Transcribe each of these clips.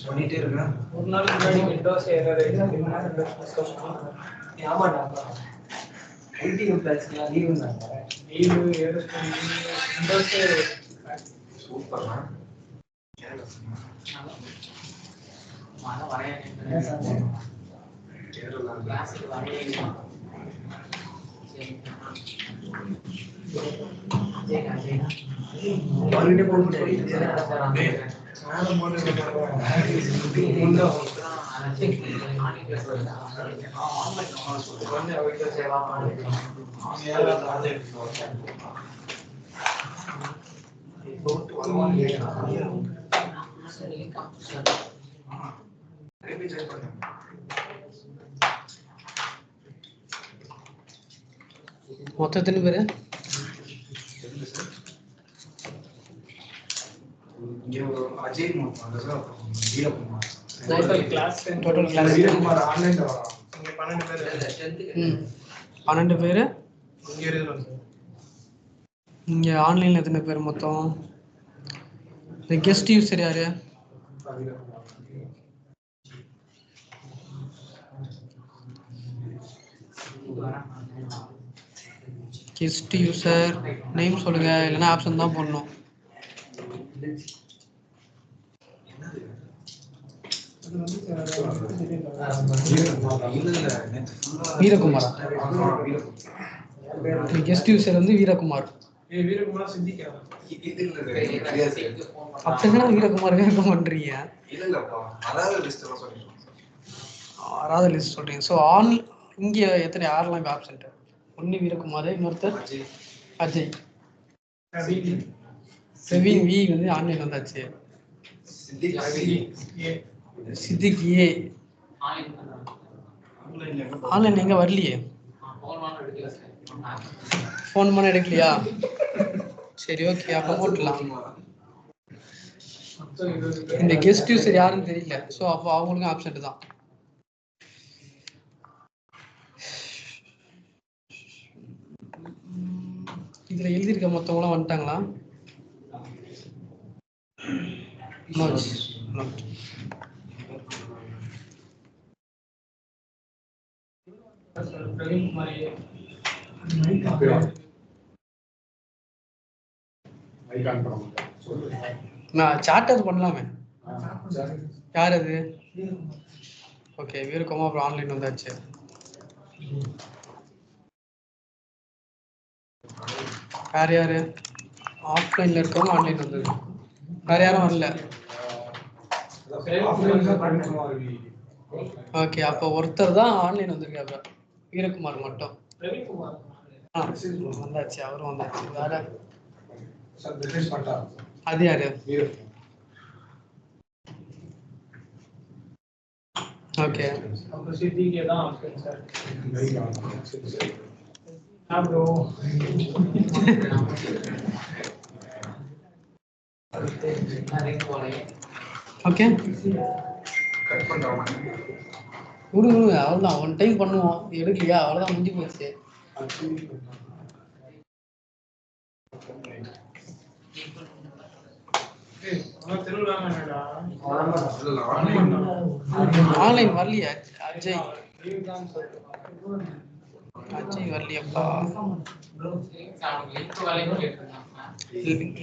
பண்ணிட்டே இருக்கேன். ஒரு நாள் முன்னாடி விண்டோஸ் ஐடி கிளாஸ்லாம் லீவ் இருந்தாங்க. லீவு விண்டோஸ் சூப்பர்னா மழை வரைய கேரளா கிளாஸுக்கு வரைய ஆல்ரெடி மொத்தம் எத்தனை பேரு? அஜய் வீரகுமார் டோட்டல் கிளாஸ் வீரகுமார் ஆன்லைன்ல வரான். 12 பேரு. இங்க ஆன்லைன்ல எத்தனை பேர் மொத்தம்? இந்த கெஸ்ட் யூசர் யாரு? கெஸ்ட் யூசர் நேம் சொல்லுங்க, இல்லைன்னா ஆப்ஷன் தான் போடணும். வீரகுமாரா? கெஸ்ட் யூசர் வந்து வீரகுமார். அப்படின்னா வீரகுமார் பண்றீங்க. ஆறாவது லிஸ்ட் சொல்றீங்க. ஸோ ஆன் இங்க எத்தனை யாரெல்லாம் ஆப்சன்ட்? ஒன்னு வீரகுமார், இன்னொருத்தர் அஜய். செவின் வி வந்து ஆன்லைன் வந்தாச்சு. சித்திக் ஏ ஆன்லைன் எங்க வரலையே. ஃபோன் பண்ண எடுக்கலையா? சரி ஓகே, அப்ப போட்டுலாம். இந்த கெஸ்ட் யூசர் யாருன்னு தெரியல. ஸோ அப்போ அவங்களுக்கும் ஆப்சன்ட் தான். இதுல எழுதியிருக்க மொத்தவங்களாம் வந்துட்டாங்களா? நான் சார்ட்டர் பண்ணலாமே. யார் அது? ஓகே, வீரகுமார் அப்புறம் ஆன்லைன் வந்தாச்சு. வேற யாரு? ஆஃப்லைன்ல இருக்கவங்க ஆன்லைன் வந்தது. வேற யாரும் வரல. ஓகே, அப்போ ஒருத்தர் தான் ஆன்லைன் வந்திருக்காரு, வீரகுமார் மட்டும். வந்தாச்சு, அவரும் வந்தாச்சு. வேற அது யாரு? ஓகே, ஓகே விடுங்க, அவ்வளோதான். ஒன் டைம் பண்ணுவோம், எடுக்கலையா அவ்வளோதான், முடிஞ்சு போயிடுச்சு. ஆன்லைன் வரலையா? அஜய் வரலையாப்பா.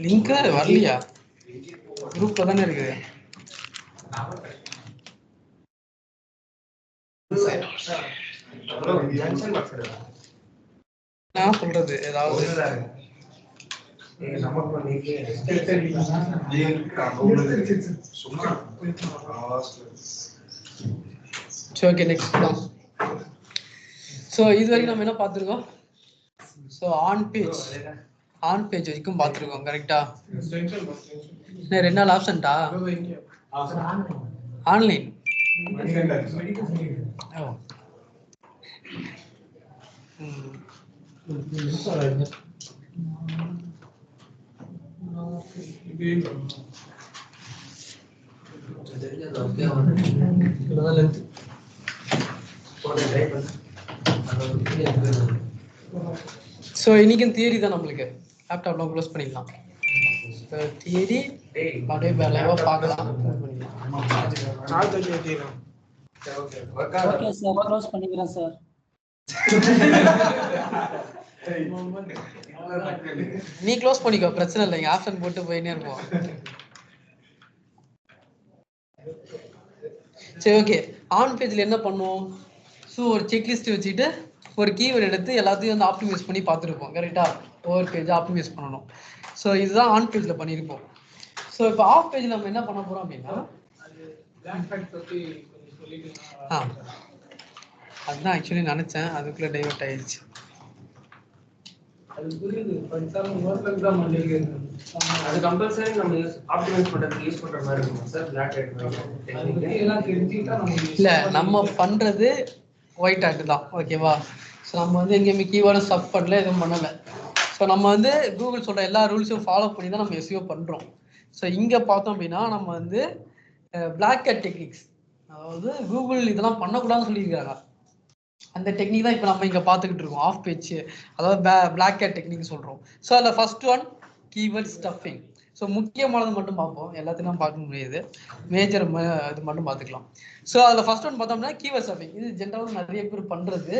லிங்க் வரலையா? குரூப்ல தானே இருக்குது. நான் சொல்றது ஏதாவது ஓகே, நெக்ஸ்ட் தான். ஸோ இது வரைக்கும் நம்ம என்ன பார்த்துருக்கோம்? ஸோ ஆன் பேஜ் வரைக்கும் பார்த்துருக்கோம். கரெக்டா? ரெண்டு நாள் ஆப்ஷன்டா ஆன்லைன். ஸோ இன்னைக்கும் தியரி தான் நம்மளுக்கு. லேப்டாப்லாம் க்ளோஸ் பண்ணிடலாம். தியரி அப்படியே லைவாக பார்க்கலாம். ஓகே சார், க்ளோஸ் பண்ணிக்கிறேன் சார். நீ க்ளோஸ் பண்ணிக்கோ, பிரச்சனை இல்லை. இங்கே ஆப்ஷன் போட்டு போயினே இருப்போம். சரி, ஓகே. ஆன் பேஜில் என்ன பண்ணுவோம்? ஸோ ஒரு செக்லிஸ்ட் வச்சுக்கிட்டு ஒரு கீவேர்டு எடுத்து எல்லாத்தையும் வந்து ஆப்டிமைஸ் பண்ணி பார்த்துருப்போம். கரெக்டாக ஒவ்வொரு பேஜ் ஆப்டிமைஸ் பண்ணணும். ஸோ இதுதான் ஆன் பேஜில் பண்ணியிருப்போம். ஸோ இப்போ ஆஃப் பேஜில் நம்ம என்ன பண்ண போகிறோம் அப்படின்னா, அதுதான் ஆக்சுவலி நினச்சேன், அதுக்குள்ளே டைவர்ட் ஆயிடுச்சு. அது புரியுது. அது கம்பல்சரி நம்ம ஆப்டிமைஸ் பண்றதுக்கு யூஸ் பண்ற மாதிரி இருக்கும் சார். பிளாக் ஹேட் எல்லாம் தெரிஞ்சுக்கிட்டா நம்ம இல்லை, நம்ம பண்ணுறது ஒயிட் ஹேட் தான். ஓகேவா? ஸோ நம்ம வந்து எங்கேயுமே கீவேர்டும் ஸ்டஃப் பண்ணல, எதுவும் பண்ணலை. ஸோ நம்ம வந்து கூகுள் சொல்கிற எல்லா ரூல்ஸையும் ஃபாலோ பண்ணி தான் நம்ம எஸ்இஓ பண்ணுறோம். ஸோ இங்கே பார்த்தோம் அப்படின்னா நம்ம வந்து பிளாக் ஹேட் டெக்னிக்ஸ், அதாவது கூகுள் இதெல்லாம் பண்ணக்கூடாதுன்னு சொல்லியிருக்காங்க. அந்த டெக்னிக் தான் இப்போ நம்ம இங்கே பார்த்துக்கிட்டு இருக்கோம். ஆஃப் பேஜ், அதாவது பிளாக் ஹேட் டெக்னிக் சொல்கிறோம். ஸோ அதில் first one keyword stuffing. So முக்கியமானது மட்டும் பார்ப்போம், எல்லாத்தையும் பார்க்க முடியாது. மேஜர் இது மட்டும் பார்த்துக்கலாம். ஸோ அதில் ஃபர்ஸ்ட் ஒன் பார்த்தோம்னா கீவேர்ட் ஸ்டஃபிங். இது ஜென்ரலாக நிறைய பேர் பண்ணுறது.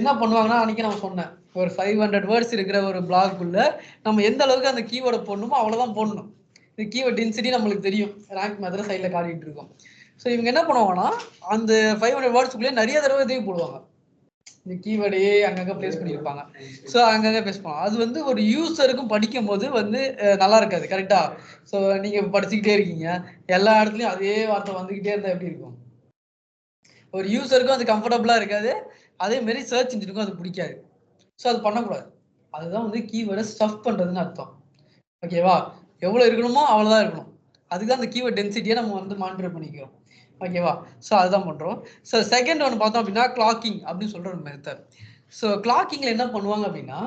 என்ன பண்ணுவாங்கன்னா, அன்றைக்கி நான் சொன்னேன், ஒரு 500 வேர்ட்ஸ் இருக்கிற ஒரு பிளாக்குள்ளே நம்ம எந்த அளவுக்கு அந்த கீவேர்டை போடணுமோ அவ்வளோதான் போடணும். இந்த கீவேர்ட் டென்சிட்டி நம்மளுக்கு தெரியும், ரேங்க் மாதிரி சைடில் காட்டிகிட்டு இருக்கோம். ஸோ இவங்க என்ன பண்ணுவாங்கன்னா, அந்த 500 வேர்ட்ஸுக்குள்ளேயே நிறைய தடவை இதையும் போடுவாங்க. இந்த கீவேர்டையே அங்கங்கே பிளேஸ் பண்ணியிருப்பாங்க. ஸோ அங்கங்கே பிளேஸ் பண்ணுவாங்க. அது வந்து ஒரு யூஸருக்கும் படிக்கும் போது வந்து நல்லா இருக்காது. கரெக்டாக? ஸோ நீங்கள் படிச்சுக்கிட்டே இருக்கீங்க, எல்லா இடத்துலையும் அதே வார்த்தை வந்துக்கிட்டே இருந்தால் எப்படி இருக்கும்? ஒரு யூஸருக்கும் அது கம்ஃபர்டபுளாக இருக்காது, அதேமாரி சர்ச் இன்ஜினுக்கும் அது பிடிக்காது. ஸோ அது பண்ணக்கூடாது. அதுதான் வந்து கீவேர்டை ஸ்டஃப் பண்ணுறதுன்னு அர்த்தம். ஓகேவா? எவ்வளோ இருக்கணுமோ அவ்வளோதான் இருக்கணும். அதுக்கு அந்த கீவேர்ட் டென்சிட்டியை நம்ம வந்து மானிட்டர் பண்ணிக்கிறோம். ஓகேவா? ஸோ அதுதான் பண்ணுறோம். ஸோ செகண்ட் ஒன்று பார்த்தோம் அப்படின்னா கிளாக்கிங் அப்படின்னு சொல்கிற ஒரு மெத்தட். ஸோ கிளாக்கிங்கில் என்ன பண்ணுவாங்க அப்படின்னா,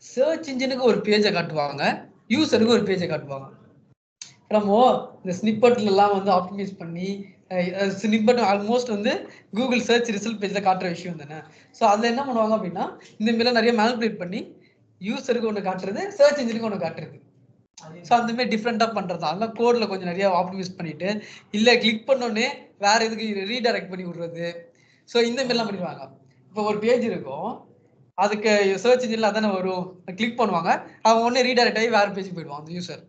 சர்ச் இன்ஜினுக்கு ஒரு பேஜை காட்டுவாங்க, யூஸருக்கு ஒரு பேஜை காட்டுவாங்க. நம்ம இந்த ஸ்னிப்பட்லாம் வந்து ஆப்டிமைஸ் பண்ணி ஸ்னிப்பட் ஆல்மோஸ்ட் வந்து கூகுள் சர்ச் ரிசல்ட் பேஜில் காட்டுற விஷயம் தானே. ஸோ அதில் என்ன பண்ணுவாங்க அப்படின்னா, இந்த மாதிரிலாம் நிறைய மேனிபுலேட் பண்ணி யூஸருக்கு ஒன்று காட்டுறது, சர்ச் இன்ஜினுக்கு ஒன்று காட்டுறது. ஸோ அந்த மாதிரி டிஃப்ரெண்டாக பண்ணுறது. அதெல்லாம் கோடில் கொஞ்சம் நிறைய ஆப்டிமைஸ் பண்ணிட்டு, இல்லை கிளிக் பண்ணோடனே வேற எதுக்கு ரீடைரக்ட் பண்ணி விடுறது. ஸோ இந்த மாதிரிலாம் பண்ணிடுவாங்க. இப்போ ஒரு பேஜ் இருக்கும், அதுக்கு சர்ச் இன்ஜினில் அதானே வரும், கிளிக் பண்ணுவாங்க, அவங்க உடனே ரீடைரக்ட் ஆகி வேறு பேஜுக்கு போயிடுவான் அந்த யூசர்.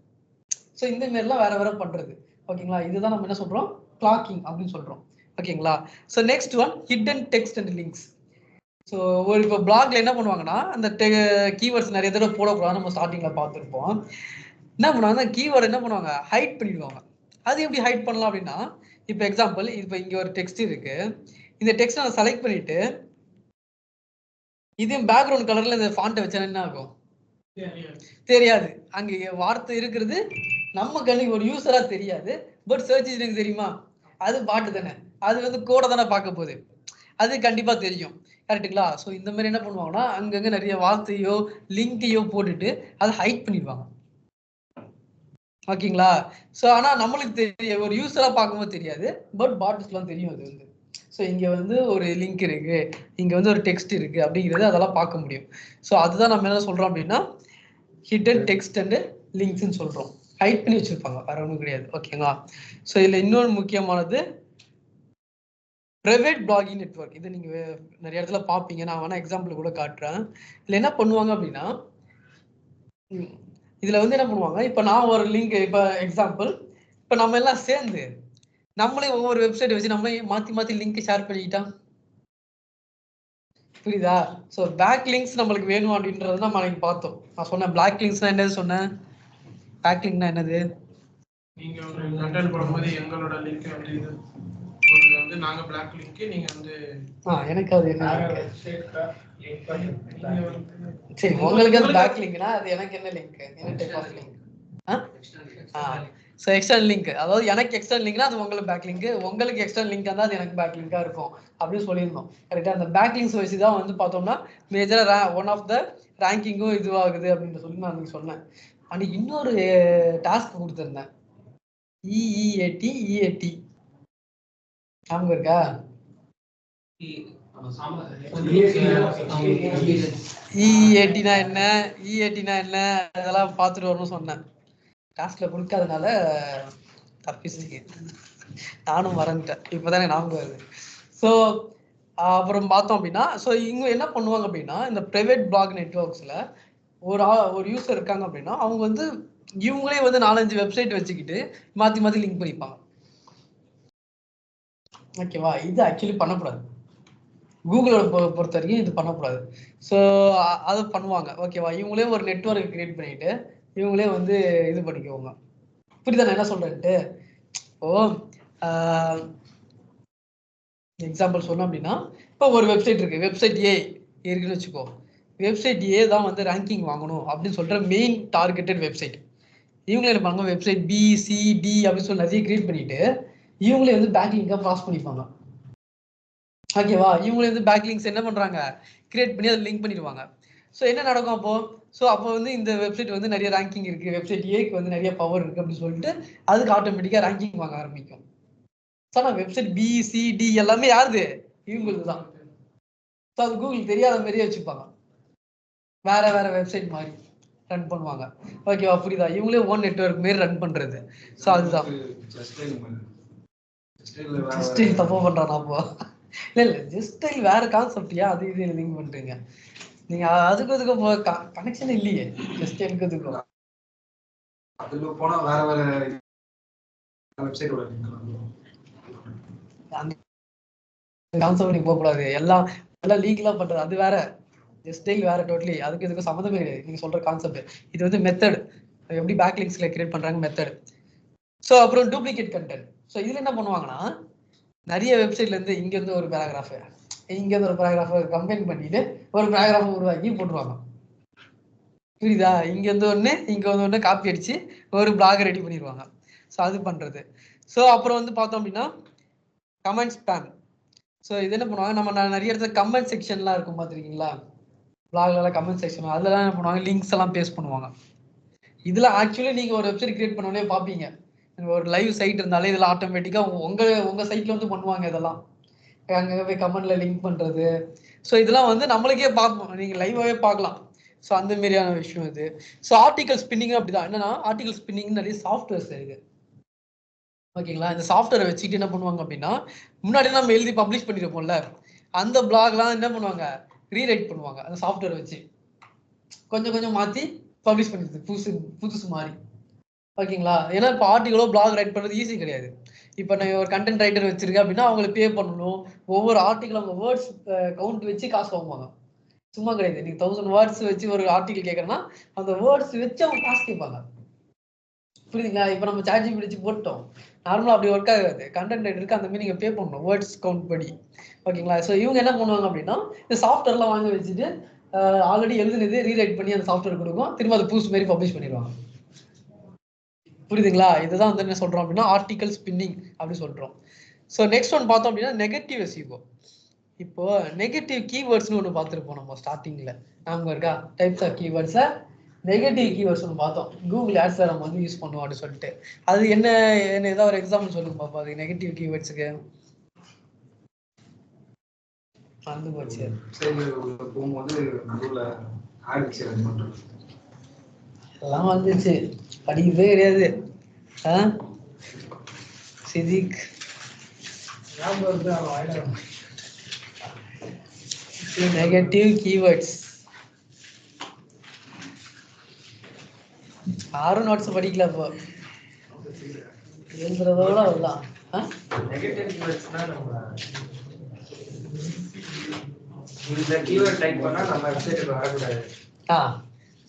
ஸோ இந்த மாதிரிலாம் வேற வேற பண்ணுறது. ஓகேங்களா? இதுதான் நம்ம என்ன சொல்கிறோம், கிளாக்கிங் அப்படின்னு சொல்கிறோம். ஓகேங்களா? So next one hidden text and links. So ஒரு இப்போ பிளாக்ல என்ன பண்ணுவாங்கன்னா, அந்த கீவேர்ட்ஸ் நிறைய தடவை போடக்கூடாது, நம்ம ஸ்டார்டிங்கில் பார்த்துருப்போம். என்ன பண்ணுவாங்க, கீவேர்டு என்ன பண்ணுவாங்க, ஹைட் பண்ணிடுவாங்க. அது எப்படி ஹைட் பண்ணலாம் அப்படின்னா, இப்போ எக்ஸாம்பிள், இப்போ இங்கே ஒரு டெக்ஸ்ட் இருக்கு, இந்த டெக்ஸ்ட் நான் செலக்ட் பண்ணிட்டு இதையும் பேக்ரவுண்ட் கலர்ல இந்த ஃபாண்ட்டை வச்சா என்ன ஆகும்? தெரியாது. அங்கே வார்த்தை இருக்கிறது நம்ம கண்ணுக்கு ஒரு யூஸரா தெரியாது, பட் சர்ச் இன்ஜினுக்கு தெரியுமா? அது பாட்டு தானே, அது வந்து கோடை தானே பார்க்க போகுது, அது கண்டிப்பா தெரியும். கரெக்டுங்களா? ஸோ இந்த மாதிரி என்ன பண்ணுவாங்கன்னா, அங்கங்கே நிறைய வார்த்தையோ லிங்கையோ போட்டுட்டு அதை ஹைட் பண்ணிடுவாங்க. ஓகேங்களா? ஸோ ஆனால் நம்மளுக்கு தெரியும், ஒரு யூஸராக பார்க்கும்போது தெரியாது, பட் பாட்ஸ்லாம் தெரியும். அது வந்து ஸோ இங்கே வந்து ஒரு லிங்க் இருக்கு, இங்கே வந்து ஒரு டெக்ஸ்ட் இருக்கு அப்படிங்கிறது அதெல்லாம் பார்க்க முடியும். ஸோ அதுதான் நம்ம என்ன சொல்றோம் அப்படின்னா, ஹிடன் டெக்ஸ்ட் அண்ட் லிங்க்ஸ்ன்னு சொல்றோம். ஹைட் பண்ணி வச்சிருப்பாங்க, வேற ஒன்றும் கிடையாது. ஓகேங்களா? ஸோ இதில் இன்னொன்று முக்கியமானது பிரைவேட் பிளாகிங் நெட்வொர்க். இது நீங்க நிறைய இடத்துல பார்ப்பீங்க, நான் வேணா எக்ஸாம்பிள் கூட காட்டுறேன். இதில் என்ன பண்ணுவாங்க அப்படின்னா, இதுல வந்து என்ன பண்ணுவாங்க, இப்போ நான் ஒரு லிங்க், இப்போ எக்ஸாம்பிள், இப்போ நம்ம எல்லாம் சேர்ந்து நம்மளே ஒவ்வொரு வெப்சைட் வச்சு நம்மளே மாத்தி மாத்தி லிங்க் ஷேர் பண்ணிக்கிட்டா, புரியுதா? ஸோ பேக் லிங்க்ஸ் நம்மளுக்கு வேணும் அப்படின்றது நம்ம அன்னைக்கு பார்த்தோம். நான் சொன்னேன் பிளாக் லிங்க்ஸ்னா என்னது சொன்னேன், பேக் லிங்க்னா என்னது? நீங்க ஒரு கண்டென்ட் போடும்போது எங்களோட லிங்க் வந்து இது வந்து நாங்க பிளாக் லிங்க், நீங்க வந்து எனக்கு அது என்ன, சரி உங்களுக்கு அது பேக் லிங்க்னா அது எனக்கு என்ன லிங்க், என்ன type of link? So external link, அதாவது எனக்கு எக்ஸ்டர்னல் லிங்க்னா அது உங்களுக்கு பேக் லிங்க், உங்களுக்கு எக்ஸ்டர்னல் லிங்க் தான் அது எனக்கு பேக் லிங்காக இருக்கும் அப்படின்னு சொல்லியிருந்தோம். கரெக்டாக அந்த பேக் லிங்க்ஸ் வச்சு தான் வந்து பார்த்தோம்னா மேஜராக ஒன் ஆஃப் த ரேங்கிங்கும் இதுவாகுது அப்படின்னு சொல்லி நான் அன்றைக்கி சொன்னேன். அன்றைக்கி இன்னொரு டாஸ்க் கொடுத்துருந்தேன், இஏடி ஞாபகம் இருக்கா? இஏடினா என்ன, இஏடினா என்ன, அதெல்லாம் பார்த்துட்டு வரணும்னு சொன்னேன். டாஸ்க்ல கொடுக்காதனால தப்பிச்சிங்க, நானும் மறந்துட்டேன், இப்போதானே ஞாபகம் வருது. ஸோ அப்புறம் பார்த்தோம் அப்படின்னா, ஸோ இவங்க என்ன பண்ணுவாங்க அப்படின்னா, இந்த ப்ரைவேட் பிளாக் நெட்வொர்க்ஸில் ஒரு யூசர் இருக்காங்க அப்படின்னா அவங்க வந்து இவங்களே வந்து 4-5 வெப்சைட் வச்சுக்கிட்டு மாற்றி மாற்றி லிங்க் பண்ணிப்பாங்க. ஓகேவா? இது ஆக்சுவலி பண்ணக்கூடாது, கூகுளோட பொறுத்த வரைக்கும் இது பண்ணக்கூடாது. ஸோ அதை பண்ணுவாங்க. ஓகேவா? இவங்களே ஒரு நெட்வொர்க் கிரியேட் பண்ணிட்டு இவங்களே வந்து இது பண்ணிக்குவாங்க. புரியுதா நான் என்ன சொல்றேன்ட்டு? இப்போ எக்ஸாம்பிள் சொன்னோம் அப்படின்னா, இப்போ ஒரு வெப்சைட் இருக்கு, வெப்சைட் ஏ இருக்குன்னு வச்சுக்கோ. வெப்சைட் ஏ தான் வந்து ரேங்கிங் வாங்கணும் அப்படின்னு சொல்ற மெயின் டார்கெட்டட் வெப்சைட். இவங்களே என்ன பண்ணுவாங்க, வெப்சைட் பி, சி, டி அப்படின்னு சொல்லி நிறைய கிரியேட் பண்ணிட்டு இவங்களே வந்து பேக் லிங்கா ப்ராஸ் பண்ணிப்பாங்க. ஓகேவா? இவங்களே வந்து பேக் லிங்க்ஸ் என்ன பண்றாங்க, கிரியேட் பண்ணி அதை லிங்க் பண்ணிடுவாங்க. ஸோ என்ன நடக்கும் அப்போ? ஸோ அப்போ வந்து இந்த வெப்சைட் வந்து நிறைய ரேங்கிங் இருக்கு, வெப்சைட் ஏக்கு வந்து நிறைய பவர் இருக்கு அப்படின்னு சொல்லிட்டு அதுக்கு ஆட்டோமேட்டிக்கா ரேங்கிங் வாங்க ஆரம்பிக்கும். ஸோ நான் வெப்சைட் பி, சி, டி எல்லாமே யாருது, இவங்களுக்கு தான். ஸோ அது கூகுள் தெரியாத மாதிரியே வச்சுப்பாங்க, வேற வேற வெப்சைட் மாதிரி ரன் பண்ணுவாங்க. ஓகேவா? புரியுதா? இவங்களே ஓன் நெட்வொர்க் மாரி ரன் பண்றது. ஸோ அதுதான் ஜஸ்ட் தப்பா பண்றான். அப்போ இல்ல ஜஸ்ட் வேற கான்செப்டியா, அது இது லிங்க் பண்றீங்க நீங்க, அதுக்கு இதுக்கு கனெக்ஷன் இல்லையே. ஜஸ்ட் எனக்கு இதுக்கும் அதுல போனா வேற வேற வெப்சைட் ஓட லிங்க் அந்த கான்செப்ட் நீங்க போக கூடாது. எல்லாம் லீகலா பண்றது அது வேற, ஜஸ்ட் வேற டோட்டலி. அதுக்கு இதுக்கு சம்மந்தமே கிடையாது நீங்க சொல்ற கான்செப்ட். இது வந்து மெத்தட், எப்படி பேக் லிங்க்ஸ்ல கிரியேட் பண்றாங்க மெத்தட். ஸோ அப்புறம் டூப்ளிகேட் கண்டென்ட். ஸோ இதுல என்ன பண்ணுவாங்கன்னா, நிறைய வெப்சைட்ல இருந்து இங்க இருந்து ஒரு பேராகிராஃப், இங்க இருந்து ஒரு பேராகிராஃப் கம்பைன் பண்ணிட்டு ஒரு பேராகிராஃப் உருவாக்கி போட்டுருவாங்க. புரியுதா? இங்க இருந்து ஒண்ணு இங்க வந்து ஒண்ணு காப்பி அடிச்சு ஒரு பிளாக் ரெடி பண்ணிடுவாங்க. ஸோ அது பண்றது. ஸோ அப்புறம் வந்து பார்த்தோம் அப்படின்னா கமெண்ட் ஸ்பேம். ஸோ இது என்ன பண்ணுவாங்க, நம்ம நிறைய இடத்துல கமெண்ட் செக்ஷன்லாம் இருக்கும் பார்த்துருக்கீங்களா, பிளாக்ல கமெண்ட் செக்ஷன், அதெல்லாம் என்ன பண்ணுவாங்க, லிங்க்ஸ் எல்லாம் பேஸ்ட் பண்ணுவாங்க. இதுல ஆக்சுவலி நீங்க ஒரு வெப்சைட் கிரியேட் பண்ணோடனே பார்ப்பீங்க, ஒரு லைவ் சைட் இருந்தாலே இதுல ஆட்டோமேட்டிக்கா உங்க சைட்ல வந்து பண்ணுவாங்க இதெல்லாம், அங்கே போய் கமெண்ட்ல லிங்க் பண்றது. ஸோ இதெல்லாம் வந்து நம்மளுக்கே பார்ப்போம், நீங்க லைவாவே பார்க்கலாம். ஸோ அந்த மாதிரியான விஷயம் இது. ஸோ ஆர்டிகல் ஸ்பின்னிங் அப்படிதான். என்னன்னா ஆர்டிகல் ஸ்பின்னிங் நிறைய சாஃப்ட்வேர்ஸ் இருக்கு. ஓகேங்களா? இந்த சாஃப்ட்வேரை வச்சுட்டு என்ன பண்ணுவாங்க அப்படின்னா, முன்னாடி நம்ம எழுதி பப்ளிஷ் பண்ணிருப்போம்ல, அந்த பிளாக்லாம் என்ன பண்ணுவாங்க, ரீரைட் பண்ணுவாங்க அந்த சாஃப்ட்வேர் வச்சு, கொஞ்சம் கொஞ்சம் மாற்றி பப்ளிஷ் பண்ணிடுது புதுசு மாதிரி. ஓகேங்களா? ஏன்னா இப்போ ஆர்டிகளோ பிளாக் ரைட் பண்ணுறது ஈஸி கிடையாது. இப்போ நான் ஒரு கண்டென்ட் ரைட்டர் வச்சிருக்கேன் அப்படின்னா அவங்களுக்கு பே பண்ணணும். ஒவ்வொரு ஆர்டிகல் அவங்க வேர்ட்ஸ் கவுண்ட் வச்சு காசு வாங்குவாங்க, சும்மா கிடையாது. நீங்க 1000 வேர்ட்ஸ் வச்சு ஒரு ஆர்டிகல் கேட்கறேன்னா அந்த வேர்ட்ஸ் வச்சு அவங்க காசு கேட்பாங்க. புரியுதுங்களா? இப்போ நம்ம சார்ஜி பிடிச்சி போட்டோம், நார்மலாக அப்படி ஒர்க் ஆகாது. கண்டென்ட் ரைட்டருக்கு அந்த மாதிரி நீங்கள் பே பண்ணணும் வேர்ட்ஸ் கவுண்ட் படி. ஓகேங்களா? ஸோ இவங்க என்ன பண்ணுவாங்க அப்படின்னா, இந்த சாஃப்ட்வேர்லாம் வாங்கி வச்சுட்டு ஆல்ரெடி எழுதுனது ரீரைட் பண்ணி அந்த சாஃப்ட்வேர் கொடுக்கும், திரும்ப அது புதுசு மாதிரி பப்ளிஷ் பண்ணிடுவாங்க. புரியுதுங்களா? இதுதான் வந்து என்ன சொல்றோம் அப்படின்னா ஆர்டிகல் ஸ்பின்னிங் அப்படி சொல்றோம். ஸோ நெக்ஸ்ட் ஒன் பார்த்தோம் அப்படின்னா நெகட்டிவ் எஸ்இஓ. இப்போ நெகட்டிவ் கீவேர்ட்ஸ்னு ஒன்று பார்த்துருப்போம் நம்ம ஸ்டார்டிங்ல, ஞாபகம் இருக்கா? டைப்ஸ் ஆஃப் கீவேர்ட்ஸை நெகட்டிவ் கீவேர்ட்ஸ் ஒன்று பார்த்தோம், கூகுள் ஆட்ஸ்ல நம்ம வந்து யூஸ் பண்ணுவோம் அப்படின்னு சொல்லிட்டு. அது என்ன ஏதாவது ஒரு எக்ஸாம்பிள் சொல்லுங்க பாப்பா, அது நெகட்டிவ் கீவேர்ட்ஸுக்கு. மறந்து போச்சு. போகும்போது நடுவில் ஆட் பண்றது எல்லாம் வந்துச்சு, படிக்கவே கிடையாது. Siddique negative keywords. யாரும் நோட்ஸ் படிக்கல, அப்போ எழுதுறதோட வரலாம். நெகட்டிவ் கீவேர்ட்ஸ்னா நம்ம இந்த கீவேர்ட் டைப் பண்ணா நம்ம வெப்சைட்டுக்கு வரக்கூடாது.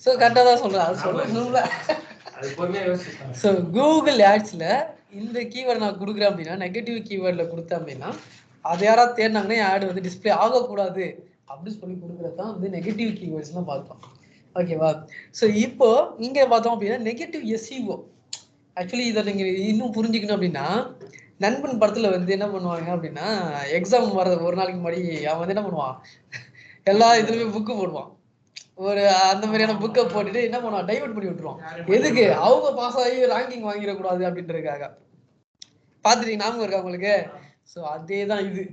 ஸோ கரெக்டாக தான் சொல்கிறேன், அது சொல்லணும்ல. அது பொறுமையாக யோசிப்பாங்க. ஸோ கூகுள் ஆட்ஸில் இந்த கீவேர்டு நான் கொடுக்குறேன் அப்படின்னா, நெகட்டிவ் கீவேர்டில் கொடுத்தேன் அப்படின்னா அதை யாராவது தேடினாங்கன்னா ஆட் வந்து டிஸ்பிளே ஆகக்கூடாது அப்படின்னு சொல்லி கொடுக்குறது தான் வந்து நெகட்டிவ் கீவேர்ட்ஸ்லாம் பார்த்தோம். ஓகேவா? ஸோ இப்போ இங்கே பார்த்தோம் அப்படின்னா நெகட்டிவ் எஸ்இஓ. ஆக்சுவலி இதை நீங்க இன்னும் புரிஞ்சுக்கணும் அப்படின்னா, நண்பன் படத்துல வந்து என்ன பண்ணுவாங்க அப்படின்னா, எக்ஸாம் வர ஒரு நாளைக்கு முன்னாடி அவன் வந்து என்ன பண்ணுவான், எல்லா இதுலயுமே புக்கு போடுவான். ஒரு அந்த மாதிரியான புக்கை போட்டுட்டு என்ன பண்ணுவான், டைவர்ட் பண்ணி விட்டுருவான். எதுக்கு? அவங்க பாஸ் ஆகி ரேங்கிங் வாங்கிடக்கூடாது அப்படின்றதுக்காக. பாத்துட்டீங்க, ஞாபகம் இருக்கா உங்களுக்கு? ஸோ அதே தான் இது.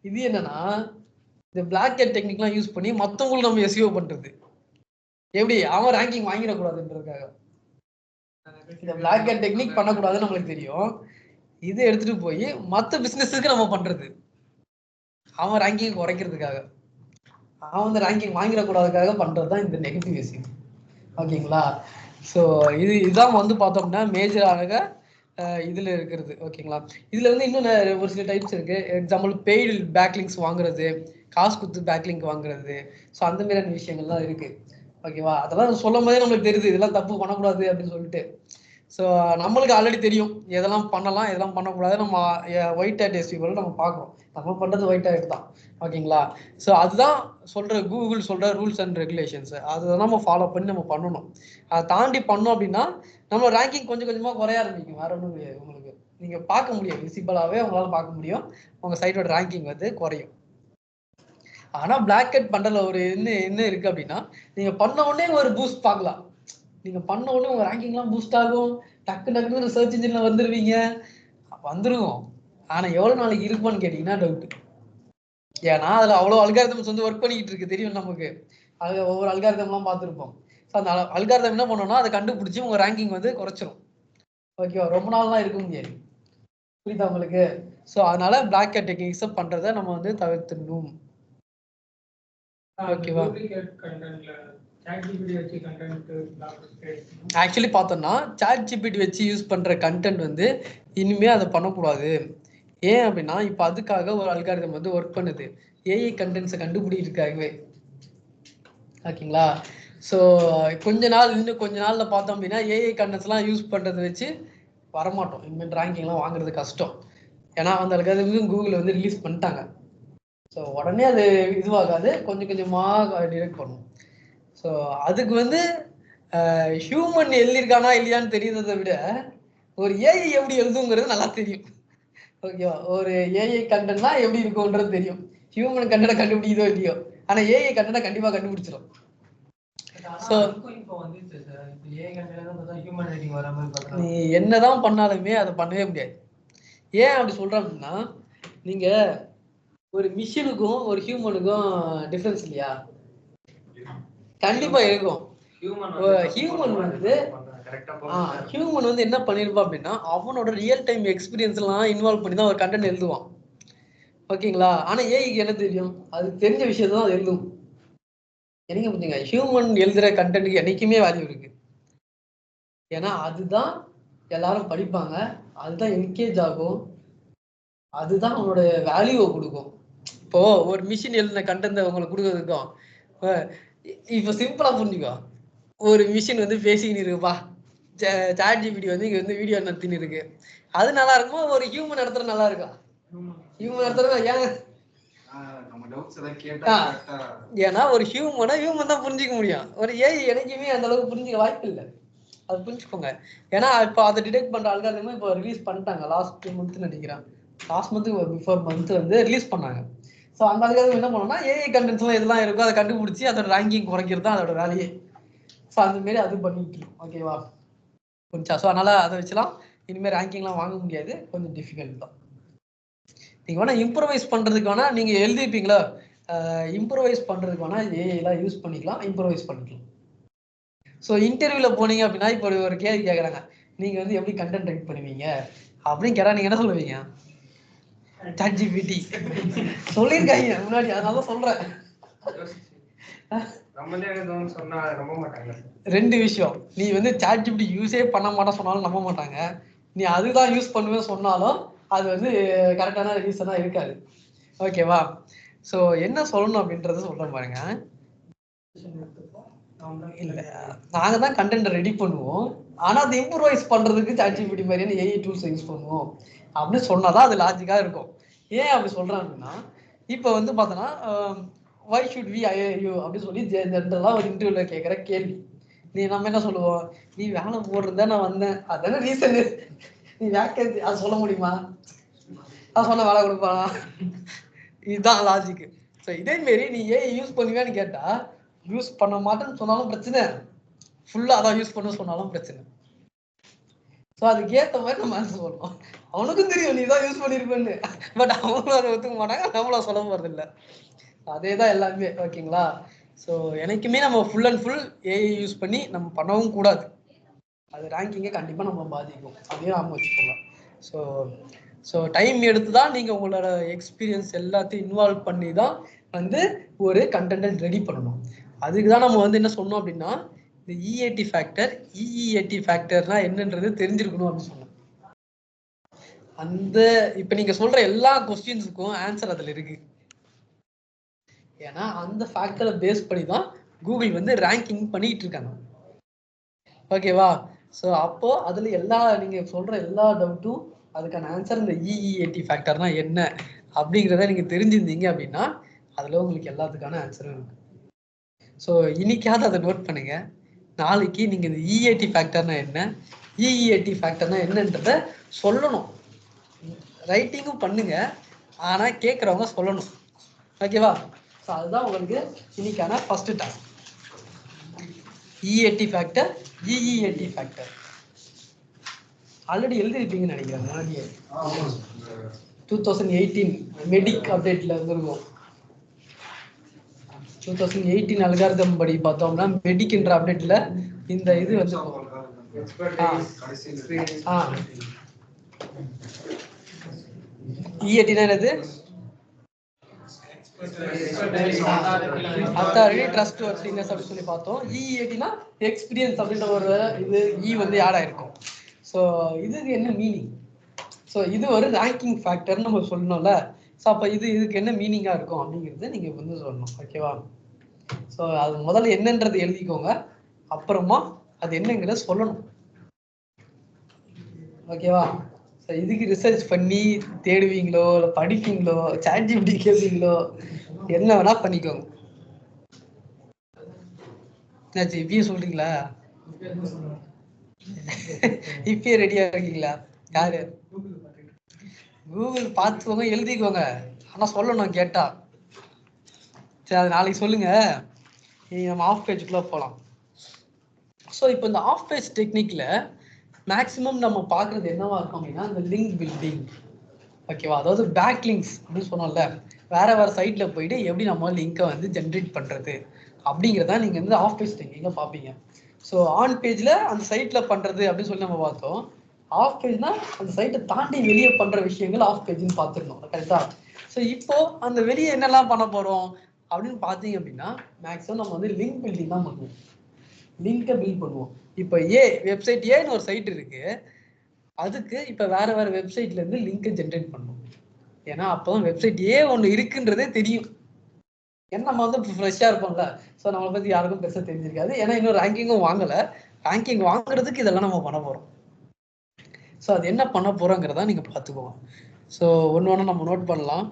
இது என்னன்னா, இந்த பிளாக் ஹெட் டெக்னிக்லாம் யூஸ் பண்ணி மற்றவங்களுக்கு நம்ம எஸ்இஓ பண்றது. எப்படி? அவன் ரேங்கிங் வாங்கிடக்கூடாதுன்றதுக்காக. இந்த பிளாக் ஹெட் டெக்னிக் பண்ணக்கூடாதுன்னு நம்மளுக்கு தெரியும். இதை எடுத்துட்டு போய் மற்ற பிசினஸுக்கு நம்ம பண்றது, அவன் ரேங்கிங் குறைக்கிறதுக்காக, அவன் வந்து ரேங்கிங் வாங்கிடக்கூடாதுக்காக பண்றதுதான் இந்த நெகட்டிவ் விஷயம். ஓகேங்களா? ஸோ இதுதான் வந்து பார்த்தோம்னா மேஜராக இதுல இருக்கிறது. ஓகேங்களா? இதுல வந்து இன்னும் ஒரு சில டைப்ஸ் இருக்கு. எக்ஸாம்பிள் பெய்டு பேக்லிங்ஸ் வாங்குறது, காசு கொடுத்து பேக்லிங்க் வாங்குறது. ஸோ அந்த மாதிரியான விஷயங்கள்லாம் இருக்கு. ஓகேவா? அதெல்லாம் சொல்லும் போதே நம்மளுக்கு தெரியுது இதெல்லாம் தப்பு பண்ணக்கூடாது அப்படின்னு சொல்லிட்டு. ஸோ நம்மளுக்கு ஆல்ரெடி தெரியும் எதெல்லாம் பண்ணலாம் எதெல்லாம் பண்ணக்கூடாது. நம்ம ஒயிட் ஹேட் எஸ்இஓ நம்ம பார்க்குறோம். நம்ம பண்ணுறது ஒயிட் ஹேட் தான். ஓகேங்களா? ஸோ அதுதான் சொல்ற கூகுள் சொல்ற ரூல்ஸ் அண்ட் ரெகுலேஷன்ஸ். அதை நம்ம ஃபாலோ பண்ணி நம்ம பண்ணணும். அதை தாண்டி பண்ணோம் அப்படின்னா நம்ம ரேங்கிங் கொஞ்சம் கொஞ்சமாக குறைய ஆரம்பிக்கும். வேற ஒன்றும் கிடையாது. உங்களுக்கு நீங்கள் பார்க்க முடியும், விசிபிளாகவே உங்களால் பார்க்க முடியும், உங்கள் சைட்டோட ரேங்கிங் வந்து குறையும். ஆனால் பிளாக் ஹெட் பண்றதுல ஒரு என்ன இருக்கு அப்படின்னா, நீங்கள் பண்ண உடனே ஒரு பூஸ்ட் பார்க்கலாம். நீங்க பண்ண உடனே உங்க ரேங்கிங்லாம் பூஸ்ட் ஆகும், டக்கு டக்குன்னு சர்ச் இன்ஜின்ல வந்துருவீங்க, வந்துருவோம். ஆனா எவ்வளவு நாளைக்கு இருக்குமான்னு கேட்டீங்கன்னா டவுட். ஏன்னா அதுல அவ்வளவு அல்காரிதம்ஸ் வந்து ஒர்க் பண்ணிக்கிட்டு இருக்கு, தெரியும் நமக்கு. அது ஒவ்வொரு அல்காரிதம்லாம் பார்த்துருப்போம். ஸோ அந்த அல்காரிதம் என்ன பண்ணோம்னா அதை கண்டுபிடிச்சி உங்க ரேங்கிங் வந்து குறைச்சிரும். ஓகேவா? ரொம்ப நாள்லாம் இருக்க முடியாது. புரியுதா உங்களுக்கு? ஸோ அதனால பிளாக் ஹேட் டெக்னிக்ஸ் பண்றதை நம்ம வந்து தவிர்த்துடணும். ஓகேவா? ஆக்சுவலி பார்த்தோம்னா சாட் ஜிபிடி வச்சு யூஸ் பண்ற கண்டென்ட் வந்து இனிமே அதை பண்ணக்கூடாது. ஏன் அப்படின்னா இப்போ அதுக்காக ஒரு அல்காரிதம் வந்து ஒர்க் பண்ணுது, ஏஐ கண்டென்ட்ஸை கண்டுபிடிக்கிறதுக்காகவே. ஓகேங்களா? ஸோ இன்னும் கொஞ்ச நாள்ல பார்த்தோம் அப்படின்னா ஏஐ கண்டென்ட்ஸ்லாம் யூஸ் பண்றதை வச்சு வரமாட்டோம். இனிமேல் ரேங்கிங்லாம் வாங்குறது கஷ்டம். ஏன்னா அந்த அல்காரிதம் கூகுள் வந்து ரிலீஸ் பண்ணிட்டாங்க. ஸோ உடனே அது இதுவாகாது, கொஞ்சம் கொஞ்சமாக டிரெக்ட் பண்ணும். ஸோ அதுக்கு வந்து ஹியூமன் எழுதியிருக்கானா இல்லையான்னு தெரியுறதை விட ஒரு ஏஐ எப்படி எழுதுங்கிறது நல்லா தெரியும். ஓகேவா? ஒரு ஏஐ கண்டென்ட்னா எப்படி இருக்கும்ன்றது தெரியும். ஹியூமன் கண்டென்ட் கண்டுபிடிக்குதோ இல்லையோ, ஆனா ஏஐ கண்டென்ட் கண்டிப்பா கண்டுபிடிச்சிடும். நீ என்னதான் பண்ணாலுமே அதை பண்ணவே முடியாது. ஏன் அப்படி சொல்றேன் அப்படின்னா, நீங்க ஒரு மிஷினுக்கும் ஒரு ஹியூமனுக்கும் டிஃபரன்ஸ் இல்லையா? கண்டிப்பா இருக்கும். ஹியூமன் வந்து என்ன பண்ணிருப்பான் அப்படின்னா அவனோட ரியல் டைம் எக்ஸ்பீரியன்ஸ் எல்லாம் இன்வால்வ் பண்ணி தான் ஒரு கண்டென்ட் எழுதுவான். ஓகேங்களா? ஆனா ஏஐக்கு என்ன தெரியும்? அது தெரிஞ்ச விஷயத்தான் அது எழுதும். என்னங்க புரிஞ்சுங்க, ஹியூமன் எழுதுற கண்டென்ட்டுக்கு என்னைக்குமே வேல்யூ இருக்கு. ஏன்னா அதுதான் எல்லாரும் படிப்பாங்க, அதுதான் என்கேஜ் ஆகும், அதுதான் அவனோட வேல்யூவை கொடுக்கும். இப்போ ஒரு மிஷின் எழுதின கண்டென்ட் உங்களுக்கு கொடுக்கறதுக்கும் இப்போ சிம்பிளா புரிஞ்சுக்கோ. ஒரு மிஷின் வந்து பேசிக்கின்னு இருக்குப்பா, சாட் ஜிபிடி வந்து இங்க வந்து வீடியோ நடத்தின்னு இருக்கு, அது நல்லா இருக்குமா? ஒரு ஹியூமன் இடத்துல நல்லா இருக்கா? ஹியூமன் இடத்துல ஏன்? ஏன்னா ஒரு ஹியூமன் தான் புரிஞ்சிக்க முடியும். ஒரு ஏஐ எனக்குமே அந்த அளவுக்கு புரிஞ்சிக்க வாய்ப்பு இல்லை. அது புரிஞ்சுக்கோங்க. ஏன்னா இப்போ அதை டிடெக்ட் பண்ற அல்காரிதம் இப்போ ரிலீஸ் பண்ணிட்டாங்க. லாஸ்ட் மந்த் நினைக்கிறேன், லாஸ்ட் மந்த் பிஃபோர் மந்த் வந்து ரிலீஸ் பண்ணாங்க. ஸோ அந்த அல்காரிதம் என்ன பண்ணோம்னா ஏஐ கண்டென்ட்ஸ்லாம் எதெல்லாம் இருக்கோ அதை கண்டுபிடிச்சி அதோட ரேங்கிங் குறைக்கிறது தான் அதோட வேலையே. ஸோ அந்த மாரி அது பண்ணிட்டு, ஓகேவா? புரிஞ்சா? ஸோ அதனால அதை வச்சுலாம் இனிமேல் ரேங்கிங்லாம் வாங்க முடியாது, கொஞ்சம் டிஃபிகல்ட் தான். நீங்க வேணா இம்ப்ரவைஸ் பண்றதுக்கு வேணா நீங்க எழுதிப்பீங்களா, இம்ப்ரவைஸ் பண்றதுக்கு வேணா ஏஐலாம் யூஸ் பண்ணிக்கலாம், இம்ப்ரவைஸ் பண்ணிக்கலாம். ஸோ இன்டர்வியூல போனீங்க அப்படின்னா இப்போ ஒரு கேள்வி கேட்குறாங்க, நீங்க வந்து எப்படி கண்டென்ட் ரைட் பண்ணுவீங்க அப்படின்னு கேட்டா நீங்க என்ன சொல்லுவீங்க? சாட் ஜிபிடி சொல்லியிருக்காங்க முன்னாடி, அதனால சொல்றேன். ரெண்டு விஷயம், நீ வந்து சாட் ஜிபிடி யூஸே பண்ண மாட்டா சொன்னாலும் நம்ப மாட்டாங்க, நீ அதுதான் யூஸ் பண்ணுவேன்னு சொன்னாலும் அது வந்து கரெக்டான ரீசனா இருக்காது. ஓகேவா? ஸோ என்ன சொல்லணும் அப்படின்றத சொல்றேன் பாருங்க. இல்லை, நாங்க தான் கண்டென்ட் ரெடி பண்ணுவோம், ஆனா அது இம்ப்ரூவைஸ் பண்றதுக்கு சாட் ஜிபிடி மாதிரியான ஏஐ டூல்ஸ் யூஸ் பண்ணுவோம் அப்படின்னு சொன்னாதான் அது லாஜிக்கா இருக்கும். ஏன் அப்படி சொல்றேன் அப்படின்னா, இப்போ வந்து பார்த்தோன்னா why should we hire you அப்படின்னு சொல்லி ஜென்ரலா ஒரு இன்டர்வியூல கேட்குற கேள்வி. நீ நம்ம என்ன சொல்லுவோம், நீ வேலை போடுறதா நான் வந்தேன், அதான ரீசனு. நீ வேக்கன்சி அது சொல்ல முடியுமா? அது சொன்ன வேலை கொடுப்பானா? இதுதான் லாஜிக். ஸோ இதே மாரி நீ ஏன் யூஸ் பண்ணுவேன்னு கேட்டா, யூஸ் பண்ண மாட்டேன்னு சொன்னாலும் பிரச்சனை, ஃபுல்லா அதான் யூஸ் பண்ண சொன்னாலும் பிரச்சனை. ஸோ அதுக்கு ஏற்ற மாதிரி நம்ம ஆன்சர் சொல்லணும். அவனுக்கும் தெரியும் நீ தான் யூஸ் பண்ணிருப்பேன்னு, பட் அவங்களும் அதை ஒத்துக்க மாட்டாங்க, நம்மள சொல்ல போறது இல்லை. அதே தான் எல்லாமே. ஓகேங்களா? ஸோ எனக்குமே நம்ம full and full AI use பண்ணி நம்ம பண்ணவும் கூடாது. அது ரேங்கிங்கை கண்டிப்பாக நம்ம பாதிக்கும். அதையும் நாம வச்சுக்கோங்க. ஸோ ஸோ டைம் எடுத்து தான் நீங்கள் உங்களோட எக்ஸ்பீரியன்ஸ் எல்லாத்தையும் இன்வால்வ் பண்ணி தான் வந்து ஒரு கண்டென்ட் ரெடி பண்ணணும். அதுக்கு தான் நம்ம வந்து என்ன சொன்னோம் அப்படின்னா, இந்த இஏடி ஃபேக்டர், இஇஏடி ஃபேக்டர்னா என்னன்றது தெரிஞ்சிருக்கணும் அப்படின்னு சொன்னோம். அந்த இப்போ நீங்கள் சொல்கிற எல்லா கொஸ்டின்ஸுக்கும் ஆன்சர் அதில் இருக்கு. ஏன்னா அந்த ஃபேக்டரை பேஸ் பண்ணி தான் கூகுள் வந்து ரேங்கிங் பண்ணிட்டு இருக்காங்க. ஓகேவா? ஸோ அப்போ அதில் எல்லா நீங்கள் சொல்கிற எல்லா டவுட்டும் அதுக்கான ஆன்சர் இந்த இஇஏடி ஃபேக்டர்னா என்ன அப்படிங்கிறத நீங்கள் தெரிஞ்சிருந்தீங்க அப்படின்னா அதில் உங்களுக்கு எல்லாத்துக்கான ஆன்சரும் இருக்கு. ஸோ இன்னைக்காவது அதை நோட் பண்ணுங்க. நாளைக்கு நீங்கள் இந்த இஏடி ஃபேக்டர்னா என்ன, இஇஏடி ஃபேக்டர்னா என்னன்றத சொல்லணும். ரைட்டிங்கும் பண்ணுங்க, ஆனால் கேட்குறவங்க சொல்லணும். ஓகேவா? ஸோ அதுதான் உங்களுக்கு இன்னைக்கான first task. EAT factor, EEAT factor already எழுதிருப்பீங்கன்னு நினைக்கிறேன். முன்னாடியே 2018 மெடிக் அப்டேட்ல இருந்திருக்கும். 2018 அல்காரிதம் படி பார்த்தோம்னா மெடிக்ன்ற அப்டேட்ல இந்த இது வந்து இஏடினா என்னது? அத்தாரிட்டி, ட்ரஸ்ட் வர்த்தினஸ் அப்படின்னு சொல்லி பார்த்தோம். இஏடினா எக்ஸ்பீரியன்ஸ் அப்படின்ற ஒரு இது இ வந்து ஆட் ஆயிருக்கும். ஸோ இதுக்கு என்ன மீனிங்? ஸோ இது ஒரு ரேங்கிங் ஃபேக்டர்னு நம்ம சொல்லணும்ல. ஸோ அப்போ இதுக்கு என்ன மீனிங்காக இருக்கும் அப்படிங்கிறது நீங்கள் வந்து சொல்லணும். ஓகேவா? ஸோ அது முதல்ல என்னன்றது எழுதிக்கோங்க, அப்புறமா அது என்னங்கிறத சொல்லணும். ஓகேவா? ஸோ இதுக்கு ரிசர்ச் பண்ணி தேடுவீங்களோ, இல்லை படிப்பீங்களோ, சாட்ஜிபிடி கேட்பீங்களோ, என்ன வேணா பண்ணிக்கோங்க. என்னாச்சு இப்பயே சொல்றீங்களா? இப்பயே ரெடியா இருக்கீங்களா? யாரு? கூகுள் பார்த்துக்கோங்க, எழுதிக்கோங்க, ஆனா சொல்லணும் கேட்டா. சரி, அது நாளைக்கு சொல்லுங்க. நம்ம ஆஃப் பேஜுக்குள்ள போகலாம். ஸோ இப்போ இந்த ஆஃப் பேஜ் டெக்னிக்ல மேக்ஸிமம் நம்ம பார்க்குறது என்னவா இருக்கும் அப்படின்னா இந்த லிங்க் பில்டிங். ஓகேவா? அதாவது பேக் லிங்க்ஸ் அப்படின்னு சொன்னோம்ல, வேற சைட்ல போயிட்டு எப்படி நம்ம லிங்கை வந்து ஜென்ரேட் பண்றது அப்படிங்கிறத நீங்கள் வந்து ஆஃப் பேஜ் டெக்னிக்கை பார்ப்பீங்க. ஸோ ஆன் பேஜில் அந்த சைட்டில் பண்ணுறது அப்படின்னு சொல்லி நம்ம பார்த்தோம். ஆஃப் பேஜ்னா அந்த சைட்டை தாண்டி வெளியே பண்ணுற விஷயங்கள் ஆஃப் பேஜ்னு பார்த்துருந்தோம். கரெக்டா? ஸோ இப்போ அந்த வெளியே என்னெல்லாம் பண்ண போகிறோம் அப்படின்னு பார்த்தீங்க அப்படின்னா மேக்ஸிமம் நம்ம வந்து லிங்க் பில்டிங் தான் பண்ணுவோம். லிங்கை பில்ட் பண்ணுவோம். இப்போ வெப்சைட் ஏன்னு ஒரு சைட் இருக்கு, அதுக்கு இப்போ வேற வெப்சைட்ல இருந்து லிங்கை ஜென்ரேட் பண்ணுவோம். ஏன்னா அப்போதான் வெப்சைட் ஒன்று இருக்குன்றதே தெரியும். ஏன்னா நம்ம வந்து ஃப்ரெஷ்ஷாக இருப்போம்ல, ஸோ நம்மளை பற்றி யாருக்கும் பெருசாக தெரிஞ்சிருக்காது. ஏன்னா இன்னும் ரேங்கிங்கும் வாங்கலை. ரேங்கிங் வாங்குறதுக்கு இதெல்லாம் நம்ம பண்ண போகிறோம். ஸோ அது என்ன பண்ண போகிறோங்கிறதா நீங்கள் பார்த்துக்கோங்க. ஸோ ஒன்று ஒன்று நம்ம நோட் பண்ணலாம்.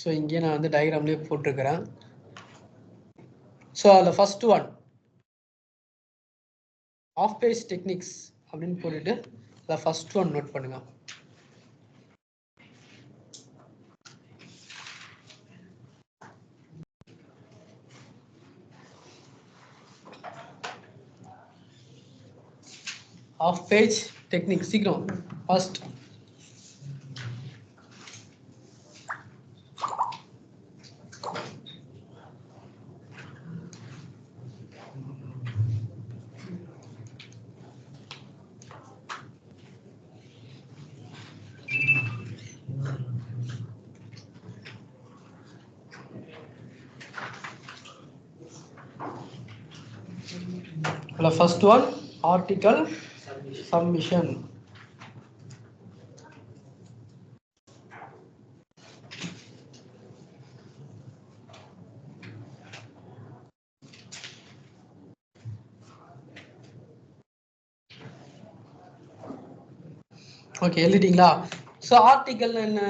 ஸோ இங்கே நான் வந்து டயக்ராம்லேயே போட்டிருக்கிறேன். ஸோ அதில் first one off page techniques அப்படின்னு போட்டுட்டு அதில் ஃபர்ஸ்ட் ஒன் நோட் பண்ணுங்க. ஆஃப் பேஜ் டெக்னிக் சீக்கிரம் first. First one, article submission. Okay, எழுதிட்டீங்களா? ஸோ ஆர்டிக்கல் என்ன?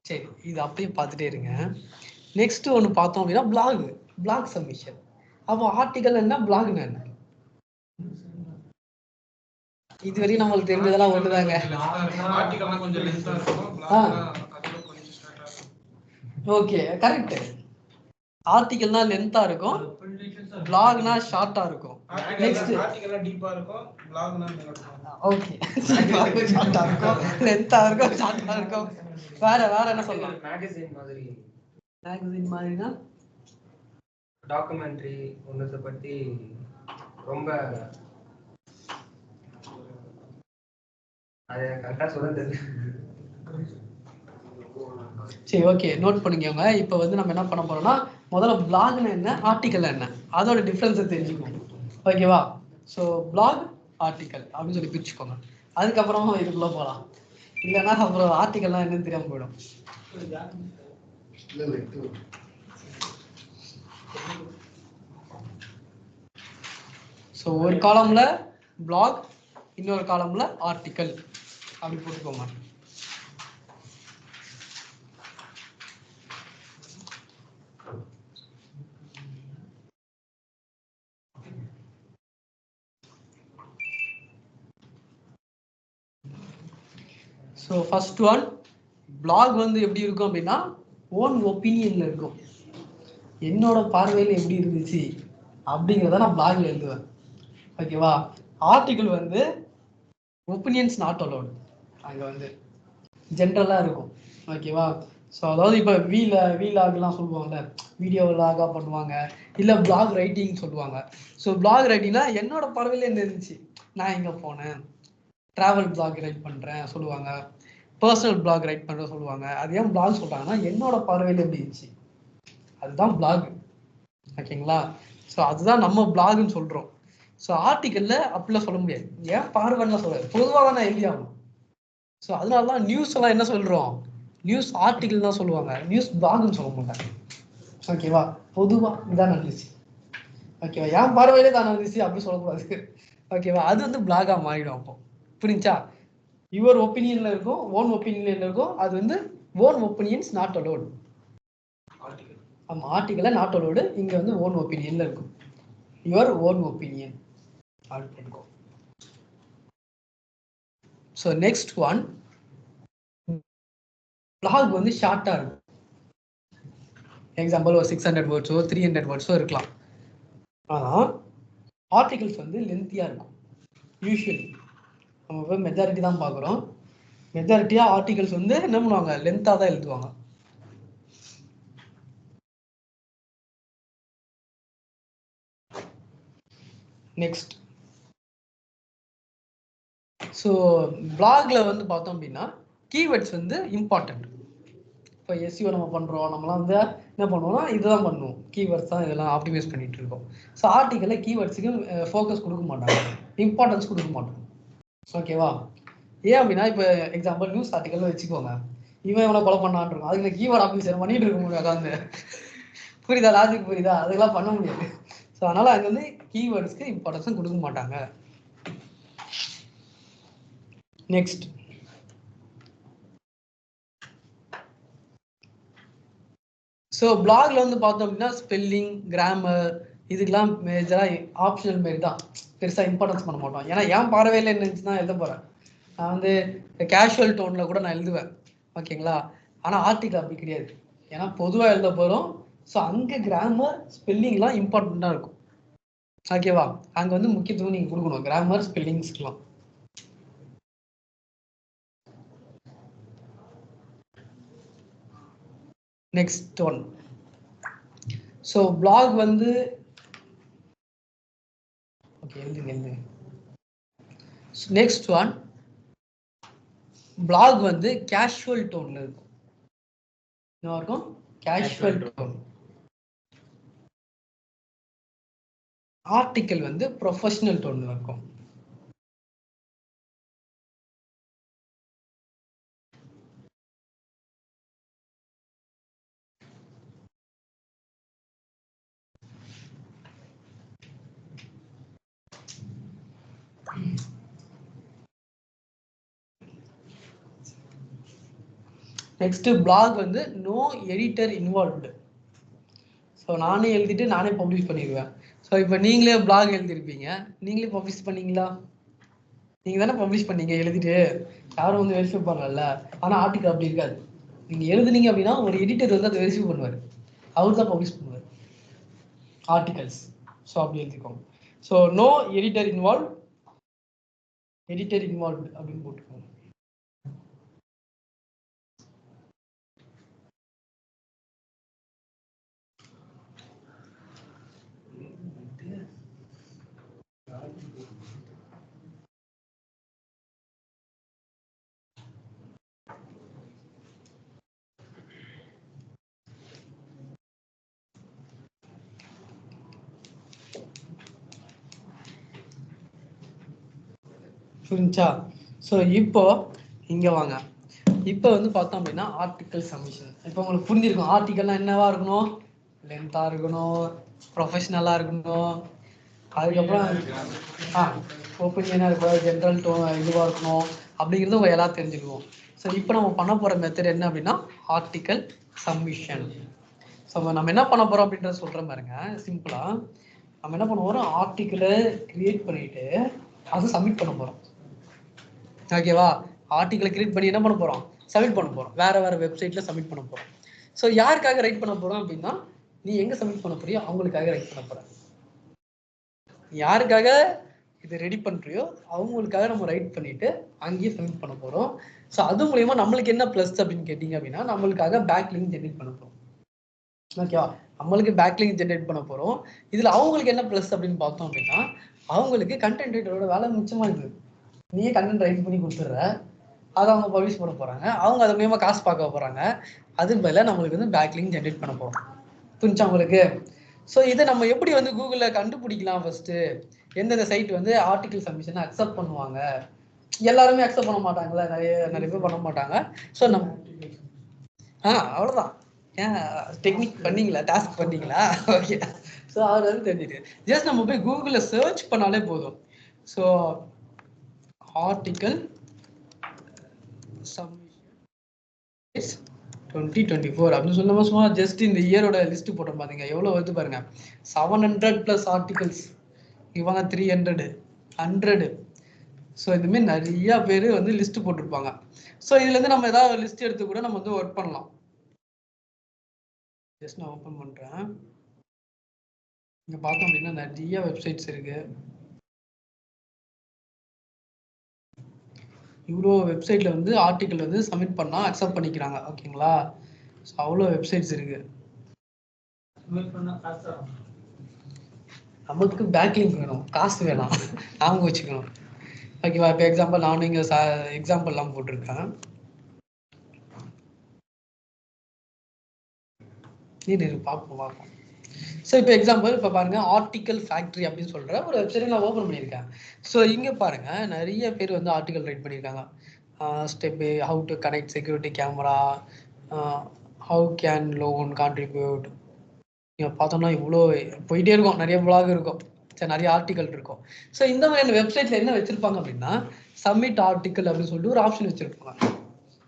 சரி, இது அப்படியே பார்த்துட்டே இருங்க. நெக்ஸ்ட் ஒன்று பார்த்தோம் அப்படின்னா பிளாக் சப்மிஷன். அப்போ ஆர்டிகல் என்ன, பிளாக்னா என்ன? இது வரைக்கும் நம்மளுக்கு தெரிஞ்சதெல்லாம் ஒண்ணுதாங்க. ஆர்டிகல்னா கொஞ்சம் லென்த்தா இருக்கும், பிளாக்னா அதுல கொஞ்சம் ஷார்ட்டா இருக்கும். Okay, correct. ஆர்டிகல்னா லென்த்தா இருக்கும், பிளாக்னா ஷார்ட்டா இருக்கும். நெக்ஸ்ட் ஆர்டிகல்னா டீப்பா இருக்கும், பிளாக்னா மேல இருக்கும். ஓகே, ஷார்ட்டா இருக்கும், லென்த்தா இருக்கும், ஷார்ட்டா இருக்கும். வேற என்ன சொல்லலாம்? மேகசின் மாதிரி. மேகசின் மாதிரினா டாக்குமெண்ட்ரி ஒன்னத பத்தி ரொம்ப அது கரெக்டா சொல்ல தெரியல. சரி, ஓகே, நோட் பண்ணிக்கோங்க. இப்போ வந்து நம்ம என்ன பண்ண போறோம்னா, முதல்ல பிளாக்னா என்ன, ஆர்டிகல் என்ன, அதோட டிஃபரன்ஸை தெரிஞ்சுக்கோங்க. ஓகேவா? ஸோ பிளாக், ஆர்டிகல் அப்படின்னு சொல்லி பிரிச்சுக்கோங்க. அதுக்கப்புறமா இதுக்குள்ள போகலாம். இல்லைன்னா அப்புறம் ஆர்டிகல்லாம் என்னன்னு தெரியாம போயிடும். ஸோ ஒரு காலம்ல பிளாக், இன்னொரு காலம்ல ஆர்டிகல் அப்படி போட்டுக்கோங்க. ஸோ ஃபர்ஸ்ட் ஒன், பிளாக் வந்து எப்படி இருக்கும் அப்படின்னா ஓன் ஒப்பீனியன்ல இருக்கும். என்னோட பார்வையில் எப்படி இருந்துச்சு அப்படிங்கிறத நான் பிளாக்ல எழுதுவேன். ஓகேவா? ஆர்டிகல் வந்து ஒப்பீனியன்ஸ் நாட் அலோடு, அங்கே வந்து ஜென்ரலாக இருக்கும். ஓகேவா? ஸோ அதாவது இப்போ வீலாக்லாம் சொல்லுவாங்கல்ல, வீடியோ விலாகாக பண்ணுவாங்க, இல்லை பிளாக் ரைட்டிங் சொல்லுவாங்க. ஸோ பிளாக் ரைட்டிங்னா என்னோட பார்வையில் என்ன இருந்துச்சு, நான் எங்கே போனேன், ட்ராவல் பிளாக் ரைட் பண்ணுறேன் சொல்லுவாங்க, பர்சனல் பிளாக் ரைட் பண்ணுறேன் சொல்லுவாங்க. அது ஏன் பிளாக் சொல்கிறாங்கன்னா என்னோட பார்வையில் எப்படி இருந்துச்சு, அதுதான் பிளாக். ஓகேங்களா? ஸோ அதுதான் நம்ம பிளாக்னு சொல்கிறோம். ஸோ ஆர்டிக்கலில் அப்படிலாம் சொல்ல முடியாது, ஏன் பார்வைன்னா சொல்கிறாரு, பொதுவாக தான் எழுதி ஆகணும். ஸோ அதனால தான் நியூஸ் எல்லாம் என்ன சொல்கிறோம், நியூஸ் ஆர்டிக்கல் தான் சொல்லுவாங்க, நியூஸ் பிளாக்னு சொல்ல மாட்டாங்க. ஓகேவா? பொதுவாக இதான் நடந்துச்சு. ஓகேவா? என் பார்வையிலே தான் நடந்துச்சு அப்படி சொல்லக்கூடாது. ஓகேவா? அது வந்து பிளாகாக மாறிடும். அப்போ புரிஞ்சா? யுவர் ஒப்பீனியன்ல இருக்கும், ஓன் ஒப்பீனியன்ல இருக்கும். அது வந்து ஓன் ஒப்பீனியன்ஸ் நாட் அலோடு. ஆமாம், ஆர்டிக்கல நாட் அலோடு, இங்கே வந்து ஓன் ஒப்பீனியன்ல இருக்கும். யுவர் ஓன் ஒப்பீனியன் அப்படி போட்டுக்கோ. ஸோ நெக்ஸ்ட் ஒன், பிளாக் வந்து ஷார்ட்டாக இருக்கும். எக்ஸாம்பிள் ஒரு 600 வேர்ட்ஸோ 300 வேர்ட்ஸோ இருக்கலாம். ஆனால் ஆர்டிகல்ஸ் வந்து லென்த்தியாக இருக்கும். யூஸ்வலி நம்ம இப்போ மெஜாரிட்டி தான் பார்க்குறோம். மெஜாரிட்டியாக ஆர்டிகல்ஸ் வந்து என்ன பண்ணுவாங்க, லென்த்தாக தான் எழுதுவாங்க. நெக்ஸ்ட், ஸோ பிளாக்ல வந்து பார்த்தோம் அப்படின்னா கீவேர்ட்ஸ் வந்து இம்பார்ட்டன்ட். இப்போ எஸ்இஓ நம்ம பண்ணுறோம், நம்மளாம் வந்து என்ன பண்ணுவோம்னா இதுதான் பண்ணுவோம், கீவேர்ட்ஸ் தான் இதெல்லாம் ஆப்டிமைஸ் பண்ணிட்டு இருக்கோம். ஸோ ஆர்டிக்கலில் கீவேர்ட்ஸுக்கு ஃபோக்கஸ் கொடுக்க மாட்டாங்க, இம்பார்ட்டன்ஸ் கொடுக்க மாட்டாங்க. ஓகேவா? ஏன் அப்படின்னா இப்போ எக்ஸாம்பிள் நியூஸ் ஆர்டிக்கல் வச்சுக்கோங்க, இவன் எவ்வளோ கொலை பண்ணான்னு இருக்கும், அதுக்கு நான் கீவேர்ட் ஆஃபீஸர் பண்ணிட்டு இருக்க முடியும் உட்காந்து. புரியுதா? லாஜிக் புரியுதா? அதெல்லாம் பண்ண முடியாது. ஸோ அதனால அங்கே வந்து கீவேர்ட்ஸ்க்கு இம்பார்ட்டன்ஸும் கொடுக்க மாட்டாங்க. நெக்ஸ்ட், ஸோ பிளாக்ல வந்து பார்த்தோம் அப்படின்னா ஸ்பெல்லிங், கிராமர் இதுக்கெல்லாம் மேஜராக ஆப்ஷனல் மாரி தான், பெருசாக இம்பார்ட்டன்ஸ் பண்ண மாட்டோம். ஏன்னா என் பார்வையில் என்ன இருந்துச்சுன்னா எழுத போகிறேன், நான் வந்து கேஷுவல் டோனில் கூட நான் எழுதுவேன். ஓகேங்களா? ஆனால் ஆர்டிக்கல் அப்படி கிடையாது, ஏன்னா பொதுவாக எழுத போகிறோம். ஸோ அங்கே கிராமர் ஸ்பெல்லிங்லாம் இம்பார்ட்டண்ட்டாக இருக்கும். ஓகேவா? அங்கே வந்து முக்கியத்துவம் நீங்கள் கொடுக்கணும் கிராமர் ஸ்பெல்லிங்ஸ்க்குலாம். நெக்ஸ்ட் ஒன், ஸோ பிளாக் வந்து ஓகே எழுதுங்க. நெக்ஸ்ட் ஒன், பிளாக் வந்து கேஷுவல் டோன்ல இருக்கும். என்ன இருக்கும்? Casual tone. ஆர்டிக்கல் வந்து ப்ரொஃபஷனல் டோன்ல இருக்கும். நெக்ஸ்ட் பிளாக் வந்து நோ எடிட்டர் இன்வால்வ்டு. ஸோ நானே எழுதிட்டு நானே பப்ளிஷ் பண்ணிடுவேன். ஸோ இப்போ நீங்களே பிளாக் எழுதிருப்பீங்க, நீங்களே பப்ளிஷ் பண்ணீங்களா? நீங்க தானே பப்ளிஷ் பண்ணீங்க எழுதிட்டு, யாரும் வந்து வெரிஃபை பண்ணல. ஆனால் ஆர்டிகல் அப்படி இருக்காது. நீங்க எழுதுனீங்க அப்படின்னா ஒரு எடிட்டர் வந்து அதை வெரிஃபை பண்ணுவார், அவர் தான் பப்ளிஷ் பண்ணுவார் ஆர்டிகல்ஸ். ஸோ அப்படி எழுதிக்கோங்க. ஸோ நோ எடிட்டர் இன்வால்வ் அப்படின்னு போட்டுக்கோங்க. புரிஞ்சா? ஸோ இப்போ இங்க வாங்க. இப்போ வந்து பார்த்தோம் அப்படின்னா ஆர்டிகல் சப்மிஷன். இப்போ உங்களுக்கு புரிஞ்சிருக்கும் ஆர்டிகல்னா என்னவா இருக்கணும், லென்த்தா இருக்கணும், ப்ரொஃபஷனலா இருக்கணும், அதுக்கப்புறம் ஒப்பீனியனா இருக்கணும், ஜென்ரல் இதுவாக இருக்கணும் அப்படிங்கிறது உங்க எல்லாம் தெரிஞ்சுக்குவோம். ஸோ இப்போ நம்ம பண்ண போற மெத்தட் என்ன அப்படின்னா ஆர்டிகல் சப்மிஷன். ஸோ நம்ம என்ன பண்ண போறோம் அப்படின்றத சொல்றேன் பாருங்க. சிம்பிளா நம்ம என்ன பண்ண போறோம், ஆர்டிகிளை கிரியேட் பண்ணிட்டு அதை சப்மிட் பண்ண போறோம். ஓகேவா? ஆர்டிகிளை கிரியேட் பண்ணி என்ன பண்ண போறோம், சப்மிட் பண்ண போறோம். வேற வேற வெப்சைட்ல சப்மிட் பண்ண போறோம். ஸோ யாருக்காக ரைட் பண்ண போறோம் அப்படின்னா, நீ எங்க சப்மிட் பண்ண போறியோ அவங்களுக்காக ரைட் பண்ண போற. யாருக்காக இது ரெடி பண்றியோ அவங்களுக்காக நம்ம ரைட் பண்ணிட்டு அங்கேயே சப்மிட் பண்ண போறோம். ஸோ அது மூலயமா நம்மளுக்கு என்ன பிளஸ் அப்படின்னு கேட்டீங்க அப்படின்னா, நம்மளுக்காக பேக் லிங்க் ஜென்ரேட் பண்ண போறோம். ஓகேவா? நம்மளுக்கு பேக் லிங்க் ஜென்ரேட் பண்ண போறோம். இதுல அவங்களுக்கு என்ன பிளஸ் அப்படின்னு பார்த்தோம் அப்படின்னா, அவங்களுக்கு கண்டென்ட் ரைட்டரோட வேலை மிச்சமா இருக்குது. நீயே கண்டென்ட் ரைட் பண்ணி கொடுத்துட்ற, அதை அவங்க பப்ளிஷ் பண்ண போறாங்க, அவங்க அது மூலமா காசு பார்க்க போறாங்க. அதுக்கு பதிலாக நம்மளுக்கு வந்து பேக் லிங்க் ஜென்ரேட் பண்ண போறோம். புரிஞ்சா உங்களுக்கு? ஸோ இதை நம்ம எப்படி வந்து கூகுளில் கண்டுபிடிக்கலாம்? ஃபர்ஸ்ட் எந்தெந்த சைட் வந்து ஆர்டிகல் சப்மிஷனை அக்செப்ட் பண்ணுவாங்க. எல்லாருமே அக்செப்ட் பண்ண மாட்டாங்களா, நிறைய பேர் பண்ண மாட்டாங்க. ஸோ நம்ம அவ்வளோதான். ஏன் டெக்னிக் பண்ணீங்களா, டாஸ்க் பண்ணீங்களா? ஓகே. ஸோ அவர் வந்து தெரிஞ்சுட்டு ஜஸ்ட் நம்ம போய் கூகுளில் சர்ச் பண்ணாலே போதும். ஸோ ஆர்டிகல் சப்மிஷன் 2024 அப்படின்னு சொல்லாம சும்மா ஜஸ்ட் இந்த இயரோட லிஸ்ட் போட்டோம் பாருங்க, எவ்வளோ வருது பாருங்க. 700+ ஆர்டிகல்ஸ், இவங்க 300 100. ஸோ இதுமாரி நிறைய பேர் வந்து லிஸ்ட் போட்டிருப்பாங்க. ஸோ இதுலேருந்து நம்ம ஏதாவது லிஸ்ட் எடுத்து கூட நம்ம வந்து ஒர்க் பண்ணலாம். ஜஸ்ட் நான் ஓப்பன் பண்ணுறேன். இங்கே பார்த்தோம் அப்படின்னா நிறைய வெப்சைட்ஸ் இருக்கு. இவ்வளோ வெப்சைட்ல வந்து ஆர்டிகல் வந்து சப்மிட் பண்ணா அக்செப்ட் பண்ணிக்கிறாங்க. ஓகேங்களா? ஸோ அவ்வளோ வெப்சைட்ஸ் இருக்கு. நமக்கு பேக் லிங்க் வேணும், காசு வேணாம், நாம வச்சுக்கணும். ஓகேவா? இப்போ எக்ஸாம்பிள் நானும் இங்கே எக்ஸாம்பிள்லாம் போட்டிருக்கேன். பார்ப்போம். ஸோ இப்போ எக்ஸாம்பிள் இப்போ பாருங்க, ஆர்டிகல் ஃபேக்ட்ரி அப்படின்னு சொல்ற ஒரு வெப்சைட் நான் ஓப்பன் பண்ணியிருக்கேன். ஸோ இங்கே பாருங்க நிறைய பேர் வந்து ஆர்டிகல் ரைட் பண்ணியிருக்காங்க. Step, how to connect security camera, how can loan contribute. இங்கே பார்த்தோம்னா இவ்வளோ போயிட்டே இருக்கும், நிறைய பிளாக் இருக்கும், சரி நிறைய ஆர்டிகல் இருக்கும். ஸோ இந்த மாதிரி வெப்சைட்ல என்ன வச்சிருப்பாங்க அப்படின்னா, சப்மிட் ஆர்டிகல் அப்படின்னு சொல்லிட்டு ஒரு ஆப்ஷன் வச்சிருப்பாங்க.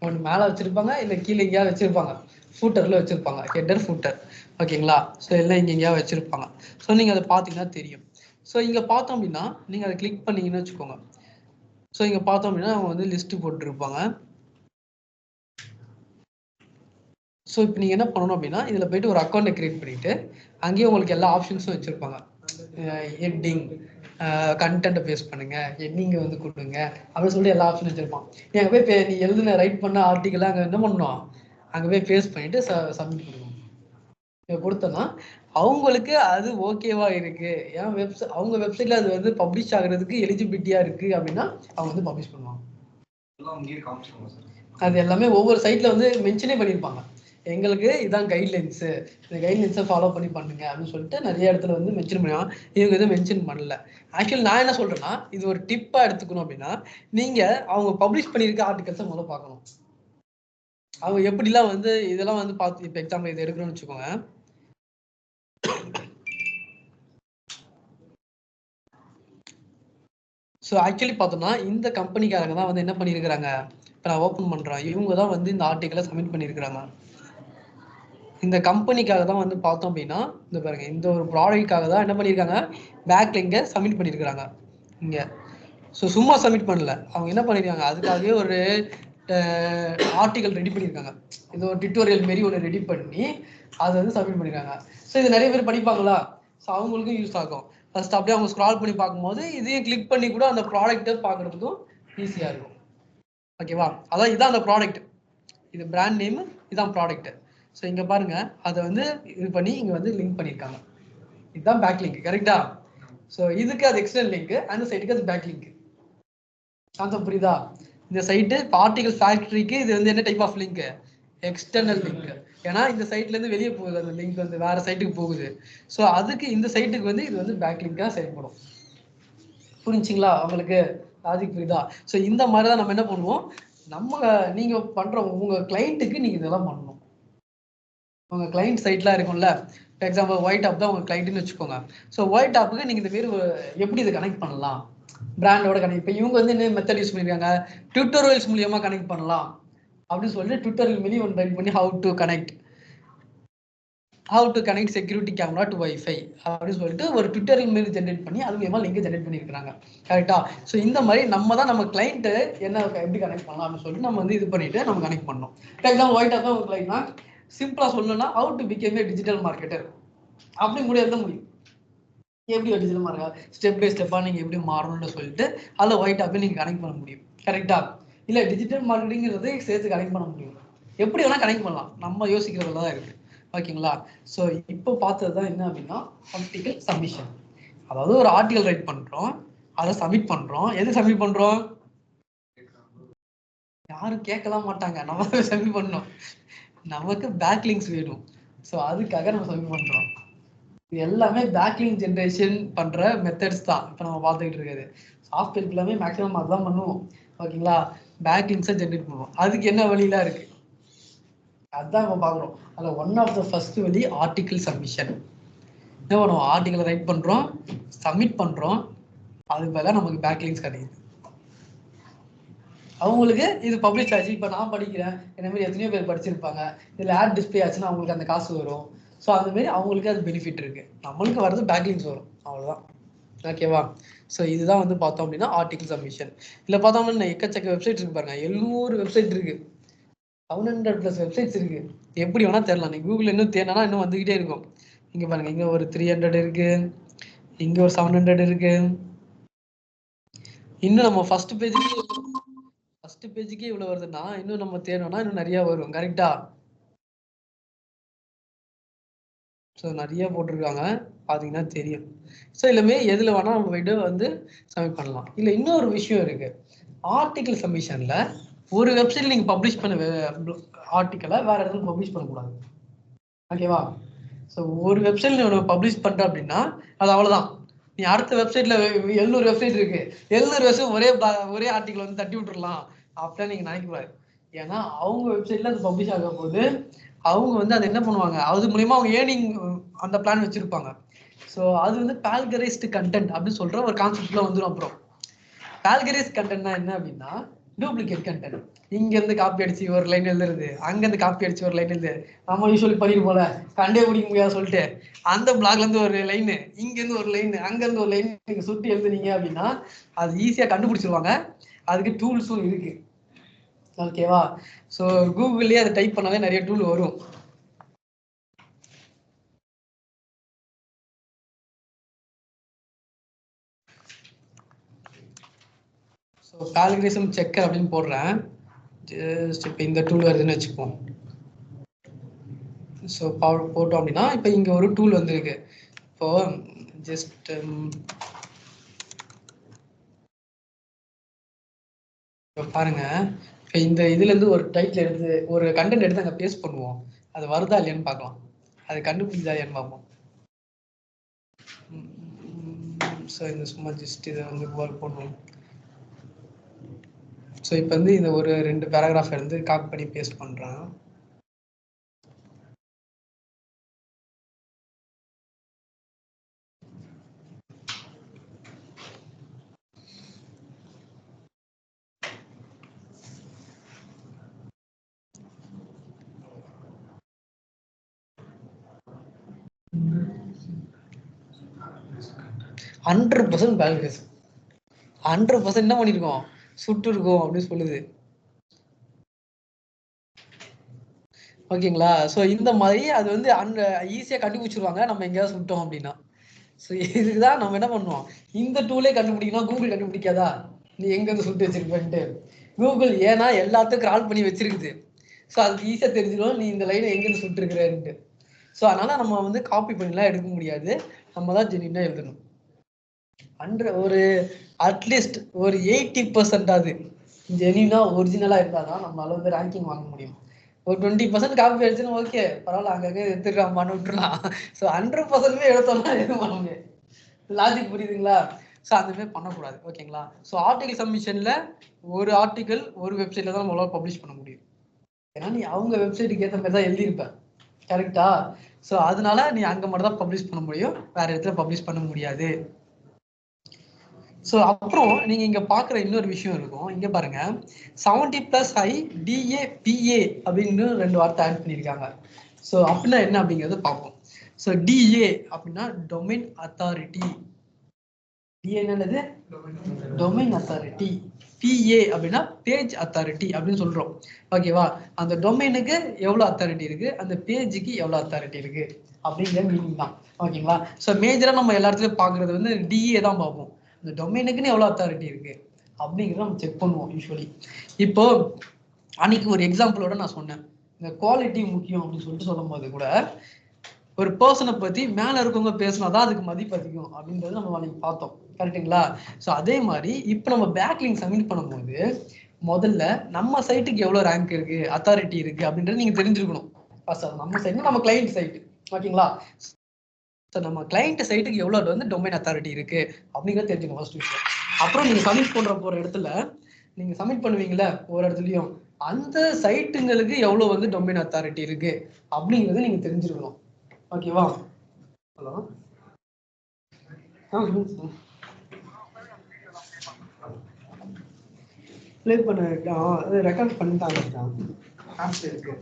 ஒன்று மேலே வச்சிருப்பாங்க, இல்லை கீழே எங்கேயாவது வச்சிருப்பாங்க, ஃபூட்டரில் வச்சிருப்பாங்க, ஹெட்டர் ஃபூட்டர். ஓகேங்களா? ஸோ எல்லாம் இங்கே எங்கேயாவது வச்சிருப்பாங்க. ஸோ நீங்கள் அதை பார்த்தீங்கன்னா தெரியும். ஸோ இங்கே பார்த்தோம் அப்படின்னா நீங்கள் அதை கிளிக் பண்ணீங்கன்னு வச்சுக்கோங்க. ஸோ இங்கே பார்த்தோம் அப்படின்னா அவங்க வந்து லிஸ்ட் போட்டுருப்பாங்க. ஸோ இப்போ நீங்கள் என்ன பண்ணணும் அப்படின்னா, இதில் போயிட்டு ஒரு அக்கௌண்ட்டை கிரியேட் பண்ணிட்டு அங்கேயே உங்களுக்கு எல்லா ஆப்ஷன்ஸும் வச்சுருப்பாங்க. ஹெட்டிங், கண்டென்ட்டை பேஸ்ட் பண்ணுங்க, ஹெட்டிங் வந்து கொடுங்க அப்படின்னு சொல்லிட்டு எல்லா ஆப்ஷனும் வச்சுருப்பான். நீ அங்கே போய் நீ எழுதுன ரைட் பண்ண ஆர்டிக்கலாக அங்கே என்ன பண்ணணும், அங்கே போய் பேஸ்ட் பண்ணிட்டு சப்மிட் பண்ணணும். கொடுத்தோன்னா அவங்களுக்கு அது ஓகேவா இருக்கு, ஏன் அவங்க வெப்சைட்ல அது வந்து பப்ளிஷ் ஆகுறதுக்கு எலிஜிபிலிட்டியா இருக்கு அப்படின்னா அவங்க வந்து பப்ளிஷ் பண்ணுவாங்க. அது எல்லாமே ஒவ்வொரு சைட்ல வந்து மென்ஷனே பண்ணியிருப்பாங்க. எங்களுக்கு இதான் கைட்லைன்ஸு, இந்த கைட்லைன்ஸை ஃபாலோ பண்ணி பண்ணுங்க அப்படின்னு சொல்லிட்டு நிறைய இடத்துல வந்து மென்ஷன் பண்ணுவாங்க. இவங்க எதுவும் மென்ஷன் பண்ணல. ஆக்சுவலி நான் என்ன சொல்றேன்னா, இது ஒரு டிப்பா எடுத்துக்கணும் அப்படின்னா, நீங்க அவங்க பப்ளிஷ் பண்ணியிருக்க ஆர்டிகல்ஸை முதல்ல பார்க்கணும். அவங்க எப்படிலாம் வந்து இதெல்லாம் வந்து பார்த்து, இப்போ எக்ஸாம்பிள் இதை எடுக்கணும்னு வச்சுக்கோங்க. ஸோ ஆக்சுவலி பார்த்தோம்னா இந்த கம்பெனிக்காரங்க தான் வந்து என்ன பண்ணியிருக்கிறாங்க, இப்போ நான் ஓப்பன் பண்ணுறேன். இவங்க தான் வந்து இந்த ஆர்டிக்கலை சப்மிட் பண்ணியிருக்கிறாங்க. இந்த கம்பெனிக்காக தான் வந்து பார்த்தோம் அப்படின்னா இந்த பாருங்க, இந்த ஒரு ப்ராடக்ட்காக தான் என்ன பண்ணியிருக்காங்க, பேக்லிங்கை சப்மிட் பண்ணியிருக்கிறாங்க இங்கே. ஸோ சும்மா சப்மிட் பண்ணல, அவங்க என்ன பண்ணியிருக்காங்க, அதுக்காகவே ஒரு ஆர்டிக்கல் ரெடி பண்ணியிருக்காங்க. இது ஒரு டியூட்டோரியல் மாரி ஒன்று ரெடி பண்ணி அதை வந்து சப்மிட் பண்ணியிருக்காங்க. ஸோ இது நிறைய பேர் படிப்பாங்களா, ஸோ அவங்களுக்கும் யூஸ் ஆகும். ஃபர்ஸ்ட் அப்படியே அவங்க ஸ்க்ரால் பண்ணி பார்க்கும்போது இதையும் கிளிக் பண்ணி கூட அந்த ப்ராடக்ட்டை பார்க்குறதுக்கும் ஈஸியாக இருக்கும். ஓகேவா, அதான் இதான் அந்த ப்ராடக்ட், இது பிராண்ட் நேம், இதான் ப்ராடக்ட். ஸோ இங்கே பாருங்க, அதை வந்து இது பண்ணி இங்கே வந்து லிங்க் பண்ணியிருக்காங்க. இதுதான் பேக் லிங்க், கரெக்டா? ஸோ இதுக்கு அது எக்ஸ்டர்னல் லிங்க், அந்த சைட்டுக்கு அது பேக் லிங்க். கான்செப்ட் புரியுதா? இந்த சைட்டு ஆர்டிகல் ஃபேக்டரிக்கு இது வந்து என்ன type of link, external link. ஏன்னா இந்த சைட்ல இருந்து வெளியே போகுது, அந்த லிங்க் வந்து வேற சைட்டுக்கு போகுது. ஸோ அதுக்கு இந்த சைட்டுக்கு வந்து இது வந்து பேக் லிங்காக செயல்படும். புரிஞ்சுங்களா உங்களுக்கு? லாஜிக் புரியுதா? ஸோ இந்த மாதிரி தான் நம்ம என்ன பண்ணுவோம், நம்ம நீங்க பண்ற உங்க கிளைண்ட்டுக்கு நீங்க இதெல்லாம் பண்ணணும். உங்க கிளைண்ட் சைட்லாம் இருக்கும்ல, ஃபார் எக்ஸாம்பிள் ஒயிட் ஆப் தான் உங்க கிளைண்ட்னு வச்சுக்கோங்க. ஸோ ஒயிட் ஆப்புக்கு நீங்க இந்த பேர் எப்படி இதை கனெக்ட் பண்ணலாம், பிராண்டோட கனெக்ட். இப்போ இவங்க வந்து என்ன மெத்தட் யூஸ் பண்ணிருக்காங்க, டியூட்டோரியல்ஸ் மூலியமா கனெக்ட் பண்ணலாம் அப்படின்னு சொல்லிட்டு டியூட்டோரியல் மாரி ஒன்று ரைட் பண்ணி how to connect security camera to wifi அப்படின்னு சொல்லிட்டு ஒரு ட்விட்டரில் மாரி ஜென்ரேட் பண்ணி அது மூலமா லிங்க் ஜென்ரேட் பண்ணியிருக்காங்க. கரெக்டா? ஸோ இந்த மாதிரி நம்ம தான் நம்ம கிளைண்ட்டு என்ன எப்படி கனெக்ட் பண்ணலாம் அப்படின்னு சொல்லிட்டு நம்ம வந்து இது பண்ணிட்டு நம்ம கனெக்ட் பண்ணோம். ஃபார் எக்ஸாம்பிள் ஒயிட் ஆப் தான் உங்க கிளைண்ட்னா சிம்பிளா சொல்லணும்னா how to became A digital marketer அப்படி முடியாது முடியும். எப்படி ஒரு டிஜிட்டல் மார்க்கெட் ஸ்டெப் பை ஸ்டெப்பா நீங்க எப்படி மாறணும்னு சொல்லிட்டு அதில் ஒயிட் ஆப்பை நீங்க கனெக்ட் பண்ண முடியும். கரெக்டா? இல்லை டிஜிட்டல் மார்க்கெட்டிங்கிறது சேர்த்து கனெக்ட் பண்ண முடியும். எப்படி வேணா கனெக்ட் பண்ணலாம், நம்ம யோசிக்கிறதுல தான் இருக்கு. ஓகேங்களா? ஸோ இப்போ பார்த்தது தான் என்ன அப்படின்னா ஆர்டிகல் சப்மிஷன். அதாவது ஒரு ஆர்டிகல் ரைட் பண்றோம், அதை சப்மிட் பண்றோம். எது சப்மிட் பண்றோம், யாரும் கேட்கலாம் மாட்டாங்க, நம்ம சப்மிட் பண்ணணும். நமக்கு பேக்லிங்ஸ் வேணும், ஸோ அதுக்காக நம்ம சப்மிட் பண்றோம். இது எல்லாமே பேக்லிங்க் ஜென்ரேஷன் பண்ற மெத்தட்ஸ் தான் இப்போ நம்ம பார்த்துக்கிட்டு இருக்கிறது. சாஃப்ட்வேர் எல்லாமே மேக்ஸிமம் அதுதான் பண்ணுவோம். ஓகேங்களா? பேக்லிங்ஸை ஜென்ரேட் பண்ணுவோம். அதுக்கு என்ன வழியெல்லாம் இருக்கு அதுதான் நம்ம பார்க்குறோம். அதில் ஒன் ஆஃப் த ஃபர்ஸ்ட் வழி ஆர்டிகல் சப்மிஷன். என்ன பண்ணுவோம், ஆர்டிகலை ரைட் பண்ணுறோம், சப்மிட் பண்ணுறோம், அதுக்கு பதிலாக நமக்கு பேக்லிங்ஸ் கிடைக்குது. அவங்களுக்கு இது பப்ளிஷ் ஆச்சு, இப்போ நான் படிக்கிறேன், என்ன மாதிரி எத்தனையோ பேர் படிச்சிருப்பாங்க, இதில் ஆட் டிஸ்பிளே ஆச்சுன்னா அவங்களுக்கு அந்த காசு வரும். ஸோ அந்த மாதிரி அவங்களுக்கு அது பெனிஃபிட் இருக்கு, நம்மளுக்கு வர்றது பேக்லிங்ஸ் வரும், அவ்வளோதான். ஓகேவா? ஸோ இதுதான் வந்து பார்த்தோம் அப்படின்னா ஆர்டிகல் சப்மிஷன். இதில் பார்த்தோம்னா எக்கச்சக்க வெப்சைட் இருக்கு பாருங்க, 700 வெப்சைட் இருக்கு, 700+ வெப்சைட்ஸ் இருக்கு. எப்படி வேணா தேடலாம், நீ கூகுள் இன்னும் தேடினா இன்னும் வந்துகிட்டே இருக்கும். இங்க பாருங்க, இங்க ஒரு 300 இருக்கு, இங்க ஒரு 700 இருக்கு. இன்னும் நம்ம ஃபர்ஸ்ட் பேஜுக்கே இவ்வளவு வருதுன்னா இன்னும் நம்ம தேடணும்னா இன்னும் நிறைய வரும். கரெக்டா? ஸோ நிறைய போட்டிருக்காங்க, பார்த்தீங்கன்னா தெரியும். ஸோ எல்லாமே எதில் வேணா நம்ம போய்ட்டு வந்து சப்மிட் பண்ணலாம். இல்லை இன்னொரு விஷயம் இருக்கு, ஆர்டிகல் சப்மிஷன்ல ஒரு வெப்சைட்ல நீங்க பப்ளிஷ் பண்ண ஆர்டிக்கலை வேற இடத்துல பப்ளிஷ் பண்ணக்கூடாது. ஓகேவா? ஸோ ஒரு வெப்சைட்ல நீ பப்ளிஷ் பண்ற அப்படின்னா அது அவ்வளோதான். நீ அடுத்த வெப்சைட்ல 700 வெப்சைட் இருக்கு, 700 வெப்சைட் ஒரே ஆர்டிக்கல் வந்து தட்டி விட்டுறலாம் அப்படின்னா நீங்க நினைக்கக்கூடாது. ஏன்னா அவங்க வெப்சைட்ல அது பப்ளிஷ் ஆக போது அவங்க வந்து அதை என்ன பண்ணுவாங்க, அது மூலியமா அவங்க ஏர்னிங் அந்த பிளான் வச்சிருப்பாங்க. ஸோ அது வந்து பால்கரைஸ்டு கண்டென்ட் அப்படின்னு சொல்ற ஒரு கான்செப்ட்ல வந்துடும். அப்புறம் பால்கரைஸ்டு கண்டென்ட்னா என்ன அப்படின்னா டூப்ளிகேட் கண்டென்ட். இங்க இருந்து காப்பி அடிச்சு ஒரு லைன் எழுதுறது, அங்க இருந்து காப்பி அடிச்சு ஒரு லைன் எழுது, நம்ம யூஸ்வலி பண்ணிட்டு போல கண்டே பிடிக்க முடியாது சொல்லிட்டு அந்த பிளாக்ல இருந்து ஒரு லைன், இங்க இருந்து ஒரு லைன், அங்க இருந்து ஒரு லைன் நீங்க சுட்டி எழுதுனீங்க அப்படின்னா அது ஈஸியா கண்டுபிடிச்சிருவாங்க. அதுக்கு டூல்ஸும் இருக்கு. ஓகேவா? ஸோ கூகுள்லயே அதை டைப் பண்ணாலே நிறைய டூல் வரும். ஸோ கால்குலேஷன் செக்கர் அப்படின்னு போடுறேன், ஜஸ்ட் இப்போ இந்த டூல் வருதுன்னு வச்சுப்போம். ஸோ போட்டோம் அப்படின்னா இப்போ இங்கே ஒரு டூல் வந்திருக்கு. இப்போ ஜஸ்ட் இப்போ பாருங்க, இப்போ இந்த இதுலேருந்து ஒரு டைட்டில் எடுத்து ஒரு கண்டென்ட் எடுத்து அங்கே பேஸ்ட் பண்ணுவோம், அது வருதா இல்லையான்னு பார்க்கலாம், அது கண்டுபிடிச்சதா இல்லையான்னு பார்ப்போம். ஸோ இந்த சும்மா ஜஸ்ட் இதை வந்து ஒர்க் பண்ணுவோம். ஸோ இப்போ வந்து இதை ஒரு 2 பேராகிராஃப் எடுத்து காப்பி பண்ணி பேஸ்ட் பண்ணுறேன். 100% வேலிடேஷன். 100% என்ன பண்ணிருக்கோம், சுட்டு இருக்கோம் அப்படின்னு சொல்லுது. ஓகேங்களா? ஸோ இந்த மாதிரி அது வந்து ஈஸியாக கண்டுபிடிச்சிருவாங்க நம்ம எங்கேயாவது சுட்டோம் அப்படின்னா. ஸோ இதுதான் நம்ம என்ன பண்ணுவோம், இந்த டூலே கண்டுபிடிக்கணும், கூகுள் கண்டுபிடிக்காதா நீ எங்கேருந்து சுட்டு வச்சிருப்பேன்ட்டு. கூகுள் ஏன்னா எல்லாத்தையும் கிரால் பண்ணி வச்சிருக்குது. ஸோ அதுக்கு ஈஸியாக தெரிஞ்சிடும் நீ இந்த லைனை எங்கேருந்து சுட்டுருக்குறேன்ட்டு. ஸோ அதனால நம்ம வந்து காப்பி பண்ணிலாம் எடுக்க முடியாது, நம்ம தான் ஜெனியூனாக எழுதணும். ஒரு அட்லீஸ்ட் ஒரு 80% ஆகுது ஜெனியூனா ஒரிஜினலாக இருந்தால் தான் நம்மளால வந்து ரேங்கிங் வாங்க முடியும். ஒரு 20% காப்பி அடிச்சுன்னா ஓகே பரவாயில்ல, அங்கங்கே எடுத்துருக்காமான்னு விட்டுலாம். ஸோ 100% எடுத்தோம்னா எதுவும் பண்ண முடியாது. லாஜிக் புரியுதுங்களா? ஸோ அந்த மாதிரி பண்ணக்கூடாது. ஓகேங்களா? ஸோ ஆர்டிகல் சப்மிஷனில் ஒரு ஆர்டிகல் ஒரு வெப்சைட்ல தான் நம்மளால பப்ளிஷ் பண்ண முடியும். ஏன்னா நீ அவங்க வெப்சைட்டுக்கு ஏற்ற மாதிரி தான் எழுதியிருப்ப, கரெக்டா? ஸோ அதனால நீ அங்கே மட்டும் தான் பப்ளிஷ் பண்ண முடியும், வேற இடத்துல பப்ளிஷ் பண்ண முடியாது. ஸோ அப்புறம் நீங்க இங்க பாக்குற இன்னொரு விஷயம் இருக்கும், இங்க பாருங்க 70+I DA PA அப்படின்னு 2 வார்த்தை ஆட் பண்ணியிருக்காங்க. ஸோ அப்படின்னா என்ன அப்படிங்கிறது பார்ப்போம். ஸோ DA அப்படின்னா டொமைன் அத்தாரிட்டி. DA என்னது? Domain authority. PA அப்படின்னா பேஜ் அத்தாரிட்டி அப்படின்னு சொல்றோம். ஓகேவா? அந்த டொமைனுக்கு எவ்வளவு அத்தாரிட்டி இருக்கு, அந்த பேஜுக்கு எவ்வளவு அத்தாரிட்டி இருக்கு அப்படிங்கிற மீனிங் தான். ஓகேங்களா? ஸோ மேஜரா நம்ம எல்லா இடத்துலயும் பாக்குறது வந்து DA தான் பார்ப்போம். இந்த டொமைனுக்குன்னு எவ்வளவு அத்தாரிட்டி இருக்கு அப்படிங்கிறத நம்ம செக் பண்ணுவோம் யூஸ்வலி. இப்போ அன்னைக்கு ஒரு எக்ஸாம்பிளோட நான் சொன்னேன், இந்த குவாலிட்டி முக்கியம் அப்படின்னு சொல்லிட்டு சொல்லும் போது கூட ஒரு பர்சனை பத்தி மேல இருக்கவங்க பேசினாதான் அதுக்கு மதிப்பு அதிகம் அப்படின்றது நம்ம அன்னைக்கு பார்த்தோம், கரெக்டுங்களா? ஸோ அதே மாதிரி இப்போ நம்ம பேக்லிங்க் சப்மிட் பண்ணும்போது முதல்ல நம்ம சைட்டுக்கு எவ்வளவு ரேங்க் இருக்கு, அத்தாரிட்டி இருக்கு அப்படின்றது நீங்க தெரிஞ்சிருக்கணும். ஃபர்ஸ்ட் நம்ம சைட்னா நம்ம கிளைண்ட் சைட்டு, ஓகேங்களா? ஸோ நம்ம கிளைண்ட் சைட்டுக்கு எவ்வளவு வந்து டொமைன் அத்தாரிட்டி இருக்கு அப்படிங்கிறது தெரிஞ்சுக்கணும் ஃபர்ஸ்ட் விஷயம். அப்புறம் நீங்க சப்மிட் பண்ற போற இடத்துல நீங்க சப்மிட் பண்ணுவீங்களா ஒரு இடத்துலயும், அந்த சைட்டுங்களுக்கு எவ்வளவு வந்து டொமைன் அத்தாரிட்டி இருக்கு அப்படிங்கிறது நீங்க தெரிஞ்சிருக்கணும். ஓகேவா? ஹலோ, ப்ளே பண்ண அது ரெக்கார்ட் பண்ணிட்டாங்க ஆப்ஸ் இருக்கு.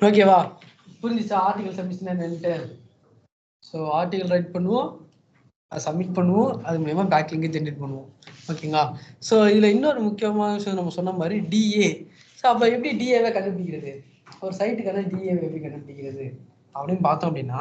ஓகேவா? புரிஞ்சுச்சா ஆர்டிகல் சப்மிஷன் என்னன்ட்டு? ஸோ ஆர்டிகல் ரைட் பண்ணுவோம், சப்மிட் பண்ணுவோம், அது மூலமா பேக்லிங்கை ஜென்ரேட் பண்ணுவோம். ஓகேங்களா? ஸோ இதுல இன்னொரு முக்கியமான விஷயம் நம்ம சொன்ன மாதிரி டிஏ. ஸோ அப்போ எப்படி டிஏவை கண்டுபிடிக்கிறது, ஒரு சைட்டுக்கான டிஏவை எப்படி கண்டுபிடிக்கிறது அப்படின்னு பார்த்தோம் அப்படின்னா,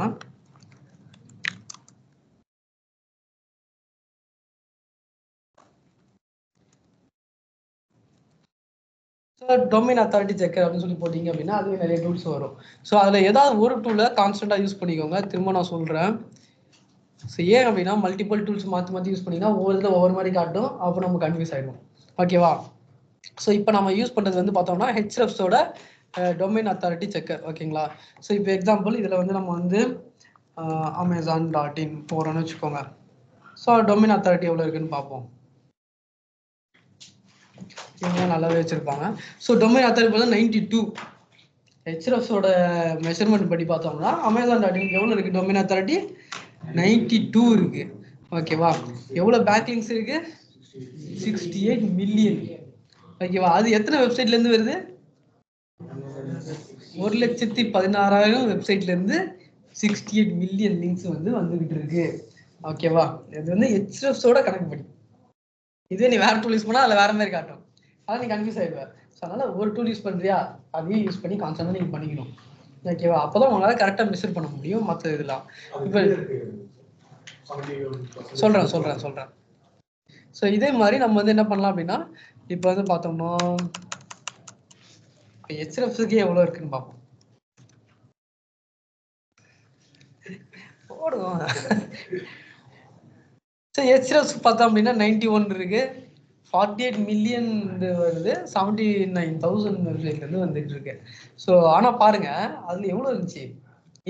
டொமைன் அத்தாரிட்டி செக்கர் அப்படின்னு சொல்லி போட்டீங்க அப்படின்னா அதுவே நிறைய டூல்ஸ் வரும். ஸோ அதில் ஏதாவது ஒரு டூலை கான்ஸ்டன்டாக யூஸ் பண்ணிக்கோங்க. திரும்ப நான் சொல்கிறேன், ஸோ ஏன் அப்படின்னா மல்டிபிள் டூல்ஸ் மாற்றி யூஸ் பண்ணிங்கன்னா ஒவ்வொரு இதில் ஒவ்வொரு மாதிரி காட்டும், அப்போ நம்ம கன்ஃபியூஸ் ஆகிடும். ஓகேவா? ஸோ இப்போ நம்ம யூஸ் பண்ணுறது வந்து பார்த்தோம்னா ஹெச்எஃப்ஸோட டொமைன் அத்தாரிட்டி செக்கர். ஓகேங்களா? ஸோ இப்போ எக்ஸாம்பிள் இதில் வந்து நம்ம வந்து amazon.in போகிறோன்னு வச்சுக்கோங்க. ஸோ டொமைன் அத்தாரிட்டி எவ்வளோ இருக்குன்னு பார்ப்போம். இவங்க நல்லாவே வச்சுருப்பாங்க. ஸோ டொமைன் அத்தாரிட்டி பார்த்தா 92. ஹெச்எஃப்ஸோட மெஷர்மெண்ட் படி பார்த்தோம்னா amazon.in எவ்வளோ இருக்குது டொமைன் அத்தாரிட்டி? 92 இருக்கு. ஓகேவா? எவ்வளோ பேக்லிங்ஸ் இருக்கு? 68 மில்லியன். ஓகேவா? அது எத்தனை வெப்சைட்லேருந்து வருது? 1,16,000 வெப்சைட்லேருந்து 68 மில்லியன் லிங்க்ஸ் வந்து வந்துகிட்டு இருக்கு. ஓகேவா? இது வந்து ஹெச்எஃப்ஸோட கணக்கு படி. இதே நீ வேற டூல் யூஸ் பண்ணா அதில் வேற மாதிரி காட்டும். அதான் நீ கன்ஃபியூஸ் ஆயிடுவேன். ஸோ அதனால ஒரு டூல் யூஸ் பண்றியா அதையும் யூஸ் பண்ணி கான்ஸ்டன்டாக நீங்கள் பண்ணிக்கணும். ஓகேவா? அப்போதான் உங்களால் கரெக்டாக மெஷர் பண்ண முடியும். மற்ற இதெல்லாம் இப்போ சொல்கிறேன். ஸோ இதே மாதிரி நம்ம வந்து என்ன பண்ணலாம் அப்படின்னா இப்போ வந்து பார்த்தோம்னா இப்போ ஹெச்எஃப்ஸுக்கே எவ்வளோ இருக்குன்னு பார்ப்போம். போடுவோம். ஸோ ஹெச்எஃப்ஸ் பார்த்தோம் அப்படின்னா 91 இருக்கு. 48 மில்லியன் வருது. 79,000 வெப்சைட்லேருந்து வந்துட்டு இருக்கு. ஸோ ஆனால் பாருங்க அதில் எவ்வளோ இருந்துச்சு?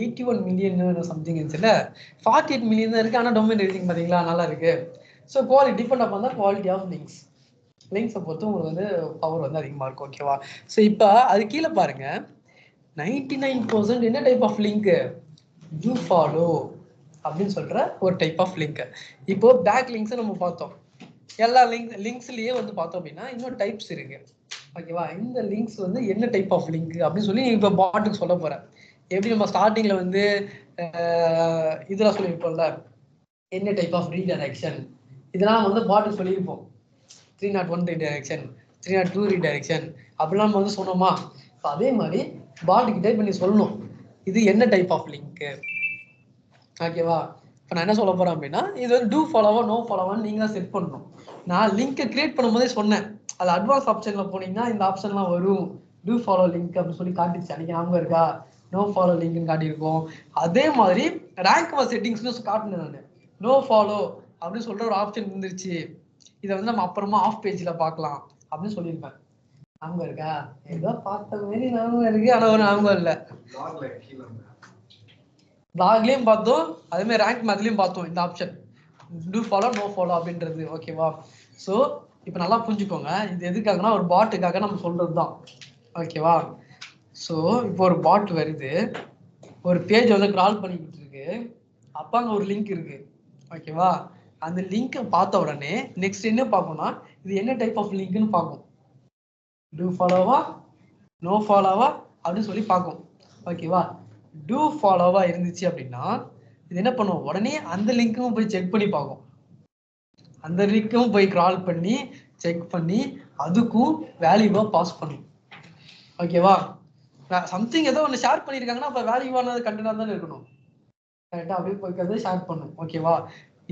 81 மில்லியன் சம்திங் இருந்துச்சுல்ல. 48 மில்லியன் தான் இருக்கு. ஆனால் டொமைன் ரேட்டிங் பார்த்தீங்களா நல்லா இருக்கு. ஸோ குவாலிட்டி டிபெண்ட் அப்பான் தான் குவாலிட்டி ஆஃப் லிங்க்ஸை பொறுத்து உங்களுக்கு வந்து பவர் வந்து அதிகமாக இருக்கும். ஓகேவா? ஸோ இப்போ அது கீழே பாருங்க 99% என்ன டைப் ஆஃப் லிங்க்கு? டு ஃபாலோ அப்படின்னு சொல்ற ஒரு டைப் ஆஃப் லிங்க். இப்போ பேக் லிங்க்ஸை நம்ம பார்த்தோம். எல்லா லிங்க்ஸ்லயே வந்து பார்த்தோம் அப்படின்னா இன்னும் டைப்ஸ் இருக்கு. ஓகேவா? இந்த லிங்க்ஸ் வந்து என்ன டைப் ஆஃப் லிங்க் அப்படின்னு சொல்லி இப்போ பாட்டுக்கு சொல்ல போறேன். எப்படி நம்ம ஸ்டார்டிங்ல வந்து இதெல்லாம் சொல்லியிருப்போம்ல, என்ன டைப் ஆஃப் ரீடைரக்ஷன் இதெல்லாம் வந்து பாட்டுக்கு சொல்லியிருப்போம். 301 ரீடைரக்ஷன், 302 ரீடைரக்ஷன் அப்படிலாம் நம்ம வந்து சொன்னோமா? அதே மாதிரி பாட்டுக்கிட்டே இப்போ நீ சொல்லணும் இது என்ன டைப் ஆஃப் லிங்க். ஓகேவா? இப்போ நான் என்ன சொல்ல போறேன் அப்படின்னா இது வந்து டூ ஃபாலோவா நோ ஃபாலோவான்னு நீங்க தான் செட் பண்ணணும். நான் லிங்கை கிரியேட் பண்ணும்போதே சொன்னேன். அது அட்வான்ஸ் ஆப்ஷன்ல போனீங்கன்னா இந்த ஆப்ஷன்லாம் வரும். டூ ஃபாலோ லிங்க் அப்படின்னு சொல்லி காட்டிச்சு. அன்னைக்கு ஞாபகம் இருக்கா? நோ ஃபாலோ லிங்க்னு காட்டியிருக்கோம். அதே மாதிரி ரேங்க் செட்டிங்ஸ்னு காட்டினேன் நான். நோ ஃபாலோ அப்படின்னு சொல்ற ஒரு ஆப்ஷன் இருந்துருச்சு. இதை வந்து நம்ம அப்புறமா ஆஃப் பேஜ்ல பார்க்கலாம் அப்படின்னு சொல்லியிருப்பேன். ஞாபகம் இருக்கா? ஏதோ பார்த்த மாதிரி ஞாபகம் இருக்கு. ஆனா ஒரு ஞாபகம் இல்லை. பிளாக்லயும் பார்த்தோம், அதே மாதிரி ரேங்க் மேத்லயும் பார்த்தோம் இந்த option do follow no follow அப்படின்றது. ஓகேவா? ஸோ இப்போ நல்லா புரிஞ்சுக்கோங்க. இது எதுக்காகனா ஒரு பாட்டுக்காக நம்ம சொல்றது தான். ஓகேவா? ஸோ இப்போ ஒரு பாட் வருது, ஒரு பேஜ் வந்து கிரால் பண்ணிக்கிட்டு இருக்கு. அப்போ அங்கே ஒரு லிங்க் இருக்கு. ஓகேவா? அந்த லிங்கை பார்த்த உடனே நெக்ஸ்ட் என்ன பார்க்கணும்னா இது என்ன டைப் ஆஃப் லிங்க்னு பார்க்கும். டூ ஃபாலோவா நோ ஃபாலோவா அப்படின்னு சொல்லி பார்க்கும். ஓகேவா? டூ ஃபாலோவா இருந்துச்சு அப்படின்னா இது என்ன பண்ணும்? உடனே அந்த லிங்க்கும் போய் செக் பண்ணி பார்க்கும். அந்த லிங்க்கும் போய் கிரால் பண்ணி செக் பண்ணி அதுக்கும் வேல்யூவா பாஸ் பண்ணும். ஓகேவா? சம்திங் ஏதோ ஒன்று ஷேர் பண்ணியிருக்காங்கன்னா அப்போ வேல்யூவானது கண்டென்ட்டாக தானே இருக்கணும். கரெக்டாக அப்படியே போய் ஷேர் பண்ணும். ஓகேவா?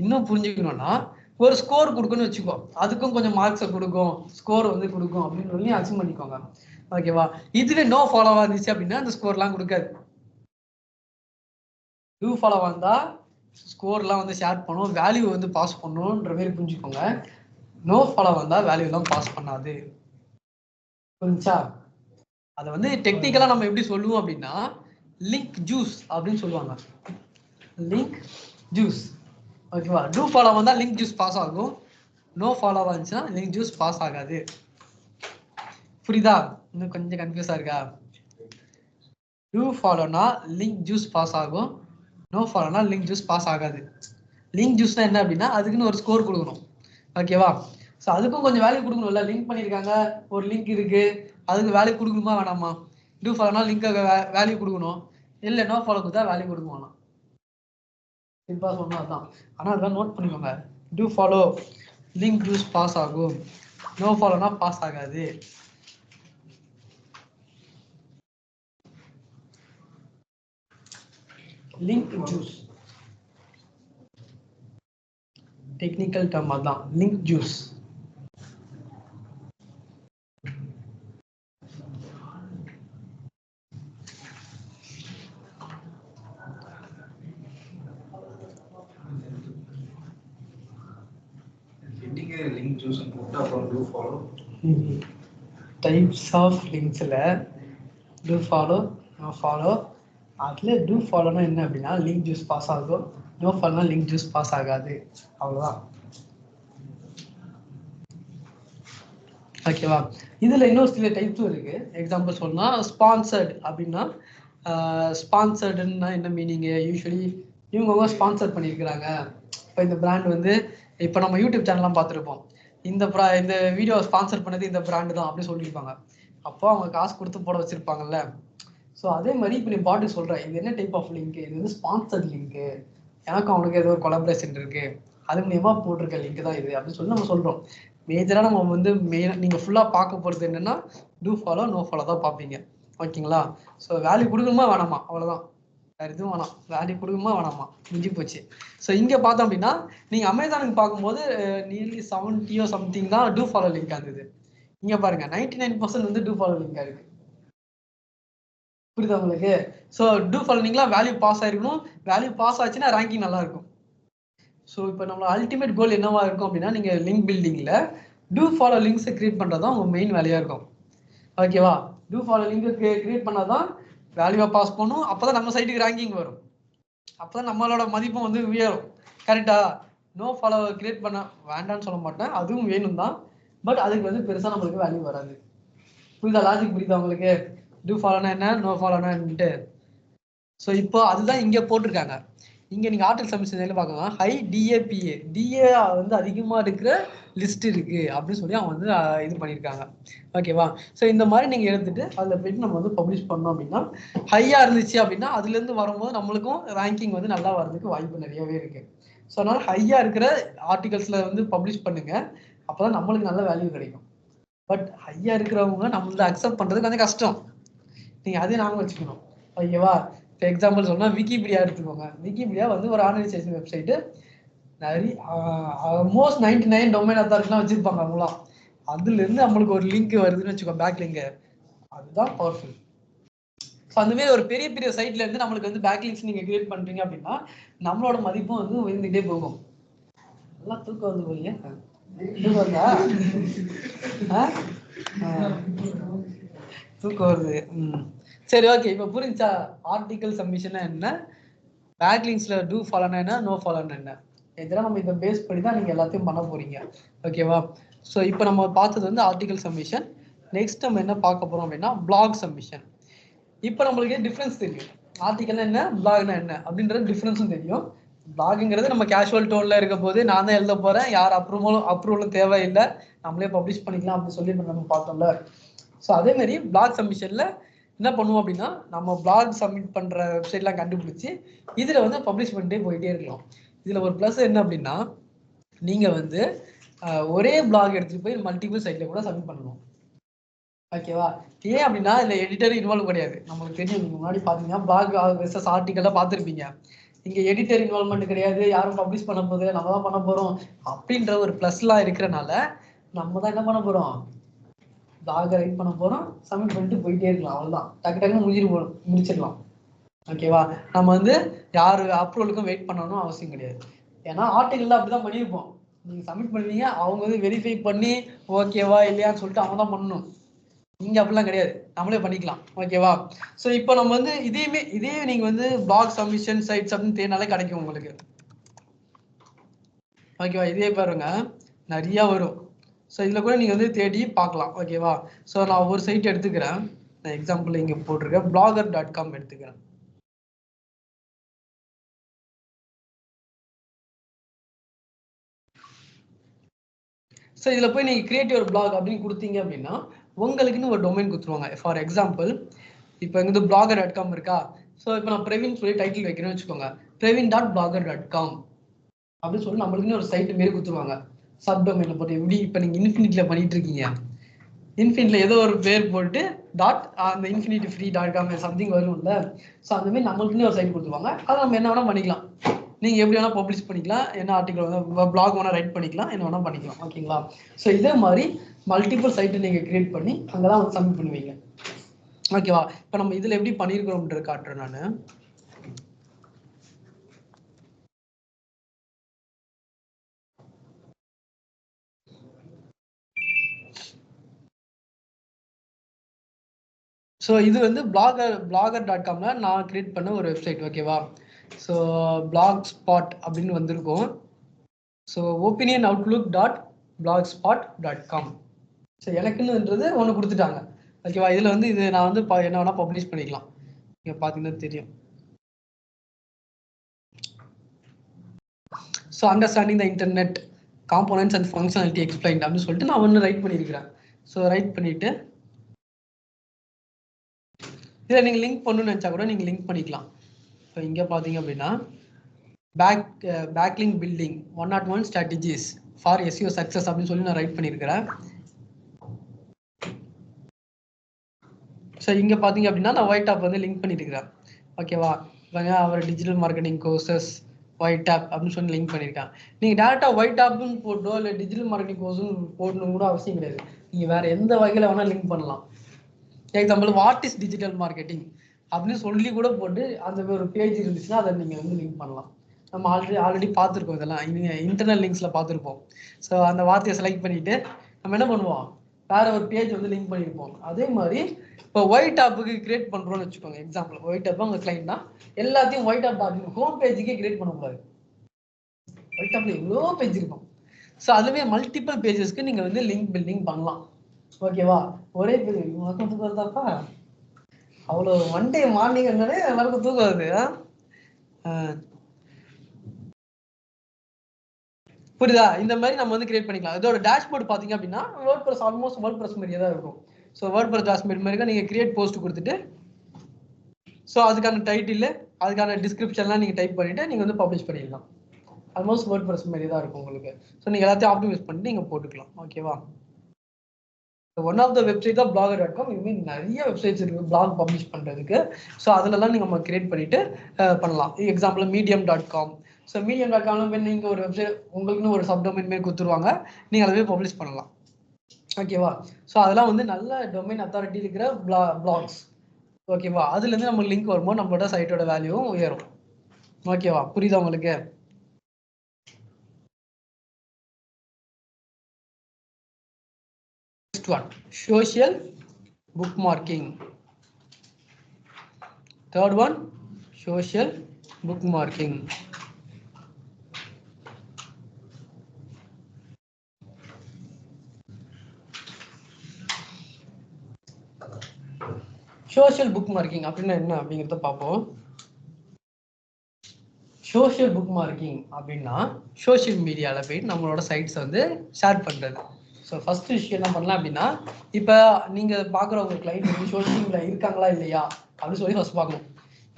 இன்னும் புரிஞ்சுக்கணும்னா ஒரு ஸ்கோர் கொடுக்குன்னு வச்சுக்கோ, அதுக்கும் கொஞ்சம் மார்க்ஸை கொடுக்கும், ஸ்கோர் வந்து கொடுக்கும் அப்படின்னு சொல்லி அக்செப்ட் பண்ணிக்கோங்க. ஓகேவா? இதுவே நோ ஃபாலோவா இருந்துச்சு அப்படின்னா அந்த ஸ்கோர்லாம் கொடுக்காது. டூ ஃபாலோவா இருந்தா ஸ்கோர்லாம் வந்து ஷேர் பண்ணும், வேல்யூ வந்து பாஸ் பண்ணுன்ற மாதிரி புரிஞ்சுக்கோங்க. நோ ஃபாலோவா இருந்தா வேல்யூ எல்லாம் பாஸ் பண்ணாது. புரிஞ்சா? அதை வந்து டெக்னிக்கலா நம்ம எப்படி சொல்லுவோம் அப்படின்னா லிங்க் ஜூஸ் அப்படின்னு சொல்லுவாங்க. Link juice. ஓகேவா? டூ ஃபாலோவா இருந்தா லிங்க் ஜூஸ் பாஸ் ஆகும், நோ ஃபாலோவா இருந்துச்சுன்னா லிங்க் ஜூஸ் பாஸ் ஆகாது. புரியுதா? இன்னும் கொஞ்சம் கன்ஃபியூஸா இருக்கா? டூ ஃபாலோனா லிங்க் ஜூஸ் பாஸ் ஆகும், நோ ஃபாலோனா லிங்க் ஜூஸ் பாஸ் ஆகாது. லிங்க் ஜூஸ்னா என்ன அப்படின்னா அதுக்குன்னு ஒரு ஸ்கோர் கொடுக்கணும். ஓகேவா? ஸோ அதுக்கும் கொஞ்சம் வேல்யூ கொடுக்கணும்ல. லிங்க் பண்ணியிருக்காங்க, ஒரு லிங்க் இருக்கு, அதுக்கு வேல்யூ கொடுக்கணுமா வேணாமா? டூ ஃபாலோனா லிங்க் வேல்யூ கொடுக்கணும், இல்லை நோ ஃபாலோ கொடுத்தா வேல்யூ கொடுக்க வேணாம். சிம்பிளா சொன்னா அதான். ஆனால் அதெல்லாம் நோட் பண்ணிக்கோங்க. Do follow link juice pass ஆகும், நோ ஃபாலோனா பாஸ் ஆகாது. லிங்க் ஜூஸ் டெக்னிக்கல் டர்ம் அதான் லிங்க் ஜூஸ். லிங்க் ஜூஸ் போட்டு அப்புறம் டூ ஃபாலோ டைப்ஸ் ஆஃப் லிங்க்ஸில் டூ ஃபாலோ நோ ஃபாலோ. அதில் டூ ஃபாலோனா என்ன அப்படின்னா லிங்க் ஜூஸ் பாஸ் ஆகும், நோ ஃபாலோனா லிங்க் ஜூஸ் பாஸ் ஆகாது. அவ்வளோதான். ஓகேவா? இதில் இன்னொரு சில டைப்ஸும் இருக்குது. எக்ஸாம்பிள் சொன்னால் ஸ்பான்சர்டு அப்படின்னா ஸ்பான்சர்டுன்னா என்ன மீனிங்கு? யூஸ்வலி இவங்க ஸ்பான்சர் பண்ணியிருக்கிறாங்க. இப்போ இந்த பிராண்ட் வந்து இப்போ நம்ம யூடியூப் சேனல்லாம் பார்த்துருப்போம், இந்த வீடியோ ஸ்பான்சர் பண்ணது இந்த பிராண்டு தான் அப்படின்னு சொல்லியிருப்பாங்க. அப்போ அவங்க காசு கொடுத்து போட வச்சிருப்பாங்கல்ல. ஸோ அதே மாதிரி இப்போ நீ பாட்டு சொல்கிறேன், இது என்ன டைப் ஆஃப் லிங்க்? இது வந்து ஸ்பான்சர்ட் லிங்க்கு, எனக்கும் அவனுக்கு ஏதோ ஒரு கொலாபரேஷன் இருக்குது, அது மூலியமாக போட்டிருக்க லிங்க் தான் இது அப்படின்னு சொல்லி நம்ம சொல்கிறோம். மேஜராக நம்ம வந்து நீங்கள் ஃபுல்லாக பார்க்க போகிறது என்னென்னா டூ ஃபாலோ நோ ஃபாலோ தான் பார்ப்பீங்க. ஓகேங்களா? ஸோ வேல்யூ கொடுக்கணுமா வேணாமா, அவ்வளோதான். வேறு எதுவும் வேணாம். வேல்யூ கொடுக்குமா வேணாமா, முடிஞ்சு போச்சு. ஸோ இங்கே பார்த்தோம் அப்படின்னா நீங்கள் அமேசானுக்கு பார்க்கும்போது நியர்லி 70 சம்திங் தான் டூ ஃபாலோ லிங்க் இருந்தது. இங்கே பாருங்க 99% வந்து டூ ஃபாலோ லிங்காக இருக்குது. புரியுதா உங்களுக்கு? ஸோ டூ ஃபாலோ லிங்க்லாம் வேல்யூ பாஸ் ஆகிருக்கணும். வேல்யூ பாஸ் ஆச்சுன்னா ரேங்கிங் நல்லா இருக்கும். ஸோ இப்போ நம்மளோட அல்டிமேட் கோல் என்னவா இருக்கும் அப்படின்னா நீங்கள் லிங்க் பில்டிங்கில் டூ ஃபாலோ லிங்க்ஸை கிரியேட் பண்ணுறது தான் உங்கள் மெயின் வேலையாக இருக்கும். ஓகேவா? டூ ஃபாலோ லிங்க் கிரியேட் பண்ணால் தான் வேல்யூவை பாஸ் பண்ணும். அப்போ தான் நம்ம சைட்டுக்கு ரேங்கிங் வரும். அப்போ தான் நம்மளோட மதிப்பும் வந்து உயரும். கரெக்டா? நோ ஃபாலோ கிரியேட் பண்ண வேண்டான்னு சொல்ல மாட்டேன், அதுவும் வேணும் தான். பட் அதுக்கு வந்து பெருசாக நம்மளுக்கு வேல்யூ வராது. புரியுதா? லாஜிக் புரியுதா உங்களுக்கு? டூ ஃபாலோனா என்ன, நோ ஃபாலோனா என்னட்டு. ஸோ இப்போ அதுதான் இங்கே போட்டிருக்காங்க. இங்கே நீங்கள் ஆர்டிகல் சப்மிஷன் பார்க்கலாம், ஹை டிஏபிஏ, டிஏ வந்து அதிகமாக இருக்கிற லிஸ்ட் இருக்குது அப்படின்னு சொல்லி அவங்க வந்து இது பண்ணியிருக்காங்க. ஓகேவா? ஸோ இந்த மாதிரி நீங்கள் எடுத்துகிட்டு அதில் போய்ட்டு நம்ம வந்து பப்ளிஷ் பண்ணோம் அப்படின்னா ஹையாக இருந்துச்சு அப்படின்னா அதுலேருந்து வரும்போது நம்மளுக்கும் ரேங்கிங் வந்து நல்லா வர்றதுக்கு வாய்ப்பு நிறையவே இருக்குது. ஸோ அதனால் ஹையாக இருக்கிற ஆர்டிகல்ஸில் வந்து பப்ளிஷ் பண்ணுங்கள், அப்போ தான் நம்மளுக்கு நல்ல வேல்யூ கிடைக்கும். பட் ஹையாக இருக்கிறவங்க நம்ம வந்து அக்செப்ட் பண்ணுறது கொஞ்சம் கஷ்டம். நீங்கள் அதையும் நாங்கள் வச்சுக்கணும். ஓகேவா? இப்போ எக்ஸாம்பிள் சொன்னால் விக்கிபீடியா எடுத்துக்கோங்க. விக்கிபீடியா வந்து ஒரு ஆர்கனைசேஷன் வெப்சைட்டு, நிறைய ஆல்மோஸ்ட் 99 டொமைன் அத்தாரிட்டிலாம் வச்சுருப்பாங்க அவங்களாம். அதுலேருந்து நம்மளுக்கு ஒரு லிங்க் வருதுன்னு வச்சுக்கோ, பேக் லிங்கு, அதுதான் பவர்ஃபுல். ஸோ அந்தமாரி ஒரு பெரிய பெரிய சைட்லேருந்து நம்மளுக்கு வந்து பேக் லிங்க்ஸ் நீங்கள் கிரியேட் பண்ணுறீங்க அப்படின்னா நம்மளோட மதிப்பும் வந்து உயர்ந்துகிட்டே போகும். நல்லா தூக்கம் வந்து போறீங்க, தூக்கம் வருதா? தூக்கம் வருது. சரி, ஓகே. இப்போ புரிஞ்சா ஆர்டிகல் சப்மிஷன் என்ன, பேக்லிங்ஸ்ல டூ ஃபாலோனா என்ன, நோ ஃபாலோனா என்ன, இதெல்லாம் நம்ம இதை பேஸ் பண்ணி தான் நீங்கள் எல்லாத்தையும் பண்ண போறீங்க. ஓகேவா? ஸோ இப்போ நம்ம பார்த்தது வந்து ஆர்டிகல் சப்மிஷன். நெக்ஸ்ட் நம்ம என்ன பார்க்க போறோம் அப்படின்னா பிளாக் சப்மிஷன். இப்போ நம்மளுக்கு டிஃப்ரென்ஸ் தெரியும், ஆர்டிகல்னா என்ன, பிளாக்னா என்ன அப்படின்றது டிஃப்ரென்ஸும் தெரியும். பிளாகுங்கிறது நம்ம கேஷுவல் டோன்ல இருக்க போது நான் தான் எழுத போறேன், யார் அப்ரூவலும் தேவையில்லை, நம்மளே பப்ளிஷ் பண்ணிக்கலாம் அப்படின்னு சொல்லி நம்ம பார்த்தோம்ல. ஸோ அதே மாதிரி பிளாக் சப்மிஷன்ல என்ன பண்ணுவோம் அப்படின்னா நம்ம பிளாக் சப்மிட் பண்ற வெப்சைட்லாம் கண்டுபிடிச்சி இதுல வந்து பப்ளிஷ் பண்ணிட்டே போயிட்டே இருக்கலாம். இதுல ஒரு ப்ளஸ் என்ன அப்படின்னா நீங்க வந்து ஒரே பிளாக் எடுத்துட்டு போய் மல்டிபிள் சைட்ல கூட சப்மிட் பண்ணணும். ஓகேவா? ஏன் அப்படின்னா இதுல எடிட்டர் இன்வால்வ் கிடையாது. நம்மளுக்கு தெரியும், நீங்க முன்னாடி பாத்தீங்கன்னா பிளாக் வெர்சஸ் ஆர்டிகல்லாம் பார்த்துருப்பீங்க. இங்க எடிட்டர் இன்வால்வ்மெண்ட் கிடையாது, யாரும் பப்ளிஷ் பண்ண போகுது, நம்ம தான் பண்ண போறோம் அப்படின்ற ஒரு ப்ளஸ்லாம் இருக்கிறனால நம்ம தான் என்ன பண்ண போறோம், பிளாக் ரைட் பண்ண போறோம், சப்மிட் பண்ணிட்டு போயிட்டே இருக்கலாம். அவ்வளவுதான், டக்கு டக்குன்னு முடிச்சிடலாம். ஓகேவா? நம்ம வந்து யாரு அப்ரூவலுக்கும் வெயிட் பண்ணணும் அவசியம் கிடையாது. ஏன்னா ஆர்டிகல்ல அப்படிதான் பண்ணியிருப்போம், நீங்க சப்மிட் பண்ணுவீங்க, அவங்க வந்து வெரிஃபை பண்ணி ஓகேவா இல்லையான்னு சொல்லிட்டு அவங்க தான் பண்ணணும். இங்க அப்படிலாம் கிடையாது, நம்மளே பண்ணிக்கலாம். ஓகேவா? ஸோ இப்போ நம்ம வந்து இதே நீங்க வந்து பிளாக் சப்மிஷன் சைட்ஸ் அப்படின்னு தேடினாலே கிடைக்கும் உங்களுக்கு. ஓகேவா? இதே பாருங்க நிறைய வரும். ஸோ இதில் கூட நீங்கள் வந்து தேடி பார்க்கலாம். ஓகேவா? ஸோ நான் ஒரு சைட் எடுத்துக்கிறேன், நான் எக்ஸாம்பிள் இங்கே போட்டிருக்கேன், blogger.com எடுத்துக்கிறேன். ஸோ இதில் போய் நீங்கள் கிரியேட் ஒரு பிளாக் அப்படின்னு கொடுத்தீங்க அப்படின்னா உங்களுக்குன்னு ஒரு டொமைன் கொடுத்துருவாங்க. ஃபார் எக்ஸாம்பிள் இப்போ இங்கே வந்து blogger.com இருக்கா. ஸோ இப்போ நான் பிரவீன் சொல்லி டைட்டில் வைக்கிறேன்னு வச்சுக்கோங்க, praveen.blogger.com அப்படின்னு சொல்லி நம்மளுக்குன்னு ஒரு சைட்டு மாரி கொடுத்துருவாங்க. சப் டொமைனில் போட்டு எப்படி இப்போ நீங்கள் இன்ஃபினிட்டியில் பண்ணிட்டு இருக்கீங்க, இன்ஃபினிட்டியில் ஏதோ ஒரு பேர் போட்டு அந்த இன்ஃபினிட்டி ஃப்ரீ.com சம்திங் வரும்ல. ஸோ அந்த மாதிரி நம்மளுக்குன்னு ஒரு சைட் கொடுத்துருவாங்க, அதை நம்ம என்ன வேணால் பண்ணிக்கலாம். நீங்கள் எப்படி வேணால் பப்ளிஷ் பண்ணிக்கலாம், என்ன ஆர்டிகல் வேணால் பிளாக் வேணால் ரைட் பண்ணிக்கலாம், என்ன வேணால் பண்ணிக்கலாம். ஓகேங்களா? ஸோ இதே மாதிரி மல்டிபிள் சைட்டை நீங்கள் கிரியேட் பண்ணி அங்கே தான் வந்து சப்மிட் பண்ணுவீங்க. ஓகேவா? இப்போ நம்ம இதில் எப்படி பண்ணியிருக்கிறோம்ன்றது காட்டுறேன் நான். ஸோ இது வந்து blogger.comல நான் கிரியேட் பண்ண ஒரு வெப்சைட், ஓகேவா. ஸோ blogspot அப்படின்னு வந்திருக்கும். So opinionoutlook.blogspot.com. ஸோ எனக்குன்னுன்றது ஒன்று கொடுத்துட்டாங்க, ஓகேவா. இதில் வந்து இது நான் வந்து என்ன வேணால் பப்ளிஷ் பண்ணிக்கலாம். நீங்கள் பார்த்தீங்கன்னா தெரியும். So understanding the internet components and functionality explained அப்படின்னு சொல்லிட்டு நான் ஒன்று ரைட் பண்ணியிருக்கிறேன். ஸோ ரைட் பண்ணிவிட்டு இதில் நீங்கள் லிங்க் பண்ணணும்னு நினச்சா கூட நீங்கள் லிங்க் பண்ணிக்கலாம். இப்போ இங்கே பார்த்தீங்க அப்படின்னா backlink building 101 strategies for SEO success அப்படின்னு சொல்லி நான் ரைட் பண்ணியிருக்கிறேன். ஸோ இங்கே பார்த்தீங்க அப்படின்னா நான் ஒயிட் டாப் வந்து லிங்க் பண்ணியிருக்கிறேன், ஓகேவா. அவர் digital marketing courses white top அப்படின்னு சொல்லி லிங்க் பண்ணியிருக்கேன். நீங்கள் டேரெக்டாக ஒயிட் டாப்னு போட்டோ இல்லை டிஜிட்டல் மார்க்கெட்டிங் கோர்ஸ்னு போடணும் கூட அவசியம் கிடையாது. நீங்கள் வேறு எந்த வகையில் வேணால் லிங்க் பண்ணலாம். Example what is digital marketing அப்படின்னு சொல்லி கூட போட்டு அந்த ஒரு பேஜ் இருந்துச்சுன்னா அதை நீங்கள் வந்து லிங்க் பண்ணலாம். நம்ம ஆல்ரெடி பார்த்துருக்கோம், இதெல்லாம் இன்டர்னல் லிங்க்ஸில் பார்த்துருப்போம். ஸோ அந்த வார்த்தையை செலக்ட் பண்ணிவிட்டு நம்ம என்ன பண்ணுவோம், வேற ஒரு பேஜ் வந்து லிங்க் பண்ணியிருப்போம். அதே மாதிரி இப்போ ஒயிட் டாப்புக்கு கிரியேட் பண்ணுறோன்னு வச்சுக்கோங்க. எக்ஸாம்பிள் ஒயிட் டாப் உங்கள் கிளைண்ட்னா எல்லாத்தையும் ஒயிட் டாப் ஹோம் பேஜுக்கே கிரியேட் பண்ணக்கூடாது. ஒயிட் டாப்ல எவ்வளோ பேஜ் இருக்கும். ஸோ அதுவே மல்டிபிள் பேஜஸ்க்கு நீங்கள் வந்து லிங்க் பில்டிங் பண்ணலாம், ஓகேவா. ஒரே பேஜ் தூக்கம் வருதாப்பா, அவ்வளோ மண்டே மார்னிங் என்னன்னே எல்லாருக்கும் தூக்கம் வருது. புரியுதா? இந்த மாதிரி நம்ம வந்து கிரியேட் பண்ணிக்கலாம். இதோட டேஷ்போர்ட் பார்த்தீங்க அப்படின்னா WordPress ஆல்மோஸ்ட் WordPress மாதிரியே தான் இருக்கும். ஸோ WordPress டேஷ்போர்ட் மாதிரி நீங்கள் கிரியேட் போஸ்ட் கொடுத்துட்டு ஸோ அதுக்கான டைட்டில் அதுக்கான டிஸ்கிரிப்ஷன்லாம் நீங்கள் டைப் பண்ணிவிட்டு நீங்கள் வந்து பப்ளிஷ் பண்ணிடலாம். ஆல்மோஸ்ட் WordPress மாதிரி தான் இருக்கும் உங்களுக்கு. ஸோ நீங்கள் எல்லாத்தையும் ஆப்டிமைஸ் பண்ணிட்டு நீங்கள் போட்டுக்கலாம், ஓகேவா. ஒன் ஆஃப் த வெப்சைட் தான் blogger.com. இதுமாதிரி நிறைய வெப்சைட்ஸ் இருக்குது blog பப்ளிஷ் பண்ணுறதுக்கு. ஸோ அதிலலாம் நீங்கள் நம்ம கிரியேட் பண்ணிவிட்டு பண்ணலாம். Example medium.com. ஸோ medium.com நீங்கள் ஒரு வெப்சைட் உங்களுக்குன்னு ஒரு சப்டொமைன் மாரி கொடுத்துருவாங்க, நீங்கள் அதை போய் பப்ளிஷ் பண்ணலாம், ஓகேவா. ஸோ அதெல்லாம் வந்து நல்ல டொமைன் அத்தாரிட்டி இருக்கிற பிளாக்ஸ், ஓகேவா. அதுலேருந்து நம்ம லிங்க் வரும்போது நம்மளோட சைட்டோட வேல்யூவும் உயரும், ஓகேவா. புரியுதா உங்களுக்கு? Next one, social bookmarking. Third one, social bookmarking. Social book marking அப்படின்னா என்ன அப்படிங்கிறத பார்ப்போம். சோஷியல் புக் மார்க்கிங் அப்படின்னா சோஷியல் மீடியாவில் போயிட்டு நம்மளோட சைட்ஸை வந்து ஷேர் பண்ணுறது. ஸோ ஃபர்ஸ்ட் விஷயம் என்ன பண்ணலாம் அப்படின்னா, இப்போ நீங்கள் பார்க்குறவங்க கிளைண்ட் வந்து சோஷியல் மீடியா இருக்காங்களா இல்லையா அப்படின்னு சொல்லி ஃபர்ஸ்ட் பார்க்கணும்,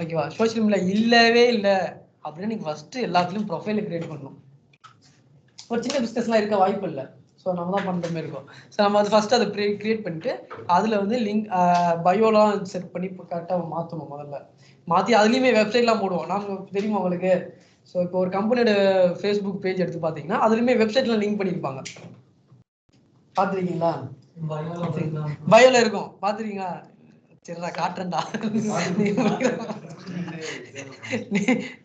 ஓகேவா. சோஷியல் மீடியா இல்லவே இல்லை அப்படின்னு நீங்கள் ஃபர்ஸ்ட் எல்லாத்துலேயும் ப்ரொஃபைலை கிரியேட் பண்ணணும். ஒரு சின்ன பிஸ்னஸ்லாம் இருக்க வாய்ப்பு இல்லை. ஸோ நம்ம தான் பண்ணுற மாதிரி இருக்கும். ஸோ நம்ம அது ஃபஸ்ட்டு அதை கிரியேட் பண்ணிவிட்டு அதில் வந்து லிங்க் பயோலாம் செட் பண்ணி இப்போ கரெக்டாக மாற்றணும். முதல்ல மாற்றி அதுலேயுமே வெப்சைட்லாம் போடுவோம். நாங்கள் தெரியுமா உங்களுக்கு? ஸோ இப்போ ஒரு கம்பெனியோட ஃபேஸ்புக் பேஜ் எடுத்து பார்த்தீங்கன்னா அதுலேயுமே வெப்சைட்லாம் லிங்க் பண்ணியிருப்பாங்க, பார்த்துருக்கீங்களா? பயோல இருக்கும், பார்த்துருக்கீங்களா? சரிடா காட்டுறேன்டா.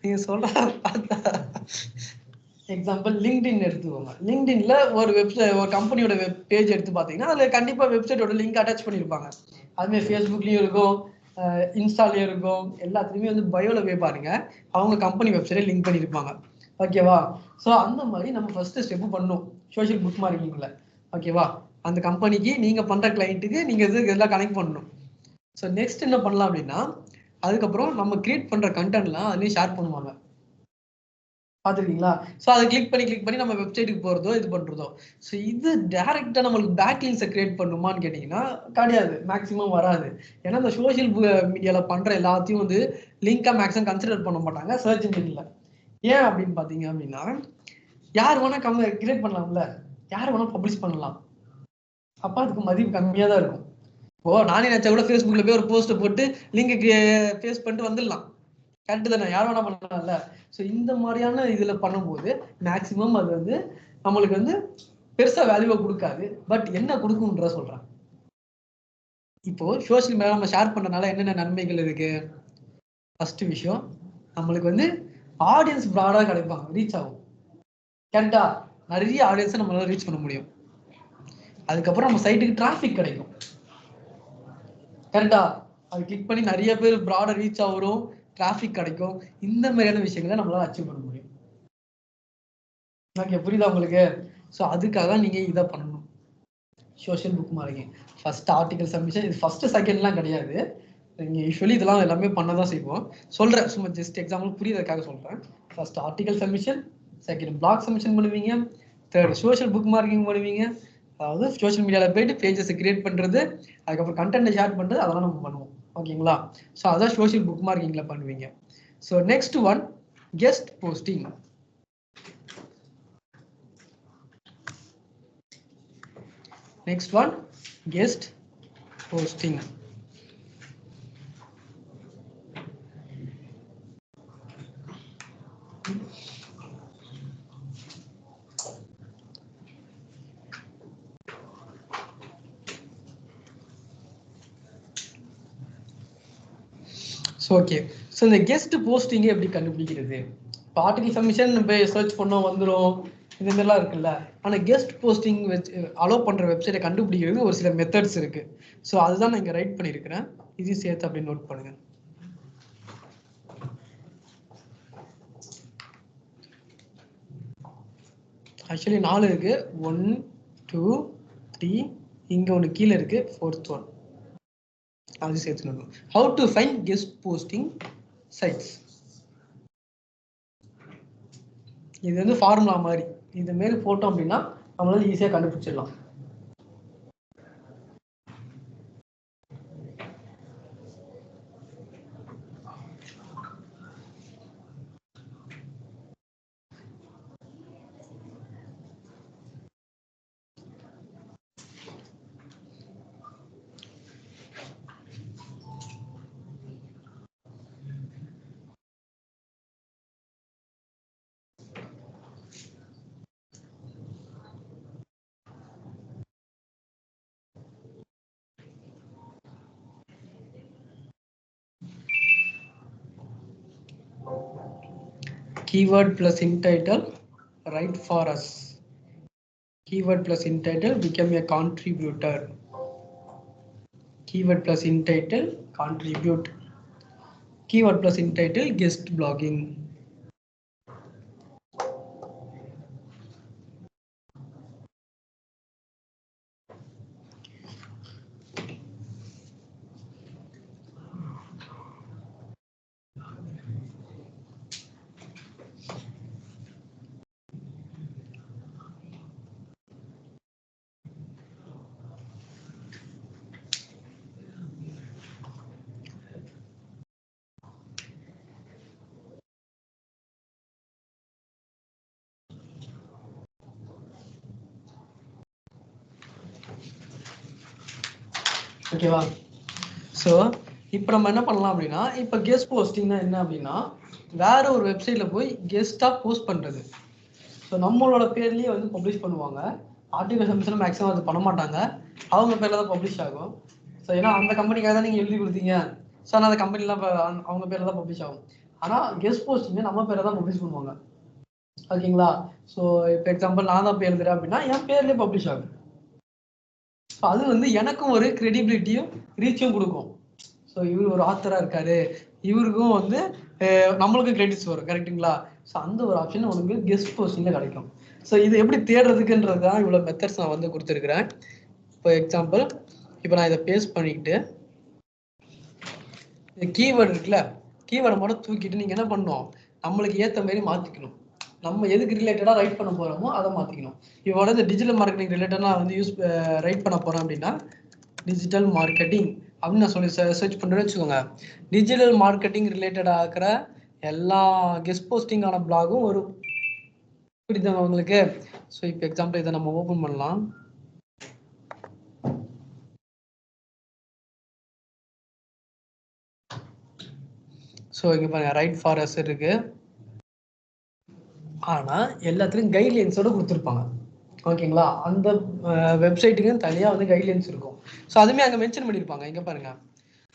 நீங்க சொல்ற பார்த்தா எக்ஸாம்பிள் லிங்க்டின் எடுத்துக்கோங்க. லிங்க்டின்ல ஒரு வெப்சைட் ஒரு கம்பெனியோட பேஜ் எடுத்து பார்த்தீங்கன்னா அதில் கண்டிப்பாக வெப்சைட்டோட லிங்க் அட்டாச் பண்ணியிருப்பாங்க. அதுமாதிரி ஃபேஸ்புக்லேயும் இருக்கும், இன்ஸ்டாலையும் இருக்கும், எல்லாத்துலேயுமே வந்து பயோல போய் பாருங்க அவங்க கம்பெனி வெப்சைட்டை லிங்க் பண்ணியிருப்பாங்க, ஓகேவா. ஸோ அந்த மாதிரி நம்ம ஃபர்ஸ்ட் ஸ்டெப் பண்ணணும் சோஷியல் புக் மார்க்கிங்ல, ஓகேவா. அந்த கம்பெனிக்கு நீங்கள் பண்ணுற கிளைண்ட்டுக்கு நீங்கள் இதெல்லாம் கனெக்ட் பண்ணணும். ஸோ நெக்ஸ்ட் என்ன பண்ணலாம் அப்படின்னா, அதுக்கப்புறம் நம்ம கிரியேட் பண்ணுற கண்டென்ட்லாம் அதுலேயும் ஷேர் பண்ணுவாங்க, பார்த்துருக்கீங்களா. ஸோ அதை கிளிக் பண்ணி நம்ம வெப்சைட்டுக்கு போகிறதோ இது பண்ணுறதோ. ஸோ இது டேரெக்டாக நம்மளுக்கு பேக்லிங்ஸை கிரியேட் பண்ணுமான்னு கேட்டிங்கன்னா கிடையாது, மேக்ஸிமம் வராது. ஏன்னா இந்த சோஷியல் மீடியாவில் பண்ணுற எல்லாத்தையும் வந்து லிங்காக மேக்ஸிமம் கன்சிடர் பண்ண மாட்டாங்க சர்ச் இன்ஜினில். ஏன் அப்படின்னு பார்த்தீங்க அப்படின்னா, யார் வேணால் கிரியேட் பண்ணலாம்ல, யார் வேணால் பப்ளிஷ் பண்ணலாம், அப்போ அதுக்கு மதிப்பு கம்மியாக தான் இருக்கும். நானே நினச்சா கூட ஃபேஸ்புக்கில் போய் ஒரு போஸ்ட்டை போட்டு லிங்க் ஃபேஸ் பண்ணிட்டு வந்துடலாம், கரெக்டு தானே, யார் வேணா பண்ணலாம்ல. ஸோ இந்த மாதிரியான இதில் பண்ணும்போது மேக்ஸிமம் அது வந்து நம்மளுக்கு வந்து பெருசாக வேல்யூவை கொடுக்காது. பட் என்ன கொடுக்கும்ன்ற சொல்கிறேன். இப்போ சோஷியல் மீடியா நம்ம ஷேர் பண்ணுறதுனால என்னென்ன நன்மைகள் இருக்கு? ஃபர்ஸ்ட் விஷயம், நம்மளுக்கு வந்து ஆடியன்ஸ் ப்ராடாக கிடைப்பாங்க, ரீச் ஆகும், கரெக்டா. நிறைய ஆடியன்ஸை நம்மளால ரீச் பண்ண முடியும். அதுக்கப்புறம் நம்ம சைட்டுக்கு டிராஃபிக் கிடைக்கும், கரெக்டா. அது கிளிக் பண்ணி நிறைய பேர் ப்ராடர் ரீச் ஆகும், டிராஃபிக் கிடைக்கும். இந்த மாதிரியான விஷயங்களை நம்மளால அச்சீவ் பண்ண முடியும். ஓகே, புரியுதா உங்களுக்கு? ஸோ அதுக்காக நீங்க இதை பண்ணணும். Social book marking first article submission, இது ஃபர்ஸ்ட் செகண்ட்லாம் கிடையாது. நீங்கள் யூஸ்வலி இதெல்லாம் எல்லாமே பண்ண தான் செய்வோம். சொல்கிறேன், சும்மா ஜஸ்ட் எக்ஸாம்பிள் புரியுறதுக்காக சொல்கிறேன். First article submission, second block submission பண்ணுவீங்க, தேர்ட் சோஷியல் புக் மார்க்கிங் பண்ணுவீங்க. அதாவது சோஷியல் மீடியாவில் போயிட்டு பேஜஸ் கிரியேட் பண்ணுறது, அதுக்கப்புறம் கண்டென்ட் ஷேர் பண்ணுறது, அதெல்லாம் நம்ம பண்ணுவோம். ஓகேங்களா? ஸோ அதான் சோஷியல் புக் மார்க்கிங்கில் பண்ணுவீங்க. So next one guest posting. Next one, guest posting. So okay, so இந்த guest posting எப்படி கண்டுபிடிக்கிறது? ஆர்டிகல் சப்மிஷன் போய் சர்ச் பண்ணோம் வந்துடும், இந்த மாதிரிலாம் இருக்குல்ல. ஆனால் கெஸ்ட் போஸ்டிங் வச்சு அலோவ் பண்ணுற வெப்சைட்டை கண்டுபிடிக்கிறது ஒரு சில மெத்தட்ஸ் இருக்கு. ஸோ அதுதான் நான் இங்கே ரைட் பண்ணியிருக்கிறேன், இதையும் சேர்த்து அப்படின்னு நோட் பண்ணுங்க. ஆக்சுவலி 4 இருக்கு, 1 2 3, இங்கே ஒன்று கீழே இருக்கு, 4th ஒன் அது சேர்த்துக்கணும். How to find guest posting sites. இது வந்து ஃபார்முலா மாதிரி, இது மாரி போட்டோம் அப்படின்னா நம்மளால ஈஸியாக கண்டுபிடிச்சிடலாம். Keyword plus in title, write for us. Keyword plus in title, become a contributor. Keyword plus in title, contribute. Keyword plus in title, guest blogging. ஓகேவா? ஸோ இப்போ நம்ம என்ன பண்ணலாம் அப்படின்னா, இப்போ கெஸ்ட் போஸ்டிங்னா என்ன அப்படின்னா, வேற ஒரு வெப்சைட்ல போய் கெஸ்ட்டாக போஸ்ட் பண்ணுறது. ஸோ நம்மளோட பேர்லேயே வந்து பப்ளிஷ் பண்ணுவாங்க. ஆர்டிகல் சப்மிஷன் மேக்ஸிமம் அது பண்ண மாட்டாங்க, அவங்க பேரில் தான் பப்ளிஷ் ஆகும். ஸோ ஏன்னா அந்த கம்பெனிக்காக தான் நீங்கள் எழுதி கொடுத்தீங்க, ஸோ ஆனால் அந்த கம்பெனிலாம் அவங்க பேரில் தான் பப்ளிஷ் ஆகும். ஆனால் கெஸ்ட் போஸ்டிங்க நம்ம பேரை தான் பப்ளிஷ் பண்ணுவாங்க. ஓகேங்களா? ஸோ இப்போ எக்ஸாம்பிள் நான் தான் போய் எழுதுறேன் அப்படின்னா என் பேர்லேயே பப்ளிஷ் ஆகும். ஸோ அது வந்து எனக்கும் ஒரு கிரெடிபிலிட்டியும் ரீச்சும் கொடுக்கும். ஸோ இவர் ஒரு ஆத்தராக இருக்காரு, இவருக்கும் வந்து நம்மளுக்கும் கிரெடிட்ஸ் வரும், கரெக்டுங்களா? ஸோ அந்த ஒரு ஆப்ஷன் உனக்கு கெஸ்ட் போஸ்டிங்கில் கிடைக்கும். ஸோ இது எப்படி தேடுறதுக்குன்றது தான் இவ்வளோ மெத்தட்ஸ் நான் வந்து கொடுத்துருக்குறேன். இப்போ எக்ஸாம்பிள், இப்போ நான் இதை பேஸ்ட் பண்ணிக்கிட்டு இந்த கீவேர்டு இருக்குல்ல, கீவேர்டை மட்டும் தூக்கிட்டு நீங்கள் என்ன பண்ணணும், நம்மளுக்கு ஏற்ற மாதிரி மாற்றிக்கணும். நம்ம எதுக்கு ரிலேட்டடாக ரைட் பண்ண போகிறோமோ அதை மாற்றிக்கணும். இப்போ இந்த டிஜிட்டல் மார்க்கெட்டிங் ரிலேட்டடாக நான் வந்து ரைட் பண்ண போகிறேன் அப்படின்னா, டிஜிட்டல் மார்க்கெட்டிங் அப்படின்னு நான் சொல்லி சர்ச் பண்ணுறேன்னு வச்சுக்கோங்க. டிஜிட்டல் மார்க்கெட்டிங் ரிலேட்டடாக இருக்கிற எல்லா கெஸ்ட் போஸ்டிங்கான பிளாகும் ஒரு புரியுதுங்க உங்களுக்கு? ஸோ இப்போ எக்ஸாம்பிள் இதை நம்ம ஓப்பன் பண்ணலாம். ஸோ இங்கே பாருங்க, ரைட் ஃபார் அஸ் இருக்கு. ஆனால் எல்லாத்துலையும் கைட்லைன்ஸோட கொடுத்துருப்பாங்க. ஓகேங்களா? அந்த வெப்சைட்டுக்கு தனியாக வந்து கைட்லைன்ஸ் இருக்கும். ஸோ அதுவுமே அங்கே மென்ஷன் பண்ணியிருப்பாங்க. இங்கே பாருங்க,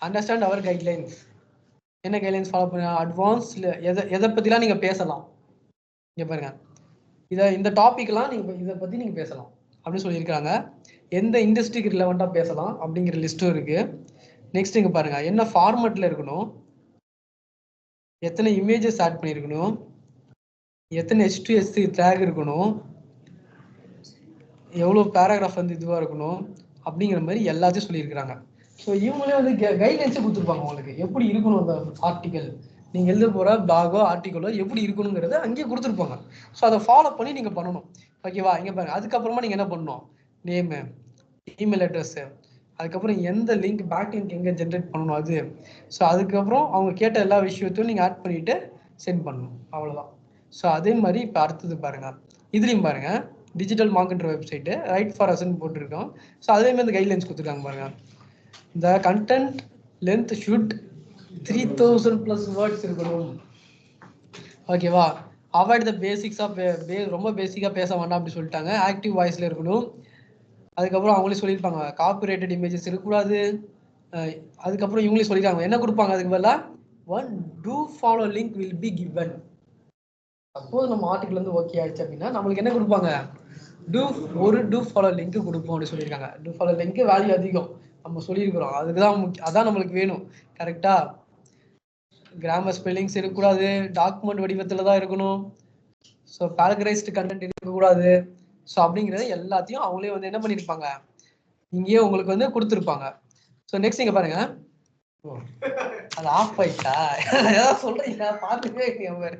அண்டர்ஸ்டாண்ட் அவர் கைட்லைன்ஸ். என்ன கைட்லைன்ஸ் ஃபாலோ பண்ண, அட்வான்ஸ் எதை பற்றிலாம் நீங்கள் பேசலாம். இங்கே பாருங்க, இந்த டாபிக்லாம் நீங்கள் இதை பற்றி நீங்கள் பேசலாம் அப்படின்னு சொல்லியிருக்காங்க. எந்த இண்டஸ்ட்ரிக்கு ரிலவெண்ட்டாக பேசலாம் அப்படிங்கிற லிஸ்ட்டும் இருக்குது. நெக்ஸ்ட் இங்க பாருங்க என்ன ஃபார்மேட்ல இருக்கணும், எத்தனை இமேஜஸ் ஆட் பண்ணியிருக்கணும், எத்தனை H2S3 டேக் இருக்கணும், எவ்வளோ பேராகிராஃப் வந்து இதுவாக இருக்கணும் அப்படிங்கிற மாதிரி எல்லாத்தையும் சொல்லியிருக்கிறாங்க. ஸோ இவங்களே வந்து கைட்லைன்ஸே கொடுத்துருப்பாங்க உங்களுக்கு எப்படி இருக்கணும் அந்த ஆர்டிக்கல், நீங்கள் எழுத போகிற பிளாகோ ஆர்டிக்கலோ எப்படி இருக்கணுங்கிறத அங்கேயே கொடுத்துருப்பாங்க. ஸோ அதை ஃபாலோ பண்ணி நீங்கள் பண்ணணும். ஓகேவா? இங்கே பாருங்க, அதுக்கப்புறமா நீங்கள் என்ன பண்ணணும், நேமு, இமெயில் அட்ரஸ்ஸு, அதுக்கப்புறம் எந்த லிங்க் பேக் லிங்க் எங்கே ஜென்ரேட் பண்ணணும் அது. ஸோ அதுக்கப்புறம் அவங்க கேட்ட எல்லா விஷயத்தையும் நீங்கள் ஆட் பண்ணிவிட்டு சென்ட் பண்ணணும். அவ்வளோதான். ஸோ அதே மாதிரி இப்போ அடுத்தது பாருங்கள், இதுலேயும் பாருங்கள் digital marketer website write for அஸ்ன்னு போட்டிருக்கோம். ஸோ அதேமாதிரி இந்த கைட்லைன்ஸ் கொடுத்துருக்காங்க பாருங்கள். இந்த கண்டென்ட் லென்த் ஷுட் 3000+ வேர்ட்ஸ் இருக்கணும். ஓகேவா? அவாய்ட் த பேசிக்ஸ் ஆஃப் ரொம்ப பேசிக்காக பேச வேண்டாம் அப்படி சொல்லிட்டாங்க. ஆக்டிவ் வாய்ஸில் இருக்கணும். அதுக்கப்புறம் அவங்களே சொல்லியிருப்பாங்க காப்பிரைட்டட் இமேஜஸ் இருக்கக்கூடாது. அதுக்கப்புறம் இவங்களே சொல்லியிருக்காங்க என்ன கொடுப்பாங்க அதுக்கு பதிலாக, one do follow link will be given. Suppose நம்ம ஆர்டிகல் வந்து ஓகே ஆயிடுச்சு அப்படின்னா நம்மளுக்கு என்ன கொடுப்பாங்க, ஒரு டூ ஃபாலோ லிங்க் கொடுப்போம் அப்படின்னு சொல்லியிருக்காங்க. டூ ஃபாலோ லிங்க் வேல்யூ அதிகம் நம்ம சொல்லியிருக்கிறோம், அதுக்கு தான் அதான் நம்மளுக்கு வேணும். கரெக்டா? கிராமர் ஸ்பெல்லிங்ஸ் இருக்கக்கூடாது, டாக்குமெண்ட் வடிவத்தில் தான் இருக்கணும். ஸோ பேராகிரைஸ்டு கண்டென்ட் இருக்கக்கூடாது. ஸோ அப்படிங்கிறது எல்லாத்தையும் அவங்களே வந்து என்ன பண்ணியிருப்பாங்க, இங்கேயே உங்களுக்கு வந்து கொடுத்துருப்பாங்க. ஸோ நெக்ஸ்ட் இங்கே பாருங்க, அது ஆஃப் ஆயிட்டா ஏதாவது சொல்றீங்களா? பார்த்துக்கவே பாரு.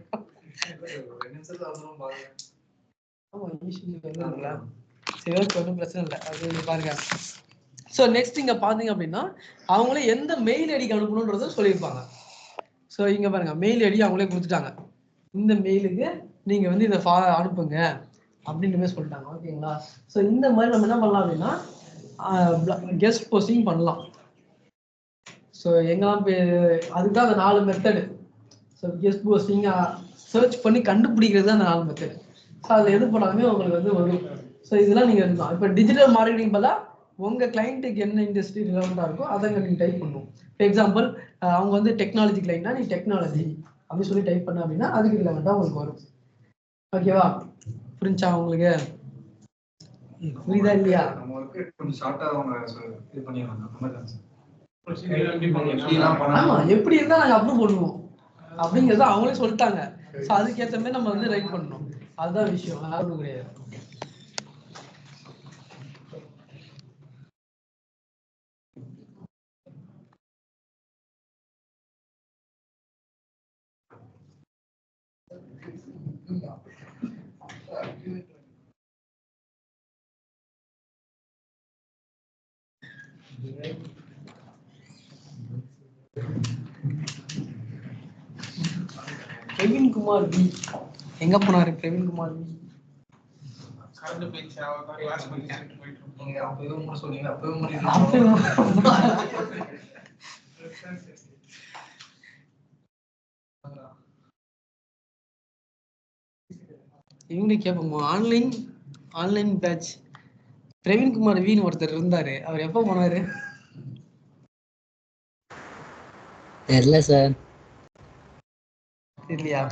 சரி, ஓகே, ஒன்றும் பிரச்சனை இல்லை, அது பாருங்க. ஸோ நெக்ஸ்ட் இங்க பாத்தீங்க அப்படின்னா அவங்களே எந்த மெயில் ஐடிக்கு அனுப்பணும்ன்றத சொல்லியிருப்பாங்க. ஸோ இங்க பாருங்க மெயில் ஐடி அவங்களே கொடுத்துட்டாங்க, இந்த மெயிலுக்கு நீங்க வந்து இதை அனுப்புங்க அப்படின்ற மாதிரி சொல்லிட்டாங்க. ஓகேங்களா? ஸோ இந்த மாதிரி நம்ம என்ன பண்ணலாம் அப்படின்னா கெஸ்ட் போஸ்டிங் பண்ணலாம். ஸோ எங்கெல்லாம் அதுதான் அந்த 4 method. So guest posting search பண்ணி கண்டுபிடிக்கிறது தான் அந்த 4 மெத்தடு. ஸோ அதில் எது பண்ணாலுமே உங்களுக்கு வந்து வரும். ஸோ இதெல்லாம் நீங்கள் இருந்தால் இப்போ டிஜிட்டல் மார்க்கெட்டிங் பதிலாக உங்கள் கிளைண்ட்டுக்கு என்ன இண்டஸ்ட்ரி ரிலவெண்ட்டாக இருக்கோ அதை நீங்கள் டைப் பண்ணும். ஃபார் எக்ஸாம்பிள் அவங்க வந்து டெக்னாலஜி கிளைண்ட்னா நீ டெக்னாலஜி அப்படின்னு சொல்லி டைப் பண்ண அப்படின்னா அதுக்கு ரிலவெண்ட்டாக உங்களுக்கு வரும். ஓகேவா? புரிஞ்சா உங்களுக்கு? புரியுதா இல்லையா? கொஞ்சம் ஷார்ட்டா அவங்க இது பண்ணிடுவாங்க. ஆமா, எப்படி இருந்தா நாங்க அப்ரூவ் பண்ணுவோம் அப்படிங்கறத அவங்களே சொல்லிட்டாங்க. ஸோ அதுக்கேற்ற மாதிரி நம்ம வந்து ரைட் பண்ணணும். அதுதான் விஷயம், யாரும் கிடையாது. பிரவீன் குமார் வி எங்க போனாரு? பிரவீன் குமார் வி இவங்களே கேட்போம். ஆன்லைன் பேட்ச் பிரவீன்குமார் வீண் ஒருத்தர் இருந்தாரு, அவர் எப்போ போனாரு? தெரியல சார். இல்லையா?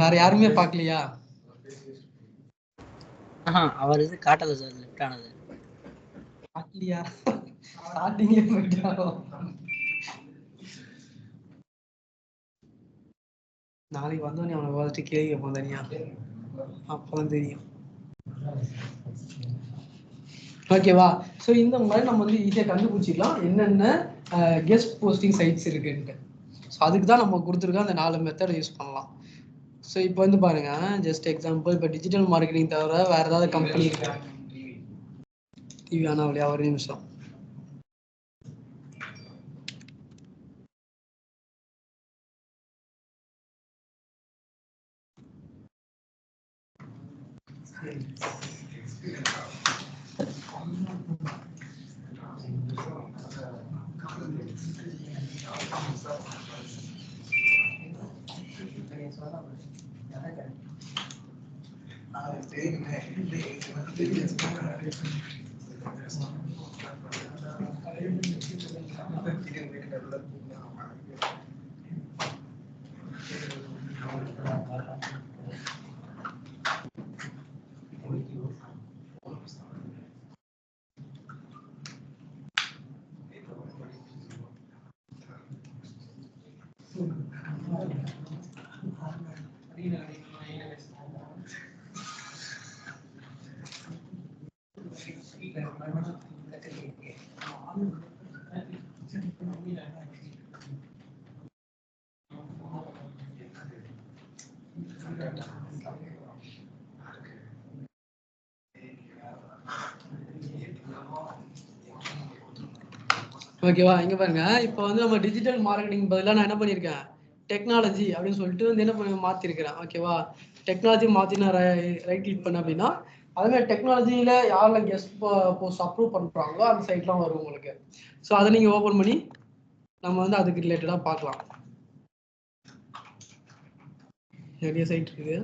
வேற யாருமே பார்க்கலையா? அவர் இது காட்டல சார், லெஃப்ட் ஆனது பார்க்கலையா? ஸ்டார்டிங்ல போயிட்டாரோ? நாளைக்கு வந்தோடனே அவனை பார்த்துட்டு கேள்வி கேட்போம் தனியா, அப்பதான் தெரியும். ஓகேவா? ஸோ இந்த மாதிரி நம்ம வந்து ஈஸியாக கண்டுபிடிச்சிக்கலாம் என்னென்ன கெஸ்ட் போஸ்டிங் சைட்ஸ் இருக்குன்ட்டு. ஸோ அதுக்கு தான் நம்ம கொடுத்துருக்கோம் அந்த 4 மெத்தட் யூஸ் பண்ணலாம். ஸோ இப்போ வந்து பாருங்க, ஜஸ்ட் எக்ஸாம்பிள், இப்போ டிஜிட்டல் மார்க்கெட்டிங் தவிர வேற ஏதாவது கம்பெனி இருக்கு? டிவி ஆனா இல்லையா? ஒரு நிமிஷம். ஓகேவா? இங்க பாருங்க, இப்போ வந்து நம்ம டிஜிட்டல் மார்க்கெட்டிங் பதிலா நான் என்ன பண்ணியிருக்கேன், டெக்னாலஜி அப்படின்னு சொல்லிட்டு வந்து என்ன பண்ணி மாத்திருக்கிறேன். ஓகேவா? டெக்னாலஜி மாத்தி நான் ரைட் கிளிக் பண்ணேன் அப்படின்னா, அதுமாதிரி டெக்னாலஜியில யாரெல்லாம் கெஸ்ட் போஸ்ட் அப்ரூவ் பண்றாங்களோ அந்த சைட்லாம் வரும் உங்களுக்கு. ஸோ அதை நீங்க ஓபன் பண்ணி நம்ம வந்து அதுக்கு ரிலேட்டடா பார்க்கலாம். நிறைய சைட் இருக்குது.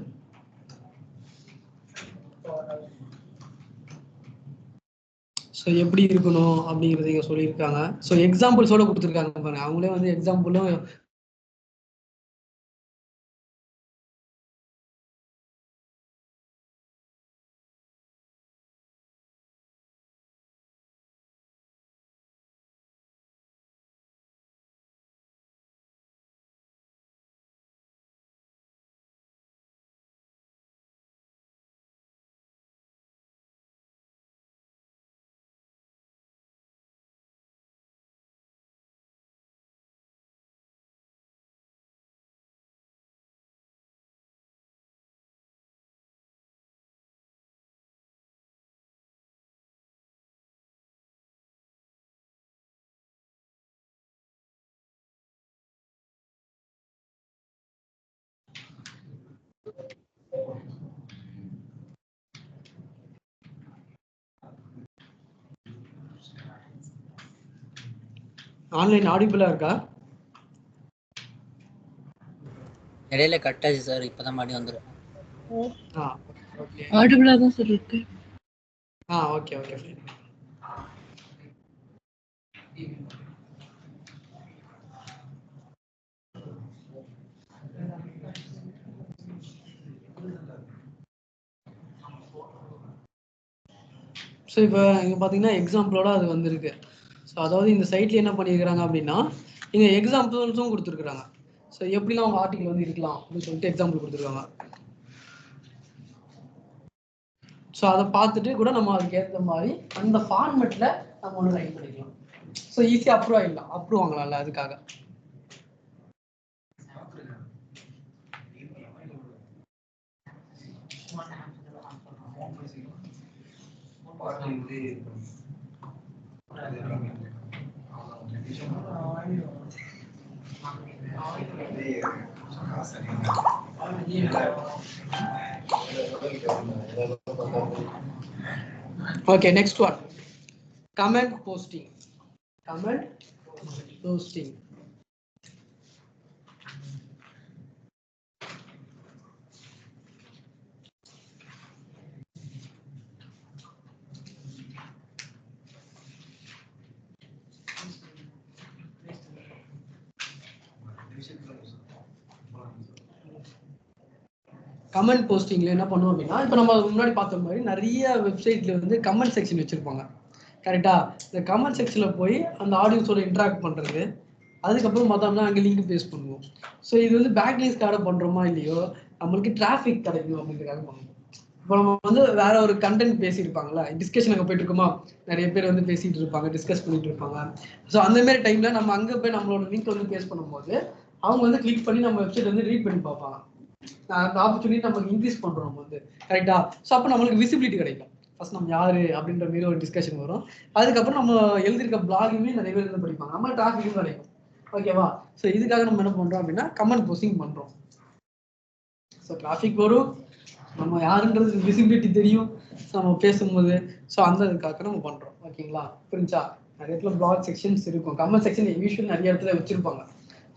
ஸோ எப்படி இருக்கணும் அப்படிங்கிறத இங்க சொல்லியிருக்காங்க. ஸோ எக்ஸாம்பிள்ஸோட கொடுத்துருக்காங்க பாருங்க. அவங்களே வந்து எக்ஸாம்பிளும் ஆன்லைன் ஆடிபிளா இருக்கா? இடையில கட் ஆச்சு சார், இப்பதான் மறுபடியும் வந்துடும். ஆடிபிளா தான் சார் இருக்கு. Okay okay. ஸோ இப்போ இங்கே பார்த்தீங்கன்னா எக்ஸாம்பிளோட அது வந்திருக்கு. ஸோ அதாவது இந்த சைட்ல என்ன பண்ணியிருக்கிறாங்க அப்படின்னா, இங்கே எக்ஸாம்பிள்ஸும் கொடுத்துருக்குறாங்க. ஸோ எப்படிலாம் அவங்க ஆர்டிகல் வந்து இருக்கலாம் அப்படின்னு சொல்லிட்டு எக்ஸாம்பிள் கொடுத்துருக்காங்க. ஸோ அதை பார்த்துட்டு கூட நம்ம அதுக்கு ஏற்ற மாதிரி அந்த ஃபார்மெட்ல நம்ம ஒன்று ரைட் பண்ணிக்கலாம். ஸோ ஈஸியாக அப்ரூவ் ஆகிடலாம், அப்ரூவ் வாங்கலாம்ல அதுக்காக. Okay, next one. Comment posting. Comment posting. Comment போஸ்டிங்ல என்ன பண்ணுவோம் அப்படின்னா, இப்போ நம்ம முன்னாடி பார்த்த மாதிரி நிறைய வெப்சைட்ல வந்து கமெண்ட் செக்ஷன் வச்சிருப்பாங்க. கரெக்டா? இந்த கமெண்ட் செக்ஷன்ல போய் அந்த ஆடியன்ஸோட இன்டராக்ட் பண்றது, அதுக்கப்புறம் பார்த்தோம்னா அங்கே லிங்க் பேஸ்ட் பண்ணுவோம். ஸோ இது வந்து பேக்லிங்ஸ்க்காக பண்றோமா இல்லையோ, நம்மளுக்கு டிராஃபிக் கிடைக்கும் அப்படிங்கிறதுக்காக பண்ணுவோம். இப்போ நம்ம வந்து வேற ஒரு கண்டென்ட் பேசியிருப்பாங்களா, டிஸ்கஷன் அங்கே போயிட்டு இருக்கோமா, நிறைய பேர் வந்து பேசிட்டு இருப்பாங்க, டிஸ்கஸ் பண்ணிட்டு இருப்பாங்க. ஸோ அந்த மாதிரி டைம்ல நம்ம அங்கே போய் நம்மளோட லிங்க் வந்து பேஸ்ட் பண்ணும்போது அவங்க வந்து கிளிக் பண்ணி நம்ம வெப்சைட் வந்து ரீட் பண்ணி பார்ப்பாங்க. அந்த ஆப்பர்ச்சுனிட்டி நமக்கு இன்க்ரீஸ் பண்றோம் நம்ம வந்து. கரெக்டா? ஸோ அப்போ நம்மளுக்கு விசிபிலிட்டி கிடைக்கும். ஃபர்ஸ்ட் நம்ம யாரு அப்படின்ற மாதிரி ஒரு டிஸ்கஷன் வரும். அதுக்கப்புறம் நம்ம எழுதிருக்க பிளாகுமே நிறைய பேர் வந்து படிப்பாங்க, நம்ம டிராஃபிக்கும் கிடைக்கும். ஓகேவா? ஸோ இதுக்காக நம்ம என்ன பண்றோம் அப்படின்னா கமெண்ட் போஸ்டிங் பண்றோம். ஸோ டிராஃபிக் வரும், நம்ம யாருன்றது விசிபிலிட்டி தெரியும் நம்ம பேசும்போது. ஸோ அந்த இதுக்காக நம்ம பண்றோம். ஓகேங்களா? புரிஞ்சா? நிறைய இடத்துல பிளாக் செக்ஷன்ஸ் இருக்கும், கமெண்ட் செக்ஷன் யூஸ்வல் நிறைய இடத்துல வச்சிருப்பாங்க.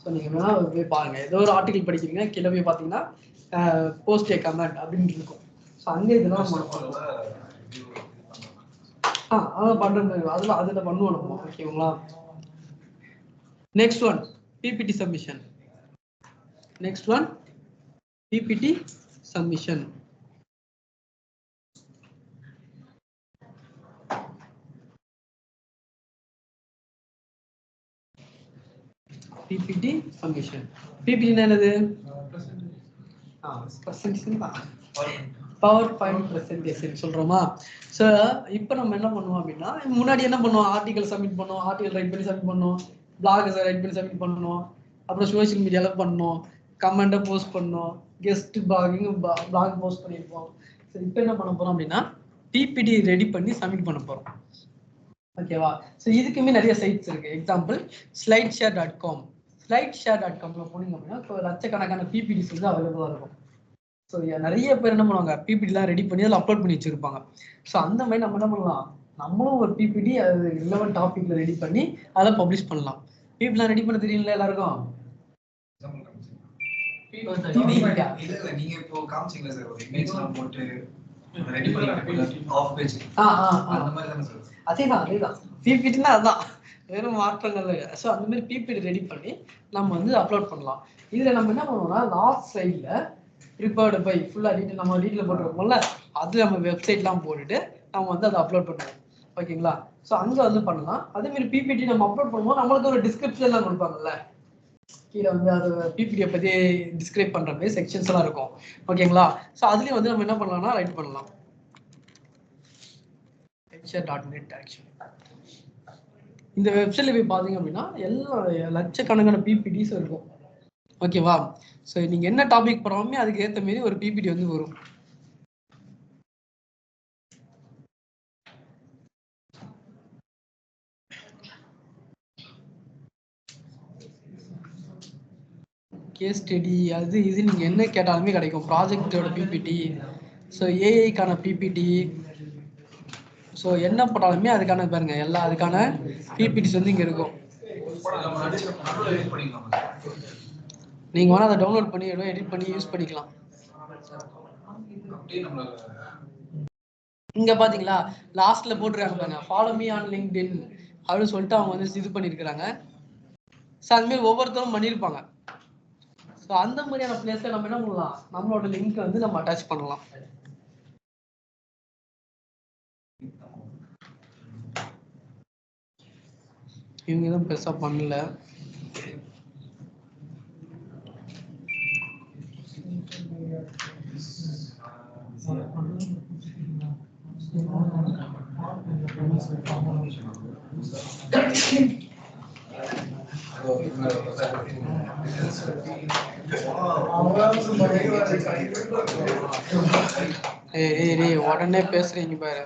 ஸோ நீங்கள் வேணா போய் பாருங்க, ஏதோ ஒரு ஆர்டிகல் படிக்கிறீங்க, கீழே போய் பார்த்தீங்கன்னா போஸ்ட் ஏ கமெண்ட் அப்படின்னு இருக்கும். ஸோ அங்கே இதெல்லாம் அதான் பண்றது, அதில் பண்ணுவோம் நம்ம. ஓகேங்களா? Next one PPT submission. Next one PPT submission. PPT submission. PPT என்னது? பிரசன்டேஷன் தான். பவர் பாயிண்ட் ப்ரெசன்டேஷன் சொல்றோமா. ஸோ இப்போ நம்ம என்ன பண்ணுவோம் அப்படின்னா, முன்னாடி என்ன பண்ணுவோம், ஆர்டிகல் சப்மிட் பண்ணுவோம், ஆர்டிகல் ரைட் பண்ணி சப்மிட் பண்ணுவோம், பிளாக் ரைட் பண்ணி சப்மிட் பண்ணணும், அப்புறம் சோஷியல் மீடியாவில் பண்ணணும், கமெண்ட்டை போஸ்ட் பண்ணணும், கெஸ்ட் பிளாக் போஸ்ட் பண்ணியிருப்போம். ஸோ இப்போ என்ன பண்ண போறோம் அப்படின்னா பிபிடி ரெடி பண்ணி சப்மிட் பண்ண போறோம். ஓகேவா. ஸோ இதுக்குமே நிறைய சைட்ஸ் இருக்கு. Example slideshare.com. slideshare.comல போனீங்க அப்படின்னா லட்சக்கணக்கான பிபிடிஸ் வந்து அவைலபிளா இருக்கும். ஸோ நிறைய பேர் என்ன பண்ணுவாங்க, பிபிடிலாம் ரெடி பண்ணி அதில் அப்லோட் பண்ணி வச்சிருப்பாங்க. ஸோ அந்த மாதிரி நம்ம என்ன பண்ணலாம், நம்மளும் ஒரு பிபிடி அது ரிலவெண்ட் டாபிக்ல ரெடி பண்ணி அதை பப்ளிஷ் பண்ணலாம். பிபிடிலாம் ரெடி பண்ண தெரியல எல்லாருக்கும்? நீங்க இப்போ காமிச்சீங்களா சார், ஒரு இமேஜ்லாம் போட்டு ரெடி பண்ணி ஆஃப் பேஜ் அந்த மாதிரி தானே சார்? அதேதான் பிபிடினா அதுதான், வெறும் மாற்றங்கள். ஸோ அந்த மாதிரி பிபிடி ரெடி பண்ணி நம்ம வந்து அப்லோட் பண்ணலாம். இதுல நம்ம என்ன பண்ணுவோம்னா லாஸ்ட் ஸ்லைட்ல ப்ரிப்பேர்டு பை ஃபுல்லாக டீட்டெயில் நம்ம டீட்டெயில் போட்டுருக்கோம்ல, அது நம்ம வெப்சைட்லாம் போட்டுட்டு நம்ம வந்து அதை அப்லோட் பண்ணுவோம். ஓகேங்களா. ஸோ அங்கே வந்து பண்ணலாம். அதேமாதிரி பிபிடி நம்ம அப்லோட் பண்ணும்போது நம்மளுக்கு ஒரு டிஸ்கிரிப்ஷன்லாம் கொடுப்பாங்கல்ல, கீழே வந்து அது பிபிடியை பற்றி டிஸ்கிரைப் பண்ணுற மாதிரி செக்ஷன்ஸ் எல்லாம் இருக்கும். ஓகேங்களா. ஸோ அதுலேயும் வந்து நம்ம என்ன பண்ணலாம்னா ரைட் பண்ணலாம். .net ஆக்சுவலி இந்த வெப்சைட்ல போய் பார்த்தீங்க அப்படின்னா எல்லா லட்சக்கணக்கான பிபிடிஸ் இருக்கும். ஓகேவா. ஸோ நீங்க என்ன டாபிக் போறாலுமே அதுக்கு ஏற்ற மாதிரி ஒரு பிபிடி வந்து வரும். கேஸ் ஸ்டடி அது இது நீங்க என்ன கேட்டாலுமே கிடைக்கும். ப்ராஜெக்டோட பிபிடி, ஸோ ஏஐக்கான பிபிடி, ஸோ என்ன போட்டாலுமே அதுக்கான பாருங்க எல்லா அதுக்கான பிபிடிஸ் வந்து இங்க இருக்கும். நீங்க வேணா அதை டவுன்லோட் பண்ணி எடிட் பண்ணி யூஸ் பண்ணிக்கலாம். இங்க பாத்தீங்களா லாஸ்ட்ல போட்டுருக்காங்க பாருங்க, ஃபாலோ மீ ஆன் லிங்க்டின் அப்படின்னு சொல்லிட்டு அவங்க வந்து இது பண்ணிருக்காங்க. ஸோ அது மாதிரி ஒவ்வொருத்தரும் பண்ணியிருப்பாங்க. ஸோ அந்த மாதிரியான பிளேஸ்ல நம்ம என்ன பண்ணலாம், நம்மளோட லிங்க் வந்து நம்ம அட்டாச் பண்ணலாம். இவங்க எதுவும் பெருசா பண்ணல. உடனே பேசுறீங்க பாரு.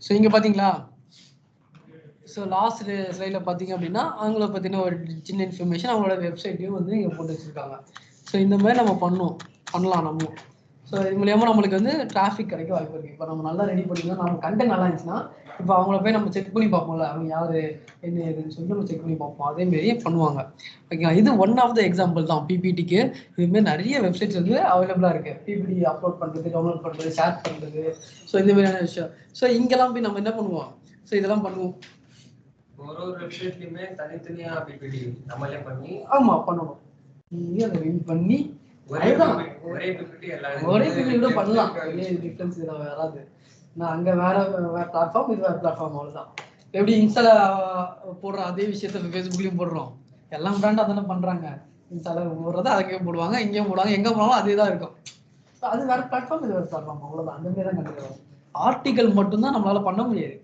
ஸோ இங்க பாத்தீங்களா, ஸோ லாஸ்ட் ஸ்லைட்ல பார்த்தீங்க அப்படின்னா அவங்கள பற்றின ஒரு சின்ன இன்ஃபர்மேஷன், அவங்களோட வெப்சைட்டையும் வந்து இங்கே போட்டு வச்சுருக்காங்க. ஸோ இந்த மாதிரி நம்ம பண்ணலாம் நம்ம. ஸோ இது மூலியமாக நம்மளுக்கு வந்து டிராஃபிக் கிடைக்க வாய்ப்பு இருக்குது. இப்போ நம்ம நல்லா ரெடி பண்ணிக்கலாம், நம்ம கண்டென்ட் நல்லா இருந்துச்சுன்னா இப்போ அவங்கள போய் நம்ம செக் பண்ணி பார்ப்போம்ல, அவங்க யார் என்ன ஏதுன்னு சொல்லிட்டு நம்ம செக் பண்ணி பார்ப்போம். அதேமாரி பண்ணுவாங்க. ஓகேங்களா. இது ஒன் ஆஃப் த எக்ஸாம்பிள் தான் பிபிடிக்கு. இதுமாரி நிறைய வெப்சைட்ஸ் வந்து அவைலபிளாக இருக்குது. பிபிடி அப்லோட் பண்ணுறது, டவுன்லோட் பண்ணுறது, ஷேர் பண்ணுறது, ஸோ இந்த மாதிரியான விஷயம். ஸோ இங்கெல்லாம் போய் நம்ம என்ன பண்ணுவோம், ஸோ இதெல்லாம் பண்ணுவோம். ஒரு வெப்சைட்லயுமே தனித்தனியா பிபிடி நம்மளே பண்ணி பண்ணணும். நீங்க அதை ரீட் பண்ணி ஒரே பிபிடி கூட பண்ணலாம். டிஃபரன்ஸ் இதுல வராது. நான் அங்க வேற பிளாட்ஃபார்ம், இது வேற பிளாட்ஃபார்ம், அவ்வளவுதான். எப்படி இன்ஸ்டால போடுற அதே விஷயத்த ஃபேஸ்புக்லயும் போடுறோம். எல்லாம் பிராண்ட் அதானே பண்றாங்க. இன்ஸ்டால போடுறத அங்கேயும் போடுவாங்க, இங்கேயும் போடுவாங்க, எங்க போனாலும் அதே தான் இருக்கும். அது வேற பிளாட்ஃபார்ம், இது வேற பிளாட்ஃபார்ம், அவ்வளவுதான். அந்த மாதிரி தான் கண்டுக்கிறோம். ஆர்டிகல் மட்டும்தான் நம்மளால பண்ண முடியாது.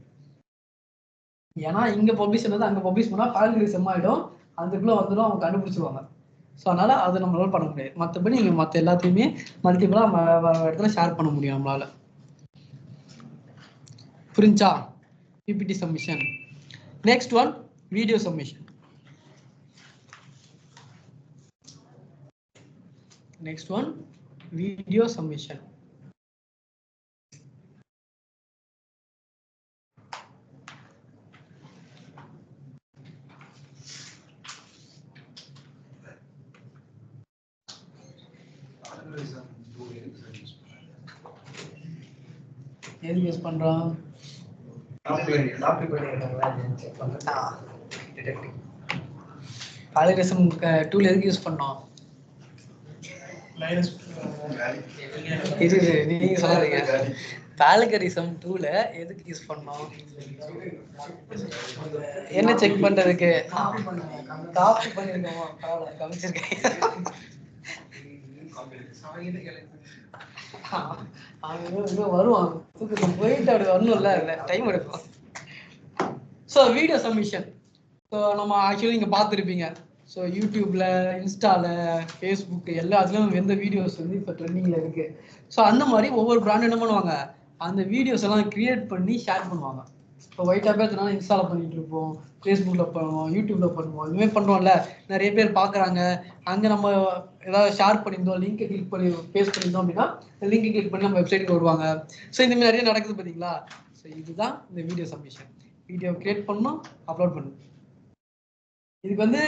ஏன்னா இங்க பப்ளிஷ் பண்ணது அங்க பப்ளிஷ் பண்ணா கால்குலேஷன் ஆயிடும், அதுக்குள்ள வந்துடும், அவங்க கண்டுபிடிச்சிருவாங்க. ஸோ அதனால அது நம்மளால பண்ண முடியாது. மற்றபடி நீங்க மற்ற எல்லாத்தையுமே மல்டிபிளா இடத்துல ஷேர் பண்ண முடியும் நம்மளால. புரிஞ்சா? PPT submission. Next one video submission. Next one video submission. எது யூஸ் பண்றோம்? பாலிகிராஃபம் டூல் எதுக்கு யூஸ் பண்ணோம்? லைனஸ் இது நீங்க சொல்லாதீங்க. பாலகரிசம் 2ல எதுக்கு யூஸ் பண்ணோம்? என்ன செக் பண்றதுக்கு? காப்பி பண்ணிருக்கோமா? பரவாயில்ல, கமிச்சிருக்கேன். அவன் வருவான், போயிட்டு அப்படி வரணும்ல, டைம் எடுக்கும். So video submission. ஸோ நம்ம ஆக்சுவலி நீங்கள் பார்த்துருப்பீங்க. ஸோ யூடியூப்ல, இன்ஸ்டால, ஃபேஸ்புக் எல்லாத்துலேயும் எந்த வீடியோஸ் வந்து இப்போ ட்ரெண்டிங்கில் இருக்கு. ஸோ அந்த மாதிரி ஒவ்வொரு பிராண்ட் என்ன பண்ணுவாங்க, அந்த வீடியோஸ் எல்லாம் கிரியேட் பண்ணி ஷேர் பண்ணுவாங்க. இப்போ ஒயிட்டாக பேர்த்துனால இன்ஸ்டாவில் பண்ணிட்டு இருப்போம், ஃபேஸ்புக்கில் பண்ணுவோம், யூடியூப்ல பண்ணுவோம், இதுமாதிரி பண்ணுறோம்ல. நிறைய பேர் பார்க்குறாங்க. அங்கே நம்ம ஏதாவது ஷேர் பண்ணியிருந்தோம், லிங்கை கிளிக் பண்ணி பேஸ்ட் பண்ணியிருந்தோம் அப்படின்னா லிங்கை கிளிக் பண்ணி நம்ம வெப்சைட்டுக்கு வருவாங்க. ஸோ இந்த மாதிரி நிறைய நடக்குது பார்த்தீங்களா. ஸோ இதுதான் இந்த வீடியோ சப்மிஷன். வீடியோ கிரியேட் பண்ணணும், அப்லோட் பண்ணணும். இதுக்கு வந்து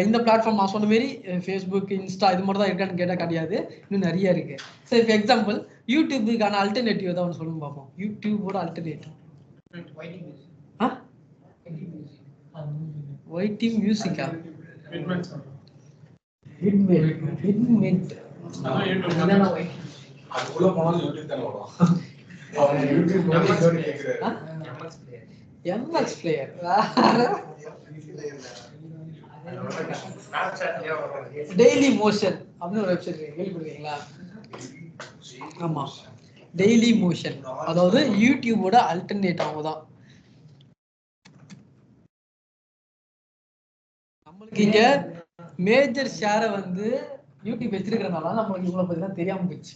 இந்த பிளாட்ஃபார்ம் நான் சொன்ன மாரி ஃபேஸ்புக், இன்ஸ்டா இது மட்டும் தான் இருக்கான்னு கேட்டால் கிடையாது, இன்னும் நிறைய இருக்கு. ஸோ இப்போ எக்ஸாம்பிள் யூடியூபுக்கான அல்டர்னேட்டிவ் தான் ஒன்று சொல்லுங்க பார்ப்போம். யூடியூபோட அல்டர்னேட்டிவ் ஒய்டி மியூசிக்கா? எம்எக்ஸ் பிளேயர் டெய்லி மோஷன் அப்படின்னு ஒரு வெப்சைட் கேள்விப்பட்டிருக்கீங்களா? ஆமா, டெய்லி மோஷன், அதாவது யூடியூபோட அல்டர்னேட் அவங்க தான். நம்மளுக்கு இங்க மேஜர் ஷேரை வந்து யூடியூப் வச்சிருக்கிறதுனால நம்மளுக்கு இவ்வளவு பத்தி தான் தெரியாம போச்சு.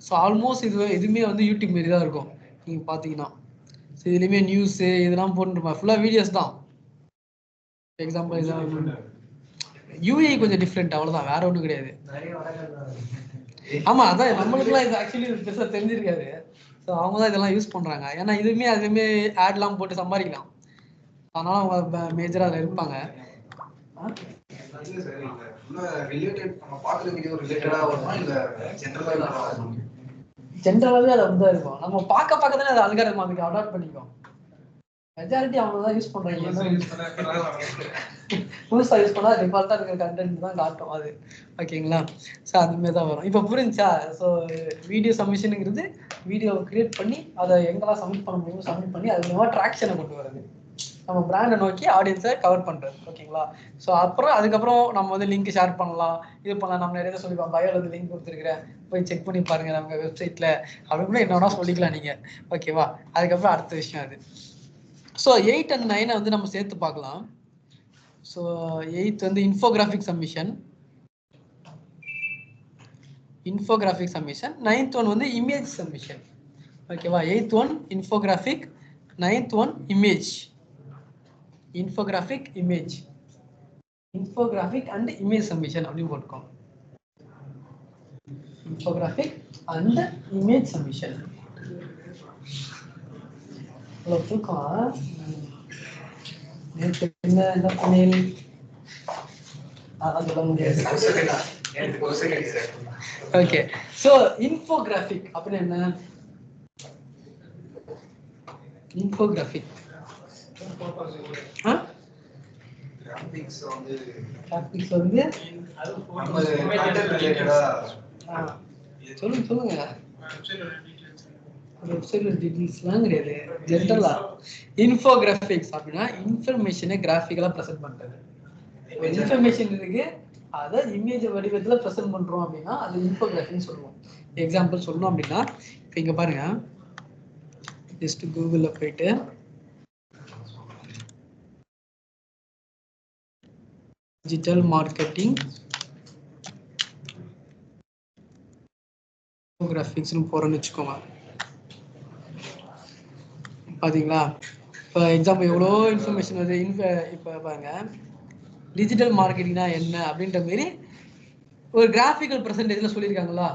ஸோ ஆல்மோஸ்ட் எதுவுமே வந்து யூடியூப் மாரி தான் இருக்கும் நீங்க பாத்தீங்கன்னா. இதுலயுமே நியூஸ் இதெல்லாம் போட்டுருப்பாங்க, ஃபுல்லா வீடியோஸ் தான். எக்ஸாம்பிள் இதான் யூஏ கொஞ்சம் டிஃப்ரெண்ட், அவ்வளவுதான், வேற ஒன்றும் கிடையாது. ஆமா, அதான் நம்மளுக்குலாம் இது ஆக்சுவலி பெருசாக தெரிஞ்சிருக்காது. ஸோ அவங்க தான் இதெல்லாம் யூஸ் பண்றாங்க. ஏன்னா இதுவுமே அதுவுமே ஆட்லாம் போட்டு சம்பாதிக்கலாம், அதனால அவங்க மேஜரா அதில் இருப்பாங்க. ஜென்ரலாவே அது அப்படிதான் இருக்கும். நம்ம பார்க்க தானே அது அல்காரிதம் அதுக்கு அடாப்ட் பண்ணிக்கும். மெஜாரிட்டி அவங்க தான் யூஸ் பண்றாங்க. புதுசா யூஸ் பண்ணா டிஃபால்ட்டா இருக்கிற கண்டென்ட் தான் காட்டும் அது. ஓகேங்களா? ஸோ அதுமாரி தான் வரும். இப்போ புரிஞ்சா? ஸோ வீடியோ சப்மிஷனுங்கிறது வீடியோ கிரியேட் பண்ணி அதை எங்கெல்லாம் சப்மிட் பண்ண முடியுமோ சப்மிட் பண்ணி அது மூலமா ட்ராக்ஷனை கொண்டு வருது, நம்ம பிராண்டை நோக்கி ஆடியன்ஸை கவர் பண்றது. ஓகேங்களா? ஸோ அதுக்கப்புறம் நம்ம வந்து லிங்க் ஷேர் பண்ணலாம், இது பண்ணலாம். நம்ம நிறைய சொல்லிப்போம், பயோல வந்து லிங்க் கொடுத்துருக்கிறேன், போய் செக் பண்ணி பாருங்க நம்ம வெப்சைட்ல அப்படி கூட என்னன்னா சொல்லிக்கலாம் நீங்க. ஓகேவா? அதுக்கப்புறம் அடுத்த விஷயம் அது. ஸோ 8 and 9 வந்து நம்ம சேர்த்து பார்க்கலாம். ஸோ 8 வந்து இன்ஃபோகிராஃபிக் சப்மிஷன், 9th ஒன் வந்து இமேஜ் சப்மிஷன். ஓகேவா? 8th one infographic, 9th one image. Infographic and image submission அப்படின்னு போட்டுக்கோம். Infographic and image submission. என்ன பண்ணேன் சொல்ல முடியாது. ஓகே, சோ இன்ஃபோகிராஃபிக் அப்படின்னா என்ன? இன்ஃபோகிராஃபிக் கிராபிக்ஸ் வந்து நம்ம கண்டென்ட் ரிலேட்டடா சொல்லுங்க. வெப்சைட்ல டீடைல்ஸ்லாம் கிடையாது, ஜென்ரலா இன்ஃபோகிராஃபிக்ஸ் அப்படின்னா இன்ஃபர்மேஷனை கிராஃபிக்கலா ப்ரெசென்ட் பண்றது. இன்ஃபர்மேஷன் இருக்கு, அதை இமேஜ் வடிவத்துல ப்ரெசென்ட் பண்றோம் அப்படின்னா அது இன்ஃபோகிராஃபின்னு சொல்லுவோம். எக்ஸாம்பிள் சொல்லணும் அப்படின்னா இப்போ இங்க பாருங்க, ஜஸ்ட் கூகுள்ல போயிட்டு டிஜிட்டல் மார்க்கெட்டிங் இன்ஃபோகிராஃபிக்ஸ்னு போறோம்னு வச்சுக்கோங்க. பாத்தீங்களா? இப்போ எக்ஸாம்பிள் எவ்வளோ இன்ஃபர்மேஷன் வருது. இப்போ பாருங்க, டிஜிட்டல் மார்க்கெட்டிங்னா என்ன அப்படின்ற மாதிரி ஒரு கிராஃபிக்கல் ப்ரெசன்டேஜ்ல சொல்லியிருக்காங்களா?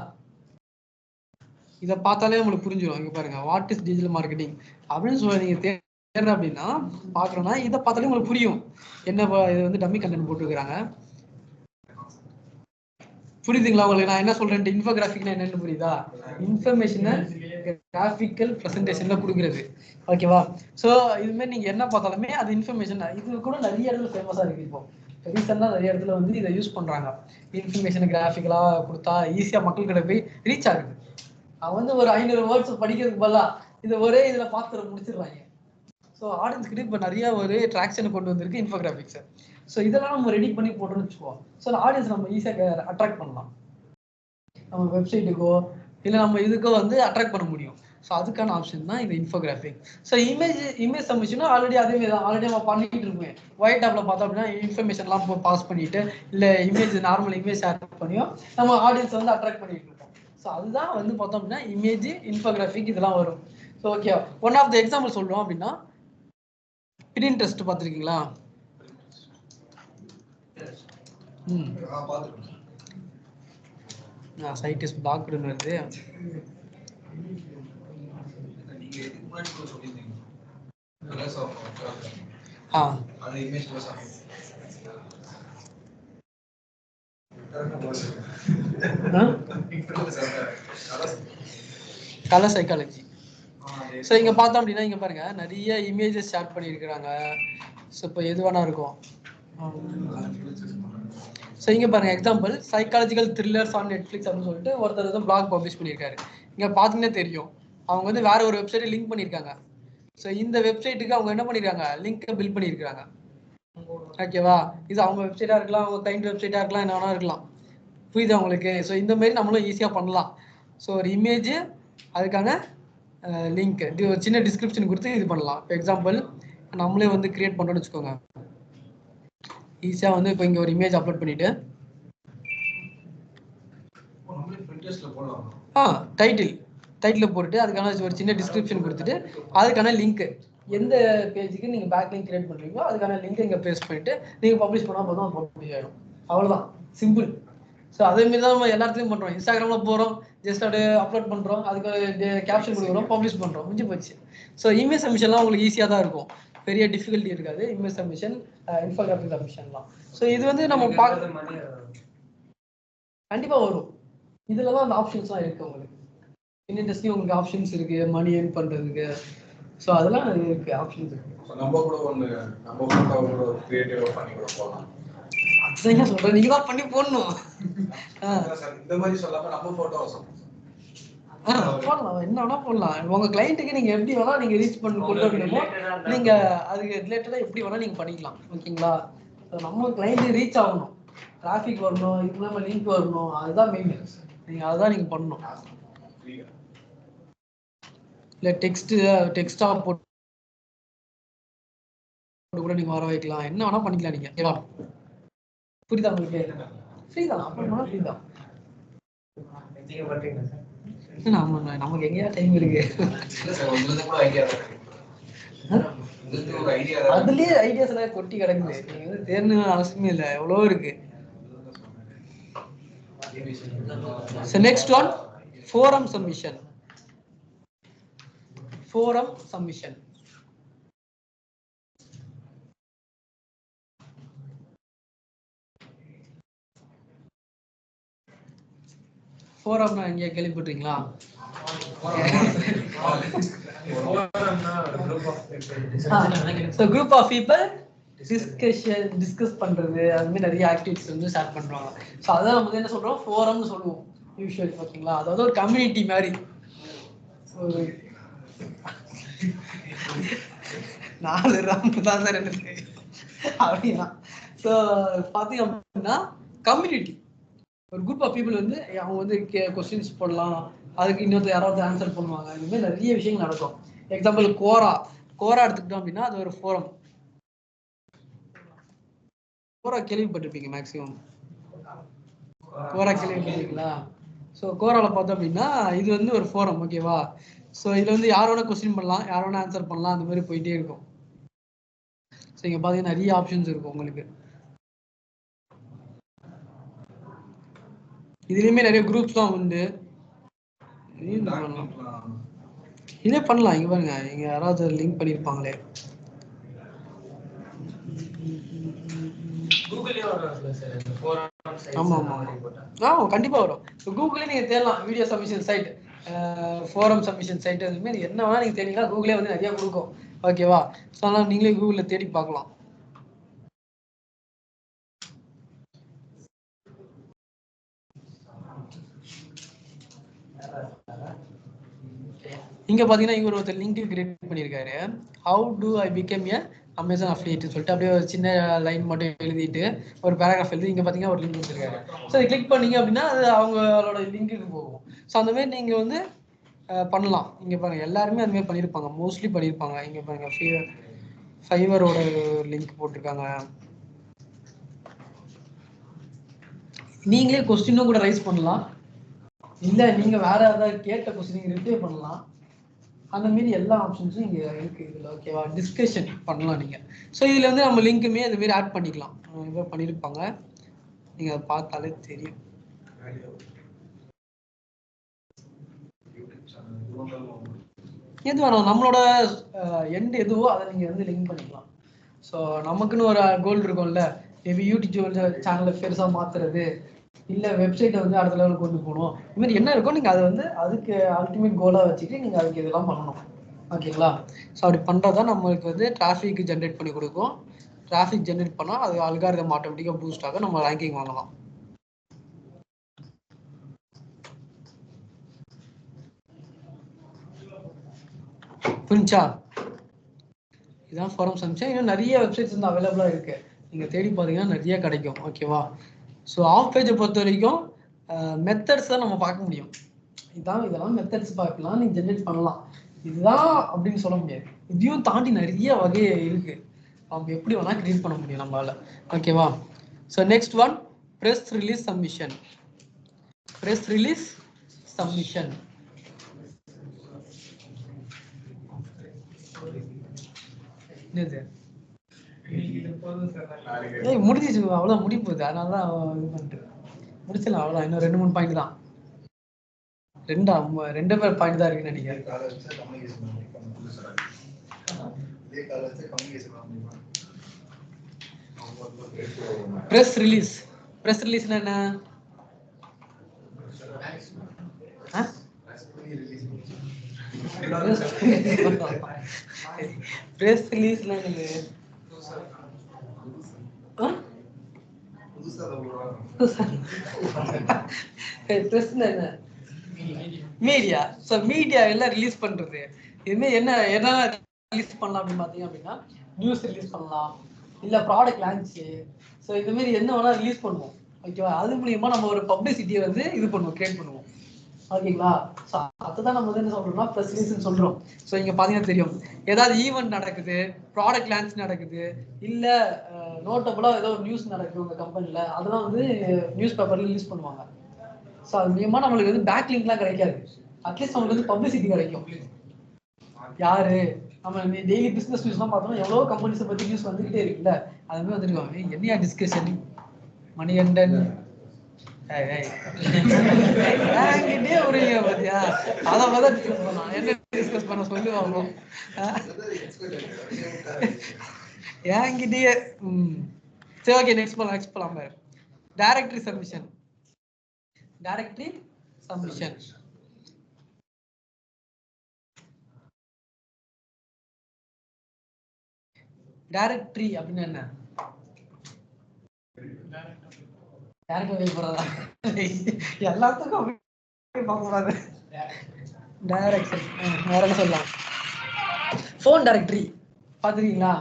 இதை பார்த்தாலே உங்களுக்கு புரிஞ்சிடும். இங்க பாருங்க, வாட் இஸ் டிஜிட்டல் மார்க்கெட்டிங் அப்படின்னு சொல்லி நீங்க தேடுற அப்படின்னா பாக்குறோம்னா இதை பார்த்தாலே உங்களுக்கு புரியும். என்ன இது வந்து டம்மி கண்டென்ட் போட்டுருக்காங்க. புரியுதுங்களா உங்களுக்கு நான் என்ன சொல்றேன்? இன்ஃபோகிராஃபிக்னா என்னன்னு புரியுதா? இன்ஃபர்மேஷனை கிராஃபிக்கல் ப்ரெசன்டேஷன்ல கொடுக்குறது. ஓகேவா? ஸோ இது மாதிரி நீங்க என்ன பார்த்தாலுமே அது இன்ஃபர்மேஷன். இது கூட நிறைய இடத்துல ஃபேமஸா இருக்கு. இப்போ ரீசெண்டாக நிறைய இடத்துல வந்து இதை யூஸ் பண்ணுறாங்க. இன்ஃபர்மேஷன் கிராஃபிக்கலாக கொடுத்தா ஈஸியாக மக்கள்கிட்ட போய் ரீச் ஆகுது. அவன் வந்து ஒரு 500 வேர்ட்ஸ் படிக்கிறதுக்கு பதிலாக இதை ஒரே இதில் பார்த்து முடிச்சிடுறாங்க. ஸோ ஆடியன்ஸ்கிட்ட இப்போ நிறைய ஒரு ட்ராக்ஷனை கொண்டு வந்திருக்கு இன்ஃபோகிராஃபிக்ஸ். ஸோ இதெல்லாம் நம்ம ரெடி பண்ணி போட்டோம்னு வச்சுக்குவோம். ஸோ ஆடியன்ஸ் நம்ம ஈஸியாக அட்ராக்ட் பண்ணலாம். நம்ம வெப்சைட்டுக்கோ இல்லை நம்ம இதுக்கோ வந்து அட்ராக்ட் பண்ண முடியும். ஸோ அதுக்கான ஆப்ஷன் தான் இந்த இன்ஃபோகிராஃபிக். ஸோ இமேஜ் சப்மிஷனா ஆல்ரெடி அதேமாரி தான் ஆல்ரெடி நம்ம பண்ணிட்டு இருக்கோம். ஒயிட் டேப்ல பார்த்தோம் அப்படின்னா இன்ஃபர்மேஷன்லாம் பாஸ் பண்ணிட்டு இல்லை இமேஜ் நார்மல் இமேஜ் ஷேர் பண்ணியோ நம்ம ஆடியன்ஸை வந்து அட்ராக்ட் பண்ணிட்டு இருக்கோம். ஸோ அதுதான் வந்து பார்த்தோம் அப்படின்னா இமேஜ் இன்ஃபோகிராஃபிக் இதெல்லாம் வரும். So okay, one of the example சொல்றோம் அப்படின்னா பிரிண்டெஸ்ட் பார்த்துருக்கீங்களா? சைட் இஸ் பிளாக்டுன்னு வருது. Colour psychology. ஸோ இங்கே பார்த்தோம் அப்படின்னா இங்கே பாருங்க நிறைய இமேஜஸ் ஷேர் பண்ணியிருக்கிறாங்க. ஸோ இப்போ எது வேணா இருக்கும். ஸோ இங்கே பாருங்க example psychological thrillers on Netflix அப்படின்னு சொல்லிட்டு ஒருத்தர் வந்து பிளாக் பப்ளிஷ் பண்ணியிருக்காரு. இங்கே பார்த்தீங்கன்னா தெரியும் அவங்க வந்து வேற ஒரு வெப்சைட்டை லிங்க் பண்ணியிருக்காங்க. ஸோ இந்த வெப்சைட்டுக்கு அவங்க என்ன பண்ணியிருக்காங்க, லிங்க்கை பில்ட் பண்ணியிருக்காங்க. ஓகேவா? இது அவங்க வெப்சைட்டாக இருக்கலாம், அவங்க கிளைண்ட் வெப்சைட்டாக இருக்கலாம், என்ன வேணா இருக்கலாம். புரியுது அவங்களுக்கு? ஸோ இந்த மாதிரி நம்மளும் ஈஸியாக பண்ணலாம். ஸோ ஒரு இமேஜ் அதுக்கான லிங்க் ஒரு சின்ன டிஸ்கிரிப்ஷன் கொடுத்து இது பண்ணலாம். இப்போ எக்ஸாம்பிள் நம்மளே வந்து கிரியேட் பண்ணுறோன்னு வச்சுக்கோங்க. ஈஸியாக வந்து இப்போ இங்கே ஒரு இமேஜ் அப்லோட் பண்ணிட்டு டைட்டில் போட்டுட்டு அதுக்கான ஒரு சின்ன டிஸ்கிரிப்ஷன் கொடுத்துட்டு அதுக்கான லிங்க் எந்த பேஜுக்கு நீங்கள் பேக் லிங்க் கிரியேட் பண்ணுறீங்களோ அதுக்கான லிங்க் இங்கே பேஸ்ட் பண்ணிட்டு நீங்கள் பப்ளிஷ் பண்ணால் போதும், அது பப்ளிஷ் ஆகிடும். அவ்வளோதான், சிம்பிள். ஸோ அதேமாரி தான் நம்ம எல்லாத்துலையும் பண்ணுறோம். இன்ஸ்டாகிராமில் போகிறோம், ஜஸ்ட் அப்படியே அப்லோட் பண்ணுறோம், அதுக்கு கேப்ஷன் கொடுக்குறோம், பப்ளிஷ் பண்ணுறோம், முடிஞ்சு போச்சு. ஸோ இமேஜ் சப்மிஷன்லாம் உங்களுக்கு ஈஸியாக தான் இருக்கும், பெரிய டிஃபிகல்ட்டி இருக்காது. இமேஜ் சப்மிஷன், இன்ஃபோகிராஃபிக் சப்மிஷன்லாம். ஸோ இது வந்து நம்ம கண்டிப்பாக வரும். இதில் தான் அந்த ஆப்ஷன்ஸ்லாம் இருக்குது உங்களுக்கு. இண்டஸ்ட்ரியும் உங்களுக்கு ஆப்ஷன்ஸ் இருக்குது, மணி ஏர்ன் பண்ணுறதுக்கு. ஸோ அதெல்லாம் இருக்குது, ஆப்ஷன்ஸ் இருக்குது. நம்ம கூட ஒன்று நம்ம ஃபோட்டோ கூட கிரியேட்டிவாக பண்ணி கூட போகலாம். அதுதான் சொல்கிறேன், நீங்கள் தான் பண்ணி போடணும். இந்த மாதிரி சொல்லாமல் நம்ம ஃபோட்டோ போடலாம், என்ன வேணா போடலாம். உங்க கிளைண்ட்டுக்கு நீங்க எப்படி வேணா நீங்க ரீச் பண்ணி கொண்டு வரணுமோ நீங்க அதுக்கு ரிலேட்டடா எப்படி வேணா நீங்க பண்ணிக்கலாம். ஓகேங்களா? நம்ம கிளைண்ட் ரீச் ஆகணும், டிராஃபிக் வரணும், இது நம்ம லிங்க் வரணும், அதுதான் மெயின். நீங்க அதுதான் நீங்க பண்ணணும். இல்ல டெக்ஸ்டா போட்டு கூட நீங்க வர வைக்கலாம், என்ன வேணா பண்ணிக்கலாம் நீங்க. ஓகேவா? புரியுதா உங்களுக்கு? ஃப்ரீ தான், அப்புறம் ஃப்ரீ தான். நமக்கு எங்கேயா டைம் இருக்கு. அதுலயே ஐடியாஸ் எல்லாம் கொட்டி கிடக்குது, நீங்க வந்து தேர்ந்து அவசியமே இல்லை, எவ்வளோ இருக்கு. Next one forum submission. Forum submission ஃபோரம்னா எங்கேயா கேள்விப்பட்டிருக்கீங்களா? குரூப் ஆஃப் பீப்புள் டிஸ்கஸ் பண்றது, அது மாதிரி நிறைய ஆக்டிவிட்டிஸ் வந்து ஸ்டார்ட் பண்றாங்க. ஸோ அதான் நம்ம என்ன சொல்றோம், ஃபோரம்னு சொல்லுவோம் யூஸ்வலி. ஓகேங்களா? அதாவது ஒரு கம்யூனிட்டி மாதிரி. 4 ராம்பு தான் சார் எனக்கு அப்படின்னா. ஸோ பார்த்தீங்க அப்படின்னா கம்யூனிட்டி, ஒரு குரூப் ஆஃப் பீப்புள் வந்து அவங்க வந்து கொஸ்டின்ஸ் போடலாம், அதுக்கு இன்னொருத்தர் யாராவது ஆன்சர் பண்ணுவாங்க. இந்த மாதிரி நிறைய விஷயங்கள் நடக்கும். எக்ஸாம்பிள் கோரா எடுத்துக்கிட்டோம் அப்படின்னா அது ஒரு ஃபோரம். கோரா கேள்விப்பட்டிருப்பீங்க மேக்ஸிமம். கோரா கேள்விப்பட்டிருக்கீங்களா? ஸோ கோராவில் பார்த்தோம் அப்படின்னா இது வந்து ஒரு ஃபோரம். ஓகேவா? ஸோ இதில் வந்து யார் வேணா கொஸ்டின் பண்ணலாம், யார் வேணா ஆன்சர் பண்ணலாம், அந்த மாதிரி போயிட்டே இருக்கும். ஸோ இங்கே பார்த்தீங்கன்னா நிறைய ஆப்ஷன்ஸ் இருக்கும் உங்களுக்கு. இதுலயுமே நிறைய குரூப்ஸ் தான் உண்டு. இதே பண்ணலாம். இங்க பாருங்க, இங்க யாராவது லிங்க் பண்ணிருப்பாங்களே. ஆமா கண்டிப்பா வரும். கூகுளே நீங்க தேடலாம், video submission site, forum submission site, அது மாதிரி என்ன வேணா நீங்க தேடிங்கன்னா கூகுளே வந்து நிறைய கொடுக்கும். ஓகேவா? ஸோ அதனால நீங்களே கூகுளில் தேடி பார்க்கலாம். இங்க பாத்தீங்கன்னா இவர் ஒருத்தர் லிங்க் கிரியேட் பண்ணியிருக்காரு. How to I become a Amazon affiliate சொல்லிட்டு அப்படியே ஒரு சின்ன லைன் மட்டும் எழுதிட்டு ஒரு பேராகிராஃப் எழுதி இங்க பாத்தீங்கன்னா ஒரு லிங்க் கொடுத்துருக்காரு. ஸோ இதை கிளிக் பண்ணீங்க அப்படின்னா அது அவங்களோட லிங்க்குக்கு போகும். ஸோ அந்த மாதிரி நீங்க வந்து பண்ணலாம். இங்க பாருங்க எல்லாருமே அந்த மாதிரி பண்ணியிருப்பாங்க, மோஸ்ட்லி பண்ணியிருப்பாங்க. இங்க பாருங்க ஃபைவரோட லிங்க் போட்டிருக்காங்க. நீங்களே கொஸ்டினும் கூட ரைஸ் பண்ணலாம், இல்ல நீங்க வேற ஏதாவது கேட்ட கொஸ்டின் ரிப்ளை பண்ணலாம். அந்த மாதிரி எல்லா ஆப்ஷன்ஸும் இங்க இருக்கு இதுல. ஓகேவா, டிஸ்கஷன் பண்ணலாம் நீங்க. ஸோ இதுல வந்து நம்ம லிங்க்குமே அது மாதிரி ஆட் பண்ணிக்கலாம். இப்போ பண்ணியிருப்பாங்க, நீங்க அதை பார்த்தாலே தெரியும். எது வேணும், நம்மளோட எண்ட் எதுவோ அதை நீங்க வந்து லிங்க் பண்ணிக்கலாம். ஸோ நமக்குன்னு ஒரு கோல் இருக்கும்ல, மேபி யூடியூப் சேனலை பெருசா மாத்துறது, இல்ல வெப்சைட்டை வந்து அடுத்த லெவலுக்கு கொண்டு போகணும், இது மாதிரி என்ன இருக்கோ நீங்க அதை வந்து அதுக்கு அல்டிமேட் கோலா வச்சுட்டு நீங்க அதுக்கு இதெல்லாம் பண்ணணும். ஓகேங்களா, ஸோ அப்படி பண்றதா நம்மளுக்கு வந்து டிராஃபிக் ஜென்ரேட் பண்ணி கொடுக்கும். டிராஃபிக் ஜென்ரேட் பண்ணா அது அல்காரிதம் ஆட்டோமேட்டிக்கா பூஸ்ட் ஆக நம்ம ரேங்கிங் வாங்கலாம். புரிஞ்சா? இதான் ஃபாரம்ஸ் அனுப்பிச்சேன். இன்னும் நிறைய வெப்சைட்ஸ் வந்து அவைலபிளா இருக்கு, நீங்க தேடி பார்த்தீங்கன்னா நிறைய கிடைக்கும். ஓகேவா, ஸோ ஆஃப் பேஜை பொறுத்த வரைக்கும் மெத்தட்ஸ் தான் நம்ம பார்க்க முடியும். இதெல்லாம் மெத்தட்ஸ் பார்க்கலாம், நீங்க ஜென்ரேட் பண்ணலாம், இதுதான் அப்படின்னு சொல்ல முடியாது. இதையும் தாண்டி நிறைய வகை இருக்கு, நம்ம எப்படி வேணா கிரியேட் பண்ண முடியும் நம்மளால. ஓகேவா, so next one press release submission. Press release submission என்னது? முடிஞ்சிச்சு, அவ்வளவு முடி போகுது, அதனாலதான் இது பண்ணிட்டு முடிச்சிடலாம். அவ்வளவுதான், இன்னும் 2-3 பாயிண்ட் தான். ரெண்டு பேர் பாயிண்ட் தான் இருக்குன்னு நினைக்கிறேன். Press release. பிரஸ் ரிலீஸ்னா என்ன? பிரஸ் ரிலீஸ்னா என்னது? பிரஸ்னா என்ன? மீடியா. ஸோ மீடியா எல்லாம் ரிலீஸ் பண்றது. இதுமே என்ன ரிலீஸ் பண்ணலாம் அப்படின்னு பார்த்தீங்க அப்படின்னா, நியூஸ் ரிலீஸ் பண்ணலாம், இல்லை ப்ராடக்ட் லான்ச்சு, ஸோ இந்த மாதிரி என்ன வேணா ரிலீஸ் பண்ணுவோம். ஓகேவா, அது மூலியமா நம்ம ஒரு பப்ளிசிட்டியை வந்து இது பண்ணுவோம், கிரியேட் பண்ணுவோம். ஓகேங்களா, ஸோ அதுதான் நம்ம வந்து என்ன சொல்றோம்னா ப்ரெஸ் ரிலீஸ்ன்னு சொல்றோம். ஸோ இங்க பார்த்தீங்கன்னா தெரியும், ஏதாவது ஈவெண்ட் நடக்குது, ப்ராடக்ட் லான்ச் நடக்குது, இல்லை நோட்டபுளாக ஏதோ ஒரு நியூஸ் நடக்குது உங்க கம்பெனியில், அதெல்லாம் வந்து நியூஸ் பேப்பர்ல ரிலீஸ் பண்ணுவாங்க. ஸோ அது மூலமா நம்மளுக்கு வந்து பேக் லிங்க்லாம் கிடைக்காது, அட்லீஸ்ட் நம்மளுக்கு வந்து பப்ளிசிட்டி கிடைக்கும். யாரு நம்ம டெய்லி பிசினஸ் நியூஸ்லாம் பார்த்தோம்னா எவ்வளோ கம்பெனிஸை பற்றி நியூஸ் வந்துகிட்டே இருக்குல்ல, அது மாதிரி வந்துருவாங்க. என்னையா டிஸ்கஷன் மணிகண்டன் என்கிட்டே உரிய பாத்தியா, அதை தான் டிஸ்கஸ் பண்ணலாம். என்ன டிஸ்கஸ் பண்ண சொல்லுவாங்க என்கிட்டயே. சரி, ஓகே, நெக்ஸ்ட் போலாம். Directory submission. Directory submission directory அப்படின்னா என்ன? எல்லாத்துக்கும் பார்க்கக்கூடாது. டைரக்டரி வேற என்ன சொல்லலாம்? ஃபோன் டைரக்டரி பார்த்துருக்கீங்களா?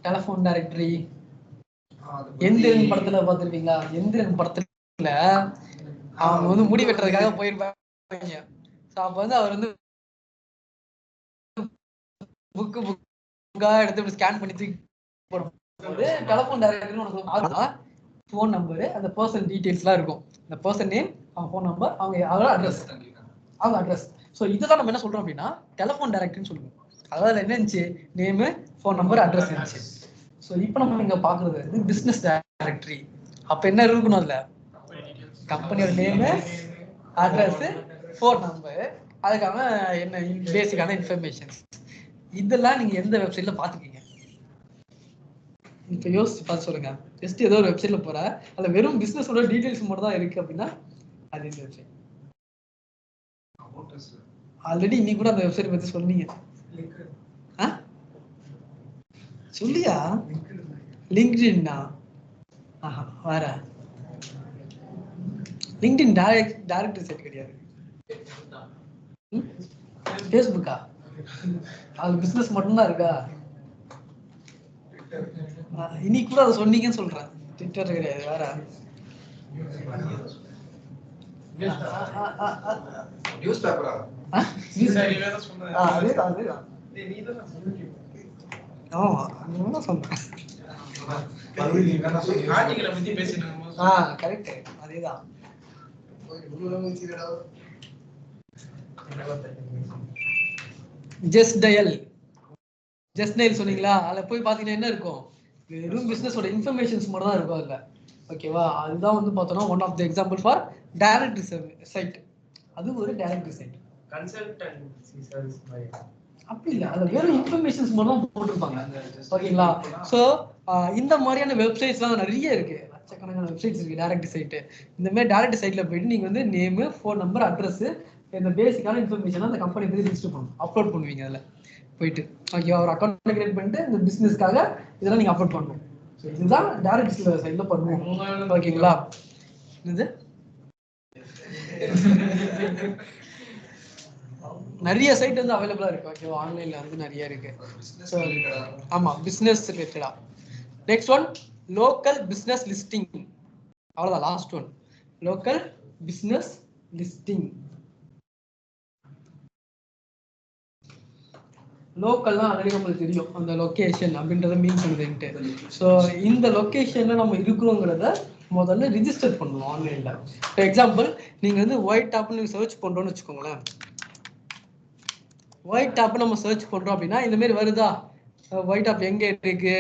Telephone directory. எந்திரன் படத்துல பார்த்துருக்கீங்களா? எந்திரன் படத்துல அவங்க வந்து முடி வெட்டுறதுக்காக போயிருப்பாங்க. அப்ப வந்து அவர் வந்து புக்கா எடுத்து ஸ்கேன் பண்ணி தூக்கி போடும்போது டெலிஃபோன் டைரக்டரின்னு ஒன்று சொல்லுவாங்க. ஃபோன் நம்பரு, அந்த பர்சன் டீடைல்ஸ்லாம் இருக்கும், அந்த பர்சன் நேம், அவங்க ஃபோன் நம்பர், அவங்க அட்ரஸ். ஸோ இதுதான் நம்ம என்ன சொல்றோம் அப்படின்னா டெலிஃபோன் டைரக்டரின்னு சொல்லுவோம். அதாவது என்ன இருந்துச்சு? நேமு, ஃபோன் நம்பர், அட்ரஸ் இருந்துச்சு. ஸோ இப்போ நம்ம இங்க பாக்குறது வந்து பிசினஸ் டைரக்டரி. அப்ப என்ன இருக்கணும்? அதுல கம்பெனியோட நேமு, அட்ரஸ், ஃபோன் நம்பர், அதுக்கான என்ன பேசிக்கான இன்ஃபர்மேஷன்ஸ். இதெல்லாம் நீங்க எந்த வெப்சைட்ல பாத்துக்கீங்க? இப்போ யோசிச்சு பார்த்து சொல்லுங்க. ஜஸ்ட் ஏதோ ஒரு வெப்சைட்ல போற, அதுல வெறும் பிசினஸோட டீடைல்ஸ் மட்டும் தான் இருக்கு அப்படின்னா அது இந்த வெப்சைட். ஆல்ரெடி இன்னைக்கு கூட அந்த வெப்சைட் பத்தி சொன்னீங்க. சொல்லியா? லிங்க்டின்னா வேற. லிங்க்டின் டைரக்டரி சைட் கிடையாது. ஃபேஸ்புக்கா? அது பிசினஸ் மட்டும்தான் இருக்கா? இன்னைக்கு கூட அதை சொன்னீங்கன்னு சொல்றேன். ட்விட்டர் கிடையாது வேற. நியூஸ் பேப்பரா? அதேதான் அதேதான். ஆமா நான் சொன்னேன். ஆர்டிகலை பத்தி பேசிட்டு இருக்கும்போது கரெக்ட் அதேதான். ஜஸ்ட் டயல் சொன்னீங்களா? அதில் போய் பார்த்தீங்கன்னா என்ன இருக்கும்? வெறும் பிஸ்னஸோட இன்ஃபர்மேஷன்ஸ் மட்டும் தான் இருக்கும் அதில். ஓகேவா? அதுதான் வந்து பார்த்தோன்னா one of the example for direct site. அது ஒரு டைரக்ட் சைட். கன்சல்டன்சி சர்வீஸ் மாதிரி அப்படி இல்லை, அதில் வெறும் இன்ஃபர்மேஷன்ஸ் மட்டும் தான் போட்டிருப்பாங்க. ஓகேங்களா? ஸோ இந்த மாதிரியான வெப்சைட்ஸ்லாம் நிறைய இருக்கு. லட்சக்கணக்கான வெப்சைட்ஸ் இருக்கு டைரக்ட் சைட்டு. இந்த மாதிரி டைரக்ட் சைட்ல போயிட்டு நீங்க வந்து நேமு, ஃபோன் நம்பர், அட்ரஸ், இந்த பேசிக்கான இன்ஃபர்மேஷன் அந்த கம்பெனி பத்தி ரிஜிஸ்டர் பண்ணணும், அப்லோட் பண்ணுவீங்க அதில் போயிட்டு. ஓகேவா? ஒரு அக்கௌண்ட் கிரியேட் பண்ணிட்டு இந்த பிசினஸ்க்காக இதெல்லாம் நீங்க அப்லோட் பண்ணணும். ஸோ இதுதான் டைரக்ட் சைட்ல பண்ணுவோம். ஓகேங்களா? இது நிறைய சைட் வந்து அவைலபிளா இருக்கு. ஓகேவா? ஆன்லைன்ல வந்து நிறைய இருக்கு. ஸோ ஆமா, பிசினஸ் ரிலேட்டடா. Next one local business listing. அவ்வளவுதான், last one local business listing. லோக்கல்னா ஆல்ரெடி நம்மளுக்கு தெரியும் அந்த லொக்கேஷன் அப்படின்றத மீன் பண்ணுதுன்ட்டு. ஸோ இந்த லொக்கேஷன்ல நம்ம இருக்கிறோங்கிறத முதல்ல ரிஜிஸ்டர் பண்ணணும் ஆன்லைன்ல. ஃபார் எக்ஸாம்பிள் நீங்க வந்து ஒயிட் டாப்னு சர்ச் பண்றோம்னு வச்சுக்கோங்களேன். ஒயிட் டாப் நம்ம சர்ச் பண்றோம் அப்படின்னா இந்த மாதிரி வருதா? ஒயிட் டாப் எங்க இருக்கு,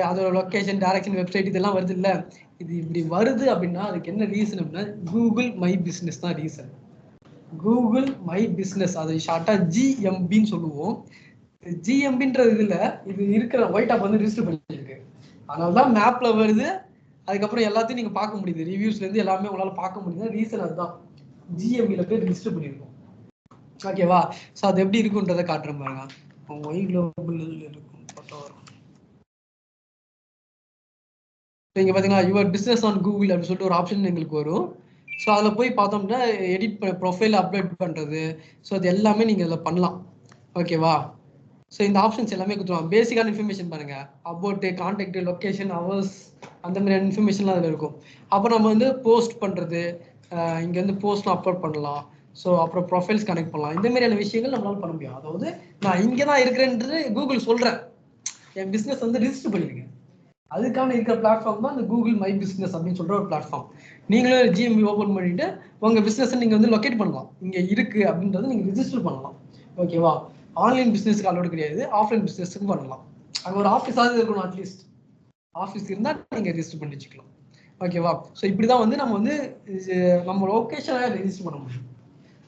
அதோட லொக்கேஷன், டைரக்ஷன், வெப்சைட் இதெல்லாம் வருது இல்ல. இது இப்படி வருது அப்படின்னா அதுக்கு என்ன ரீசன் அப்படின்னா கூகுள் மை பிசினஸ் தான் ரீசன். கூகுள் மை பிசினஸ், அது ஷார்ட்டா ஜிஎம்பின்னு சொல்லுவோம். ஜிஎம்பின்ற இதுல இது இருக்கிற ஒயிட் டாப் வந்து ரிஜிஸ்டர் பண்ணிருக்கு. அதனாலதான் மேப்ல வருது. அதுக்கப்புறம் எல்லாத்தையும் நீங்க பார்க்க முடியுது, ரிவ்யூஸ்ல இருந்து எல்லாமே உங்களால பார்க்க முடியுது. ரீசன் அதுதான், ஜிஎம்பில போய் ரிஜிஸ்டர் பண்ணிருக்கோம். ஓகேவா? ஸோ அது எப்படி இருக்குன்றதை காட்டுற பாருங்க. ஒய் குளோபல் இருக்கும் போட்டோ வரும். இங்க பாத்தீங்கன்னா யுவர் பிசினஸ் ஆன் கூகுள் அப்படின்னு சொல்லிட்டு ஒரு ஆப்ஷன் எங்களுக்கு வரும். ஸோ அதில் போய் பார்த்தோம்னா எடிட் ப்ரொஃபைல் அப்டேட் பண்ணுறது, ஸோ அது எல்லாமே நீங்கள் அதில் பண்ணலாம். ஓகேவா? ஸோ இந்த ஆப்ஷன்ஸ் எல்லாமே கொடுத்துருவாங்க. பேசிக்கான இன்ஃபர்மேஷன் பாருங்க, அபவுட், கான்டாக்ட், லொக்கேஷன், ஹவர்ஸ், அந்த மாதிரியான இன்ஃபர்மேஷன்லாம் அதில் இருக்கும். அப்போ நம்ம வந்து போஸ்ட் பண்ணுறது, இங்கே வந்து போஸ்ட்லாம் அப்லோட் பண்ணலாம். ஸோ அப்புறம் ப்ரொஃபைல்ஸ் கனெக்ட் பண்ணலாம். இந்த மாதிரியான விஷயங்கள் நம்மளால பண்ண முடியும். அதாவது நான் இங்கே தான் இருக்கிறேன்றது கூகுள் சொல்கிறேன், என் பிஸ்னஸ் வந்து ரிஜிஸ்டர் பண்ணியிருக்கேன். அதுக்கான இருக்கிற பிளாட்ஃபார்ம் தான் இந்த கூகுள் மை பிசினஸ் அப்படின்னு சொல்ற ஒரு பிளாட்ஃபார்ம். நீங்களும் ஜிஎம்பி ஓபன் பண்ணிட்டு உங்க பிசினஸ் நீங்க வந்து லொக்கேட் பண்ணலாம், இங்க இருக்கு அப்படின்றத நீங்க ரிஜிஸ்டர் பண்ணலாம். ஓகேவா? ஆன்லைன் பிசினஸ்க்கு அலோடு கிடையாது, ஆஃப்லைன் பிசினஸ்க்கும் பண்ணலாம். அங்க ஒரு ஆஃபீஸாவது இருக்கணும், அட்லீஸ்ட் ஆஃபீஸ் இருந்தா நீங்க ரிஜிஸ்டர் பண்ணி வச்சுக்கலாம். ஓகேவா? ஸோ இப்படிதான் வந்து நம்ம வந்து நம்ம லொக்கேஷனை ரெஜிஸ்டர் பண்ண முடியும்.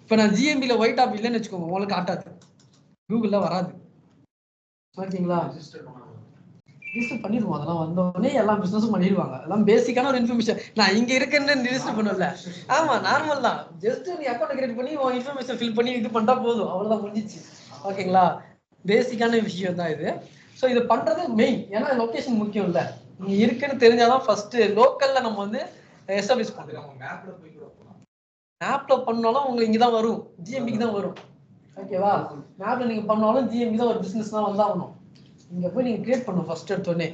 இப்போ நான் ஜிஎம்பியில் ஒயிட் டாப் இல்லைன்னு வச்சுக்கோங்க, உங்களுக்கு காட்டாது, கூகுளில் வராது. ஓகேங்களா? ரிஜிஸ்டர் பண்ணிடுவோம். அதெல்லாம் வந்தோடனே எல்லா பிசினஸும் பண்ணிடுவாங்க. அதெல்லாம் பேசிக்கான ஒரு இன்ஃபர்மேஷன். நான் இங்க இருக்கேன்னு ரிஜிஸ்டர் பண்ணல. ஆமா, நார்மல் தான். ஜஸ்ட் நீ அக்கௌண்ட் கிரியேட் பண்ணி உன் இன்ஃபர்மேஷன் ஃபில் பண்ணி இது பண்ணிட்டா போதும், அவ்வளவுதான், முடிஞ்சிச்சு. ஓகேங்களா? பேசிக்கான விஷயம் தான் இது. ஸோ இது பண்றது மெயின். ஏன்னா லொகேஷன் முக்கியம் இல்ல, நீங்க இருக்குன்னு தெரிஞ்சாதான் ஃபர்ஸ்ட் லோக்கல்ல நம்ம வந்து எஸ்டாப்ளிஷ் பண்ணுறோம். மேப்ல பண்ணாலும் உங்களுக்கு இங்கதான் வரும், ஜிஎம்பிக்கு தான் வரும். ஓகேவா? மேப்ல நீங்க பண்ணாலும் ஜிஎம்பி தான் ஒரு பிசினஸ் தான் வந்தாகணும். இங்க போய் நீங்க கிரியேட் பண்ணணும் ஃபர்ஸ்ட் எடுத்தோடனே.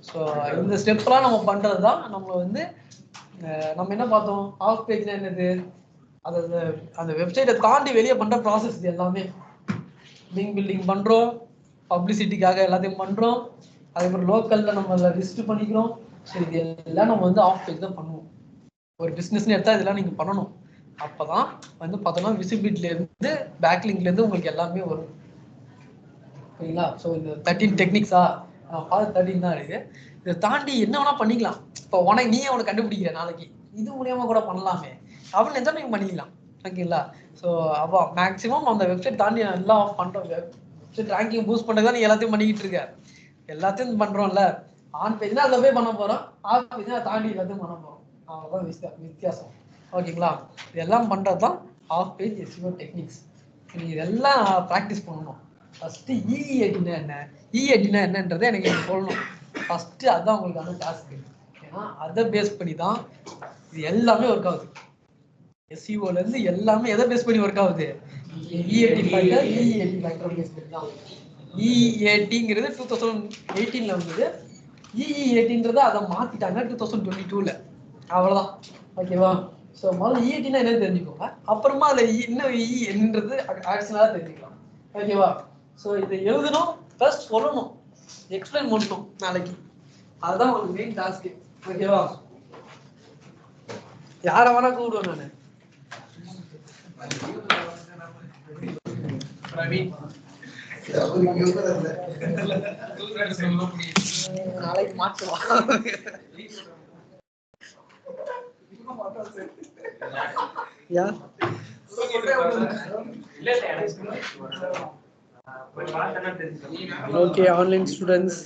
ஸோ இந்த ஸ்டெப்ஸ்லாம் நம்ம பண்றது தான் நம்ம வந்து நம்ம என்ன பார்த்தோம், ஆஃப் பேஜ்னா என்னது, அதாவது அந்த வெப்சைட்டை தாண்டி வெளியே பண்ற ப்ராசஸ். இது எல்லாமே லிங்க் பில்டிங் பண்றோம், பப்ளிசிட்டிக்காக எல்லாத்தையும் பண்றோம், அதுக்கப்புறம் லோக்கல்ல நம்ம ரிஜிஸ்டர் பண்ணிக்கிறோம். ஸோ இது எல்லாம் நம்ம வந்து ஆஃப் பேஜ் தான் பண்ணுவோம். ஒரு பிஸ்னஸ்ன்னு எடுத்தா இதெல்லாம் நீங்க பண்ணணும். அப்பதான் வந்து பார்த்தோம்னா விசிபிலிட்டில இருந்து பேக்லிங்க்ல இருந்து உங்களுக்கு எல்லாமே வரும். சரிங்களா? ஸோ இந்த 13 டெக்னிக்ஸா, 13 தான் இருக்கு. இதை தாண்டி என்ன வேணா பண்ணிக்கலாம். இப்போ உனக்கு நீயே உனக்கு கண்டுபிடிக்கிற நாளைக்கு இது மூலியமா கூட பண்ணலாமே அப்படின்னு நினைச்சா நீங்க பண்ணிக்கலாம். ஓகேங்களா? ஸோ அப்போ மேக்ஸிமம் அந்த வெப்சைட் தாண்டி எல்லாம் பண்றோம். வெப்சைட் ரேங்கிங் பூஸ்ட் பண்ணுறதா நீ எல்லாத்தையும் பண்ணிக்கிட்டு இருக்க. எல்லாத்தையும் பண்றோம்ல. ஆன் பேஜ்னா அதில் போய் பண்ண போறோம், ஆஃப் பேஜ்னா தாண்டி எல்லாத்தையும் பண்ண போறோம். அவ்வளோதான் வித்தியாசம். ஓகேங்களா? இதெல்லாம் பண்றது தான் ஆஃப் பேஜ் எஸ்இஓ டெக்னிக்ஸ். நீங்க இதெல்லாம் ப்ராக்டிஸ் பண்ணணும். ஃபர்ஸ்ட் இ80 என்ன, இ80 என்னன்றதை எனக்கு சொல்லணும். ஃபர்ஸ்ட் அதுதான் உங்களுக்கான டாஸ்க். ஏன்னா அதை பேஸ் பண்ணி தான் இது எல்லாமே ஒர்க் ஆகுது. எஸ்இஓல இருந்து எல்லாமே எதை பேஸ் பண்ணி ஒர்க் ஆகுது, E80 ஃபேக்டர் E80 ஃபேக்டர் பேசிக் தான். E80ங்கிறது 2018ல வந்தது. EE80ன்றது அதை மாத்திட்டாங்க 2022ல. அவ்வளவுதான். ஓகேவா? ஸோ முதல்ல E80னா என்னன்னு தெரிஞ்சுக்கோங்க. அப்புறமா அதுல இன்னும் என்னன்றது ஆக்சுவலா தெரிஞ்சுக்கலாம். ஓகேவா? ஸோ இதை எழுதணும் ப்ளஸ் சொல்லணும், எக்ஸ்பிளைன் பண்ணணும் நாளைக்கு. அதுதான் உங்களுக்கு மெயின் டாஸ்க். ஓகேவா? யார வேணா கூப்பிடுவேன் நானு. பிரவீன் நாளைக்கு மாற்றுவான். யார்? Okay, online students.